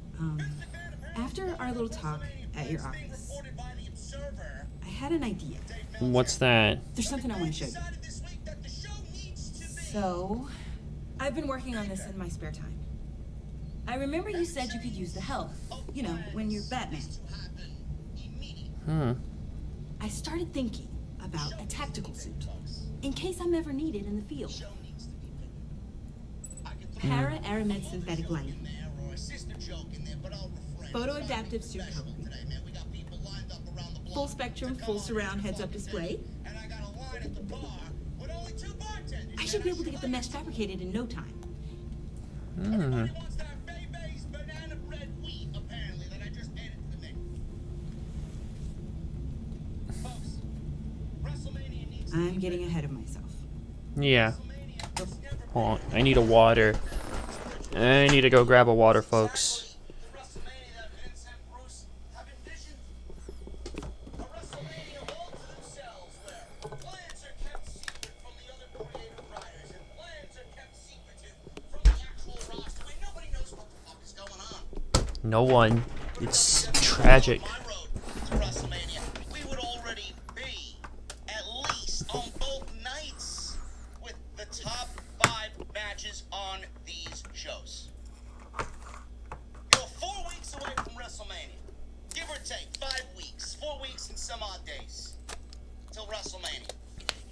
After our little talk at your office, I had an idea. What's that? There's something I want to show you. So, I've been working on this in my spare time. I remember you said you could use the help. You know, when you're Batman. I started thinking about a tactical suit, in case I'm ever needed in the field. Para-aramid synthetic lining. Photo-adaptive suit covering. Full spectrum, full surround heads-up display. I should be able to get the mesh fabricated in no time. I'm getting ahead of myself. Yeah. Hold on, I need a water. I need to go grab a water, folks. No one. It's tragic. To WrestleMania, we would already be at least on both nights with the top 5 matches on these shows. You're 4 weeks away from WrestleMania. Give or take 5 weeks, 4 weeks and some odd days till WrestleMania.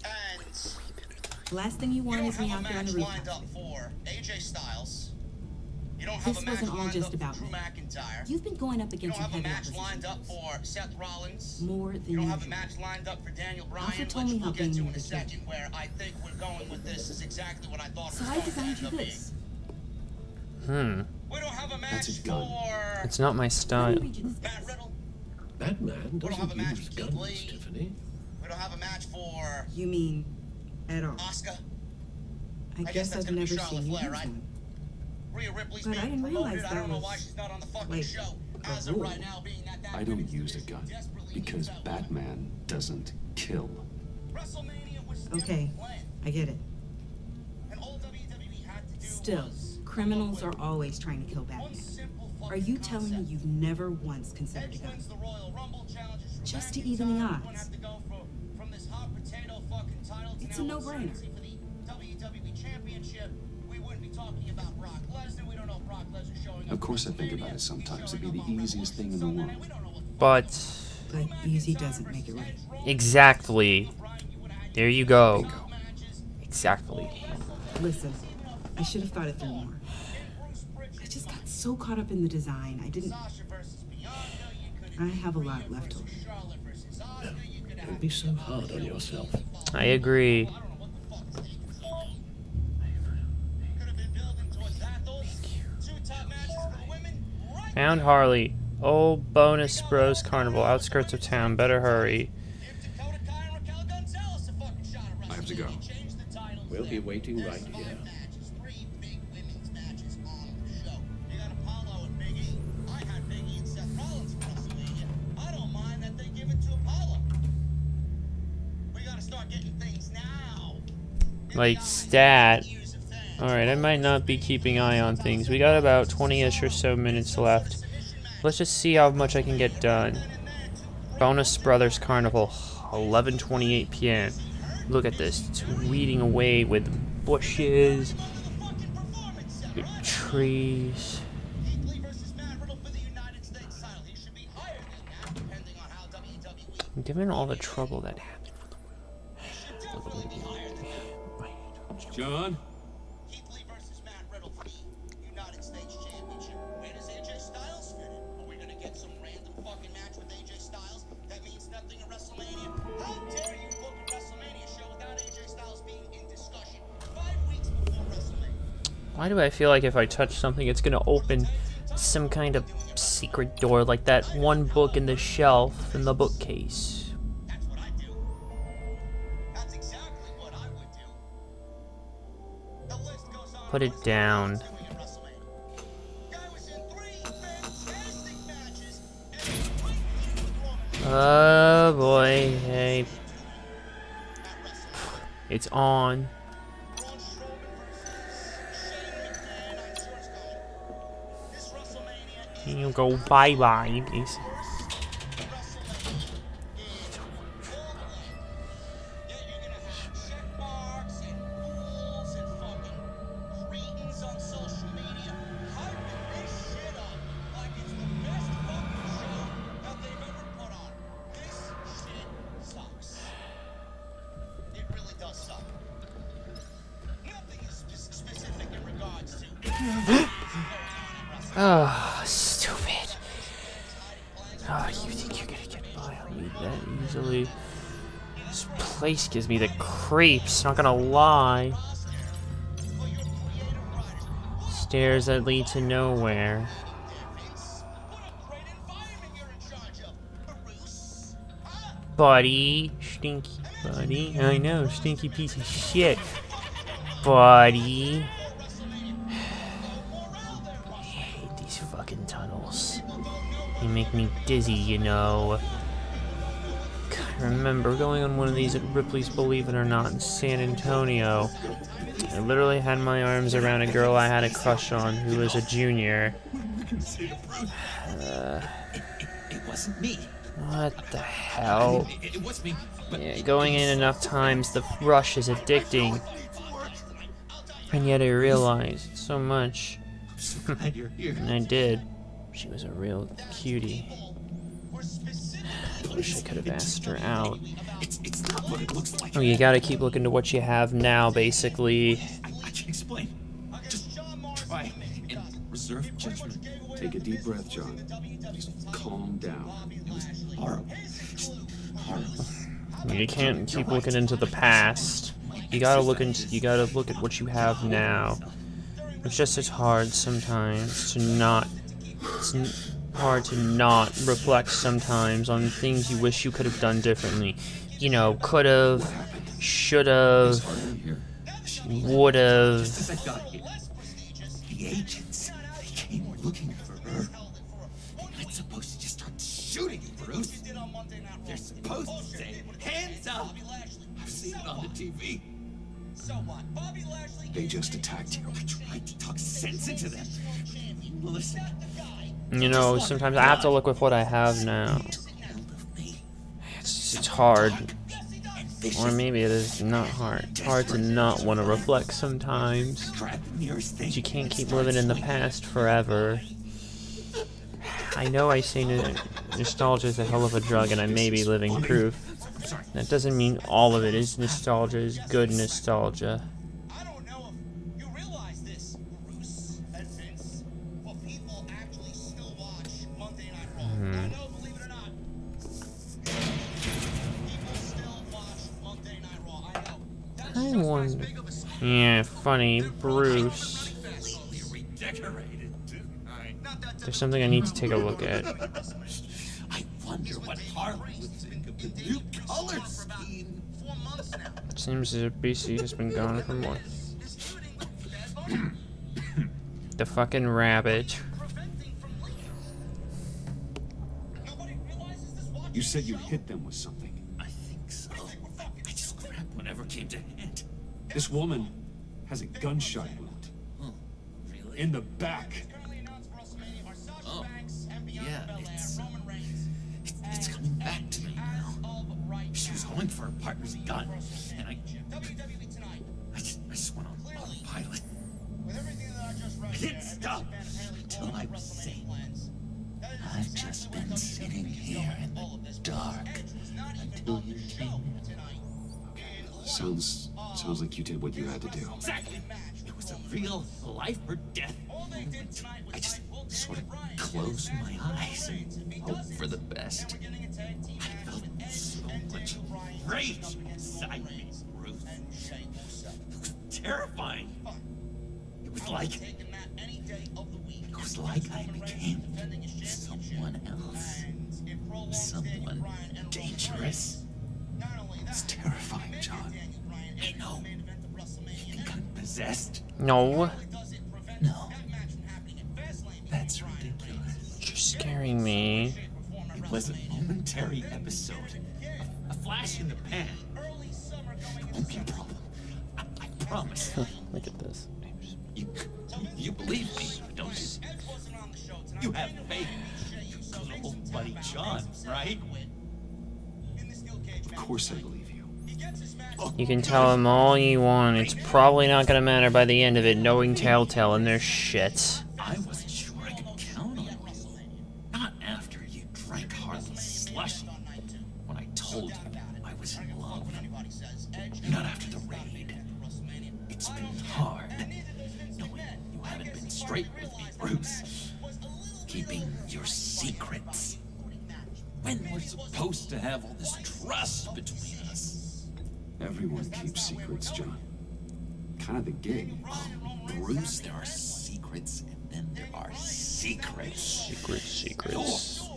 And Last thing you want is me out there on the roof. lined up for AJ Styles. You don't have This a match wasn't all lined just up about for me. Drew McIntyre. You've been going up You against don't some have a heavy match opposition. lined up for Seth Rollins. More than You don't have a usual. match lined up for Daniel Bryan, Alfred which told me we'll how get big to you in a were. second, where I think we're going with this is exactly what I thought So it I was designed you going to be. this. We don't have a That's match a gun. for It's not my style. Matt Riddle. That man We don't have a doesn't match use for Keith guns, Lee. Tiffany. We don't have a match for You mean at all? Oscar. I guess that's I've gonna be never Charlotte seen you Flair, use right? one. Rhea Ripley's But I being didn't promoted. realize I don't that know was, why she's not on the fucking like, show. a As of rule. right now, being that I don't use a gun because Batman doesn't kill. WrestleMania was still Okay, planned. I get it. And all WWE had to do Still, was criminals are always trying to kill Batman. Are you telling me you've never once considered a gun? wins the Royal Rumble, challenges for Just to McIntyre. even the We odds. wouldn't have to go from this hot potato fucking title to It's a now no-brainer. uncertainty for the WWE Championship. We wouldn't be talking about Brock Lesnar. We don't know if Brock Lesnar showing up. Of course, I think about it sometimes. It'd be the easiest thing in the world. But But easy doesn't make it right. exactly. There you go. Exactly. Listen, I should have thought it through more. I just got so caught up in the design. I have a lot left over. Don't be so hard on yourself. I agree. Found Harley. Old bonus bros carnival. Outskirts of town. Better hurry. I have to go. We'll be waiting right here. Like stat. Alright, I might not be keeping eye on things. We got about 20-ish or so minutes left. Let's just see how much I can get done. Bonus Brothers Carnival, 11:28 p.m. Look at this. It's weeding away with bushes, with trees. Given all the trouble that happened. John? Why do I feel like if I touch something, it's gonna open some kind of secret door, like that one book in the shelf in the bookcase? Put it down. Oh boy, hey. It's on. You go bye-bye, please. Ah, stupid. Ah, you think you're gonna get by on me that easily? This place gives me the creeps, not gonna lie. Stairs that lead to nowhere. Buddy. Stinky buddy. I know, stinky piece of shit. Buddy. These fucking tunnels. They make me dizzy, you know. God, I remember going on one of these at Ripley's Believe It or Not in San Antonio. I literally had my arms around a girl I had a crush on who was a junior. can say to prove it wasn't me. What the hell? It was me. Yeah, going in enough times, the rush is addicting. And yet I realized so much. Glad you're here. And I did. She was a real cutie. I wish I could have asked her out. It's not what it looks like. Oh, you gotta keep looking to what you have now, basically. I can explain. Just try and reserve judgment. Take a deep breath, John. Just calm down. It was horrible. Horrible. You can't keep looking into the past. You gotta look at what you have now. It's hard sometimes to not. It's hard to not reflect sometimes on things you wish you could have done differently. You know, could have, should have, would have. The agents, they came looking for her. They're not supposed to just start shooting, Bruce. They're supposed to say, hands up. I've seen it on the TV. They just attacked you. I tried to talk sense into them. Listen. You know, sometimes I have to look with what I have now. It's hard. Or maybe it is not hard. It's hard to not want to reflect sometimes. But you can't keep living in the past forever. I know I say nostalgia is a hell of a drug, and I may be living proof. That doesn't mean all of it is nostalgia, is good nostalgia. I wonder. Yeah, funny, Bruce. There's something I need to take a look at. I wonder what Harley would think of the new color scheme. It seems as if BC has been gone for more. The fucking rabbit. You said you hit them with something. I think so. I just grabbed whatever came to hand. This woman has a gunshot wound. Oh, really? In the back. Oh, yeah, it's coming back to me now. She was going for her partner's gun, and I just went on autopilot. I didn't stop until I was safe. I've just been sitting here in the dark until you came. Sounds like you did what you had to do. Exactly. It was a real life or death moment. I just sort of closed my eyes and hoped for the best. I felt so much rage inside me, Ruth. It was terrifying. It was like I became someone else. Someone dangerous. It's terrifying, John. I know. You got possessed? No. No. That's ridiculous. You're scaring me. It was a momentary episode. A flash in the pan. It won't be a problem. I promise. Look at this. You believe me, don't you? You have faith. Good old buddy John, right? Of course I believe you. You can tell him all you want. It's probably not gonna matter by the end of it, knowing Telltale and their shit. I wasn't sure I could count on you. Not after you drank Harley's slush. When I told you I was in love. Not after the raid. It's been hard. Knowing you haven't been straight with me, Bruce. Keeping your secrets. When we're supposed to have all this trust between us. Everyone keeps secrets, John. Kind of the gig. Bruce, there are secrets, and then there are secrets. Secrets.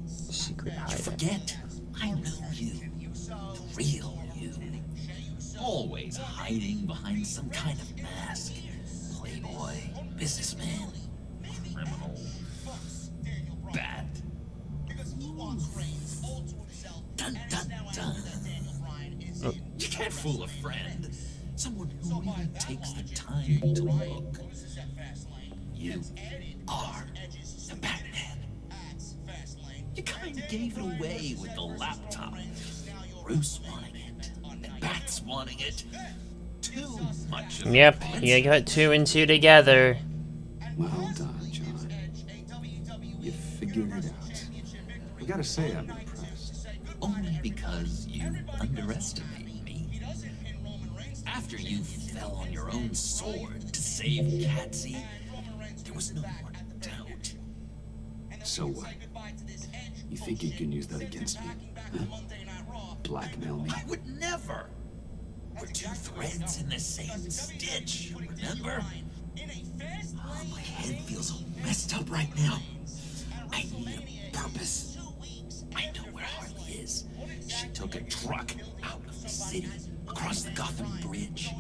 Secret hiding. Forget, I know you. The real you. Always hiding behind some kind of mask. Playboy, businessman, criminal, bad. Dun dun dun. You can't fool a friend. Someone who really takes the time to look. You are the Batman. You kind of gave it away with the laptop. Bruce wanting it, and Bat's wanting it. Too much of Yep, you got 2 and 2 together. Well done, John. You figured it out. I gotta say, I'm impressed. Only because you underestimated me. After you fell on your own sword to save Catsy, there was no more doubt. So what? You think you can use that against me? Huh? Blackmail me? I would never! We're 2 threads in the same stitch, remember? Oh, my head feels all messed up right now. I need a purpose. I know where Harley is. She took a truck out of the city, across the Gotham Bridge.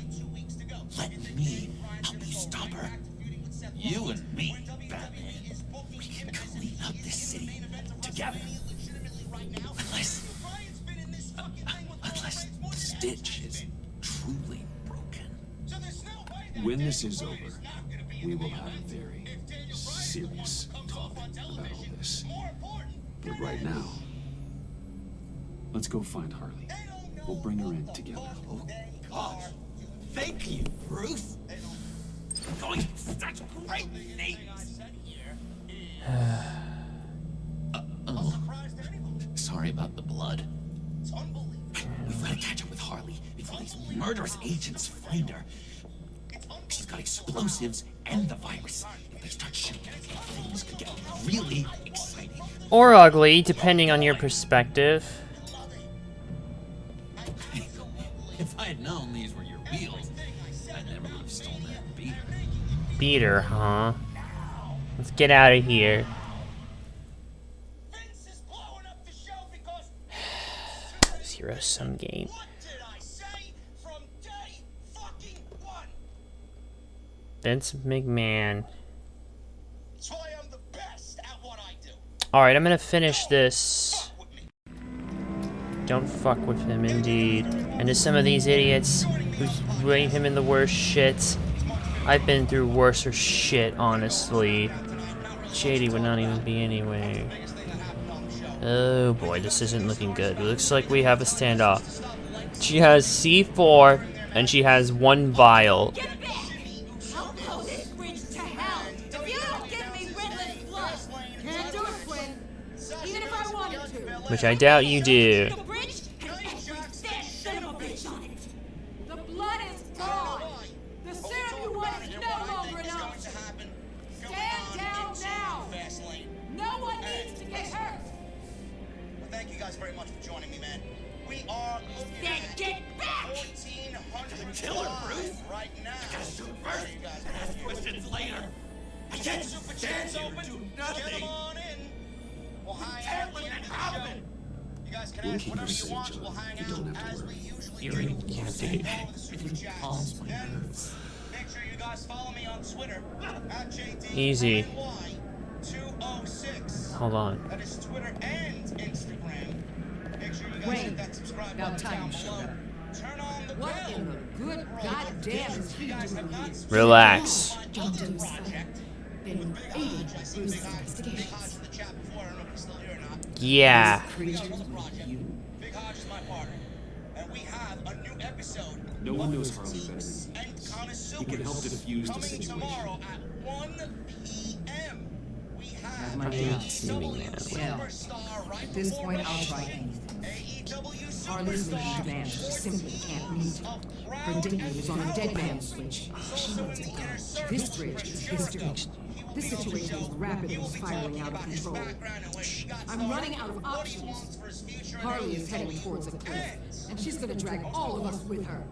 Let me help you stop her. You and me, Batman. We can clean up this city together. Unless Stitch is truly broken. When this is over, we will have a very serious talk about all this. But right now, let's go find Harley. We'll bring her in together. Oh, God. Thank you, Bruce. Going such great names. Oh. Sorry about the blood. We've got to catch up with Harley before these murderous agents find her. She's got explosives and the virus. If they start shooting, things could get really exciting. Or ugly, depending on your perspective. If I had known these were your wheels, I never would have stolen that beater. Beater, huh? Let's get out of here. Zero-sum game. Vince McMahon. Alright, I'm gonna finish this. Don't fuck with him, indeed. And to some of these idiots who rate him in the worst shit, I've been through worser shit, honestly. JD would not even be anyway. Oh boy, this isn't looking good. It looks like we have a standoff. She has C4, and she has 1 vial. Which I doubt you do. The blood is gone. The serum you want is no longer an option. Stand down now. No one needs to get hurt. Well, thank you guys very much for joining me, man. We are looking at Get back! 1,400 Kill her, Bruce. right now. Shoot first and ask questions later. I can't Super stand chats here open. and do Get nothing. them on in. We'll hang Can't out let here it at the happen. show. You guys can We'll ask keep whatever her you safe, want. John. We'll hang You out don't have as to we worry. usually You do. really can't Send do. all the super chats. Calms my Then nerves. make sure you guys follow me on Twitter at JD Easy. 206. Hold on. That is Twitter and Instagram. Make sure you guys hit that subscribe button down below. Turn on the bell. What in the good goddamn is he doing here? Relax. John Doe's been aiding Bruce's investigations. Yeah. Big Hodge is my partner, and we have a new episode. No one knows Harley better than me. He can help diffuse the Coming situation. tomorrow at 1 p.m. We have My a God. Well, superstar at this point, I'll try anything. Harley's making demands she simply can't meet. Her dignity is on a dead man's switch. She needs to go. This bridge is history. This situation is rapidly spiraling out of control. I'm running out of options. Harley is heading towards a cliff, and she's gonna drag all of us with her.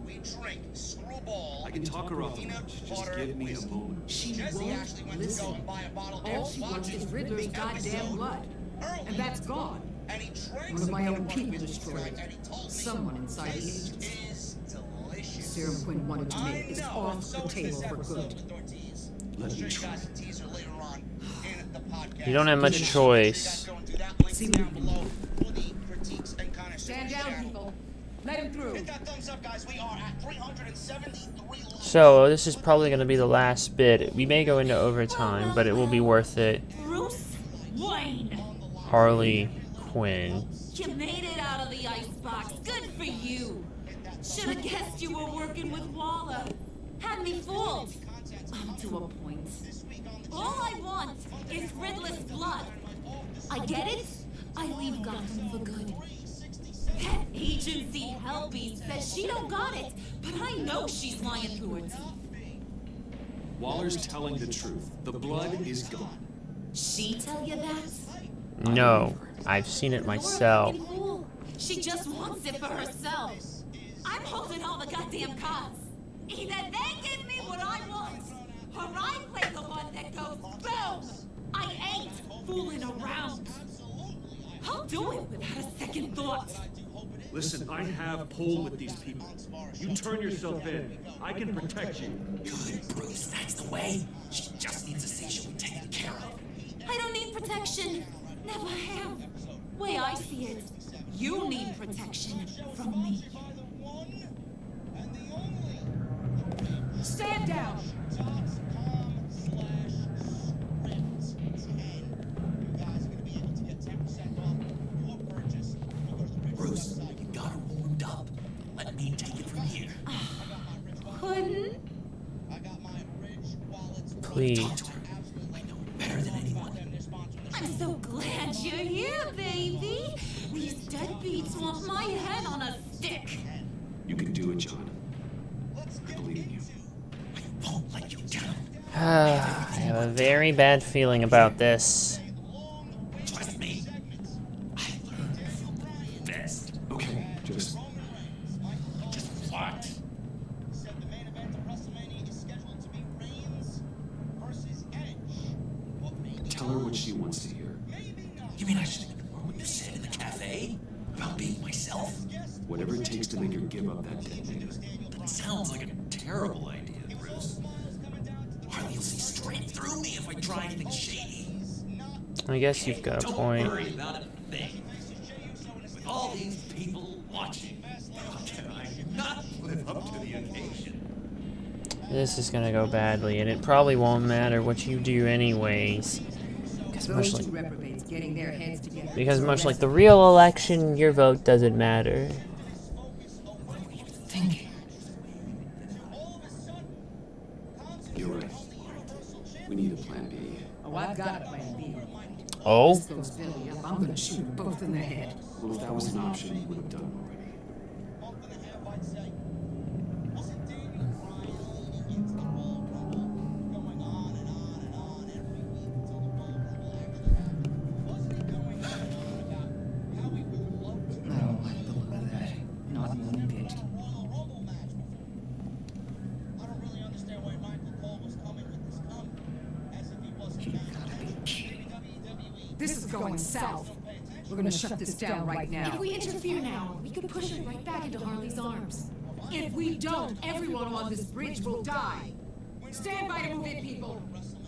I can talk her off the ledge. Just give me a moment. She won't listen. All she wants is Riddler's goddamn blood. And that's gone. One of my own people destroyed it. Someone inside the agency. The serum Quinn wanted to make is off the table for good. Let me try. You don't have much choice. Stand down, people. Let him through. Hit that thumbs up, guys. We are at 373. So this is probably going to be the last bit. We may go into overtime, but it will be worth it. Bruce Wayne. Harley Quinn. You made it out of the icebox. Good for you. Should have guessed you were working with Waller. Had me fooled. I'm to a point. All I want is Riddler's blood. I get it. I leave Gotham for good. That agency hellbeast says she don't got it, but I know she's lying through her teeth. Waller's telling the truth. The blood is gone. She tell you that? No, I've seen it myself. She just wants it for herself. I'm holding all the goddamn cards. Either they give me what I want, or I play the one that goes boom. I ain't fooling around. I'll do it without a second thought. Listen, I have pull with these people. You turn yourself in. I can protect you. Good, Bruce, that's the way. She just needs to say she'll be taken care of. I don't need protection. Never have. Way I see it, you need protection from me. Stand down. Bruce, you got her warmed up. Let me take it from here. Couldn't? Please. Better than anyone. I'm so glad you're here, baby. These deadbeats want my head on a stick. You can do it, John. I believe in you. I won't let you down. I have a very bad feeling about this. Trust me. I learned from the best. Okay, just what? tell her what she wants to hear. You mean I should ignore what you said in the cafe? About being myself? Whatever it takes to make her give up that detonator. That sounds like a terrible idea, Bruce. Harley will see straight through me if I try anything shady. I guess you've got a point. Don't worry about a thing. With all these people watching, how can I not live up to the occasion? This is gonna go badly, and it probably won't matter what you do anyways. Those two reprobates getting their heads together. Because much like the real election, your vote doesn't matter. You're right. We need a plan B. Oh, I've got a plan B. Oh? This goes belly up. I'm gonna shoot them both in the head. Well, if that was an option, you would have done already. I don't like the look of that. Not one bit. You gotta be kidding. This is going south. We're gonna shut this down right now. If we interfere now, we could push it right back into Harley's arms. If we don't, everyone on this bridge will die. Stand by to move in, people.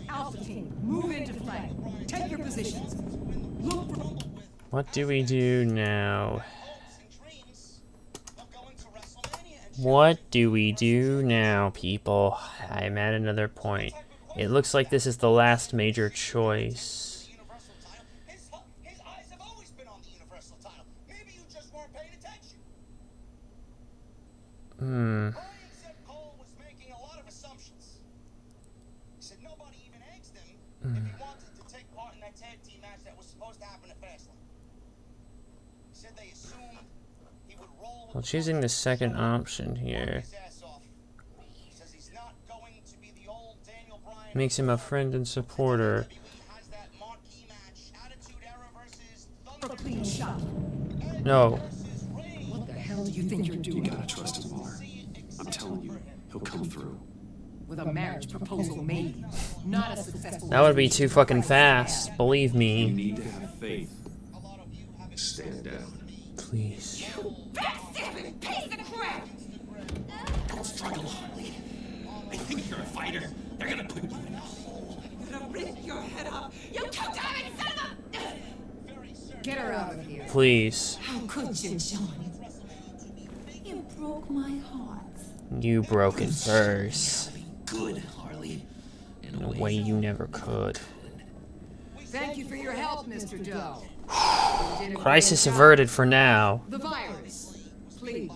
Alpha team, move into flank. Take your positions. Look for... What do we do now? What do we do now, people? I'm at another point. It looks like this is the last major choice. Well, choosing the second option here makes him a friend and supporter. Clean shot. No. What the hell do you think you're doing? You gotta trust him, Waller. I'm telling you, he'll come through. With a marriage proposal maybe. Not a successful... That would be too fucking fast, believe You me. need to have faith. Stand down. Please. Backstabbing piece of crap! Don't struggle, Harley. They think you're a fighter. They're gonna put you in a hole. I'm gonna rip your head off! You two-diamond son of a... Get her out of here. Please. How could you, John? You broke my heart. You broke it first. Good, Harley. In a way you never could. Thank you for your help, Mr. Doe. Crisis averted for now. The virus, please.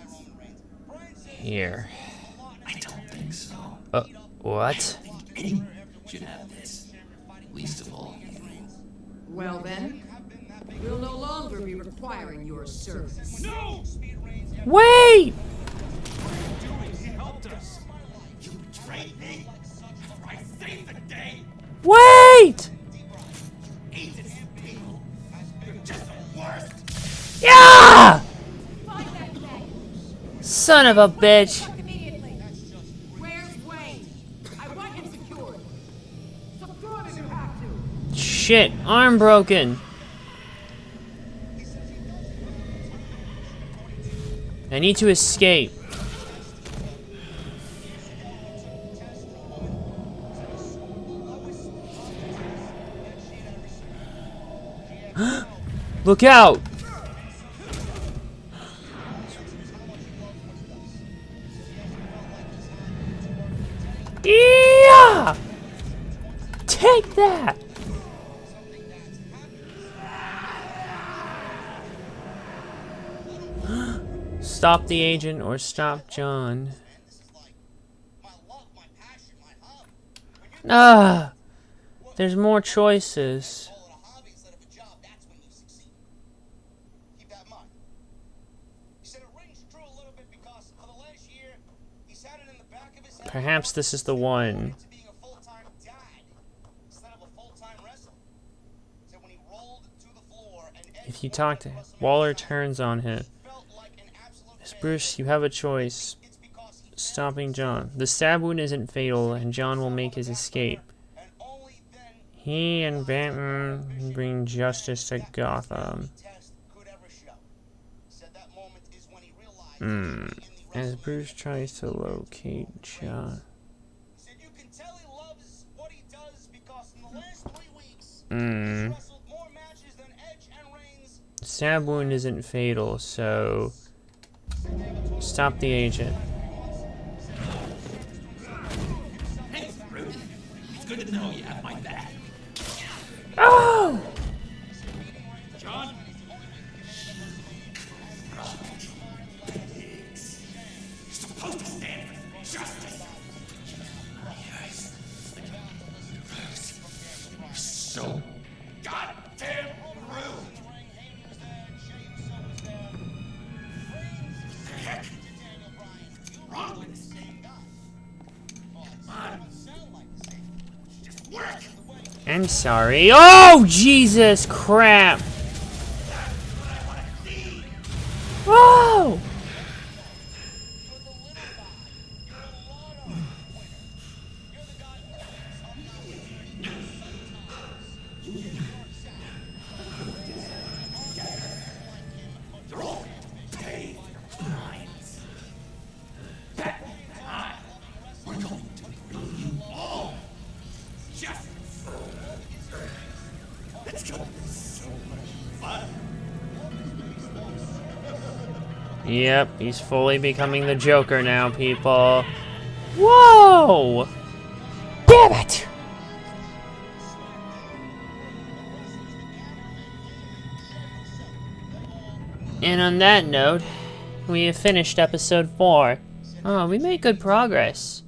Here. I don't think so. What? Anyone should have this. Least of all you. Well then, we'll no longer be requiring your service. No! Wait! He helped us. You betrayed me after I saved the day. Wait! Agents and people. You're just the worst. Yeah! Son of a bitch. Where's Wayne? I want him secured. Secure him if you have to. Shit, arm broken. I need to escape. Look out! Yeah! Take that! Stop the agent or stop John. Ah! There's more choices. Perhaps this is the one. If you talk to him, Waller turns on him. Bruce, you have a choice. Stopping John. The stab wound isn't fatal, and John will make his escape. He and Banton bring justice to Gotham. As Bruce tries to locate John. Stab wound isn't fatal, so stop the agent. Thanks, Bruce. It's good to know you have my back. Oh! John? You're supposed to stand for justice. You're so goddamn rude. Heck? What's wrong with this thing? Come on. Just work. I'm sorry. Oh, Jesus crap. Whoa! They're all paid crimes. That time, we're going to bring you all justice. It's gonna be so much fun. Yep, he's fully becoming the Joker now, people. Whoa! Damn it! And on that note, we have finished episode 4. Oh, we made good progress.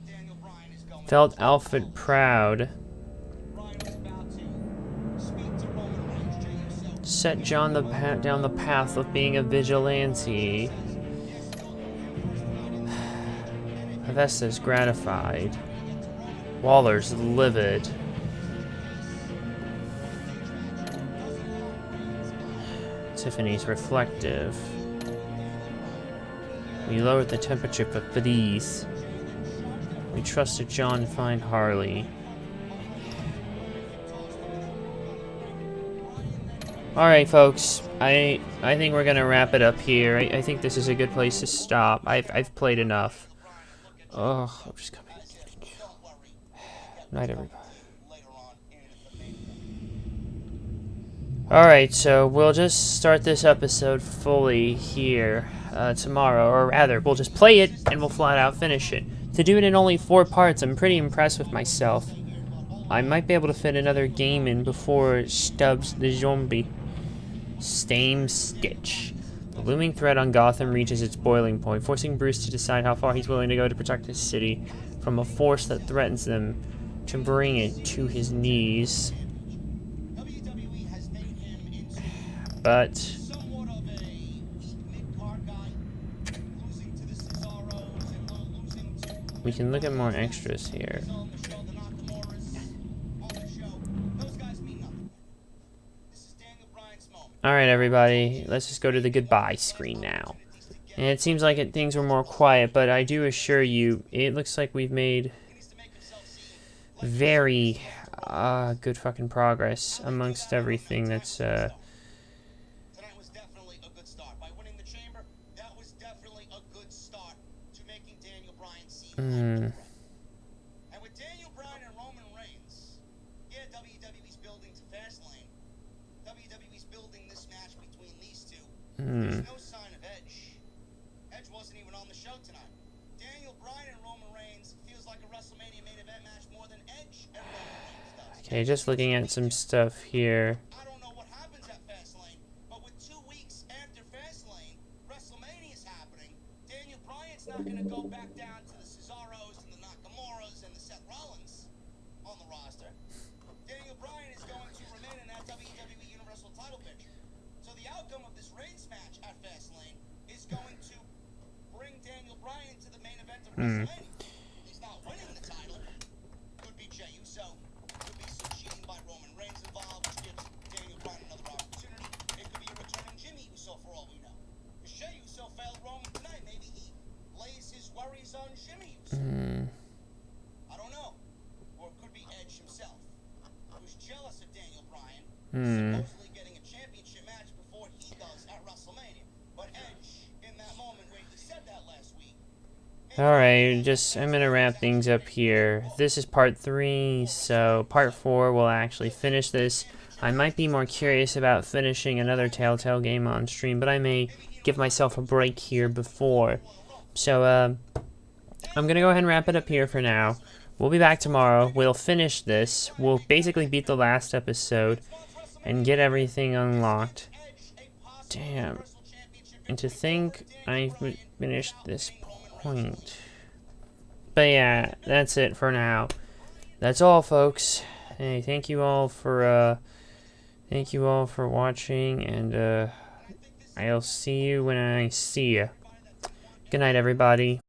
Felt Alfred proud. Set John down the path of being a vigilante. Hephaestus gratified. Waller's livid. Tiffany's reflective. We lowered the temperature for these. We trusted John to find Harley. Alright, folks. I think we're gonna wrap it up here. I think this is a good place to stop. I've played enough. Oh, I'm just coming. Night, everybody. Alright, so we'll just start this episode fully here tomorrow, or rather, we'll just play it and we'll flat out finish it. To do it in only 4 parts, I'm pretty impressed with myself. I might be able to fit another game in before Stubbs the zombie. Same Stitch. The looming threat on Gotham reaches its boiling point, forcing Bruce to decide how far he's willing to go to protect his city from a force that threatens them to bring it to his knees. But we can look at more extras here. Alright everybody, let's just go to the goodbye screen now. And it seems like things were more quiet, but I do assure you, it looks like we've made very good fucking progress amongst everything that's And with Daniel Bryan and Roman Reigns, yeah, WWE's building to Fastlane. WWE's building this match between these two. There's no sign of Edge. Edge wasn't even on the show tonight. Daniel Bryan and Roman Reigns feels like a WrestleMania main event match more than Edge and Roman Reigns does. okay, just looking at some stuff here. I don't know what happens at Fastlane, but with 2 weeks after Fastlane, WrestleMania's happening. Daniel Bryan's not going to go back down to the Cesaros and the Nakamura's and the Seth Rollins on the roster. Daniel Bryan is going to remain in that WWE Universal title picture. So the outcome of this Reigns match at Fastlane is going to bring Daniel Bryan to the main event of WrestleMania. He's not winning the title. Could be Jey Uso. Could be some cheating by Roman Reigns involved, which gives Daniel Bryan another opportunity. It could be a returning Jimmy Uso for all we know. Because Jey Uso failed Roman tonight. Maybe he lays his worries on Jimmy Uso. I don't know. Or it could be Edge himself, who's jealous of Daniel Bryan, supposedly getting a championship match before he does at WrestleMania. But Edge, in that moment where he said that last week. Alright, I'm gonna wrap things up here. This is part 3, so part 4 will actually finish this. I might be more curious about finishing another Telltale game on stream, but I may give myself a break here before. So, I'm gonna go ahead and wrap it up here for now. We'll be back tomorrow. We'll finish this. We'll basically beat the last episode and get everything unlocked. Damn. And to think I've finished this point. But yeah, that's it for now. That's all, folks. Hey, thank you all for watching, and I'll see you when I see you. Good night, everybody.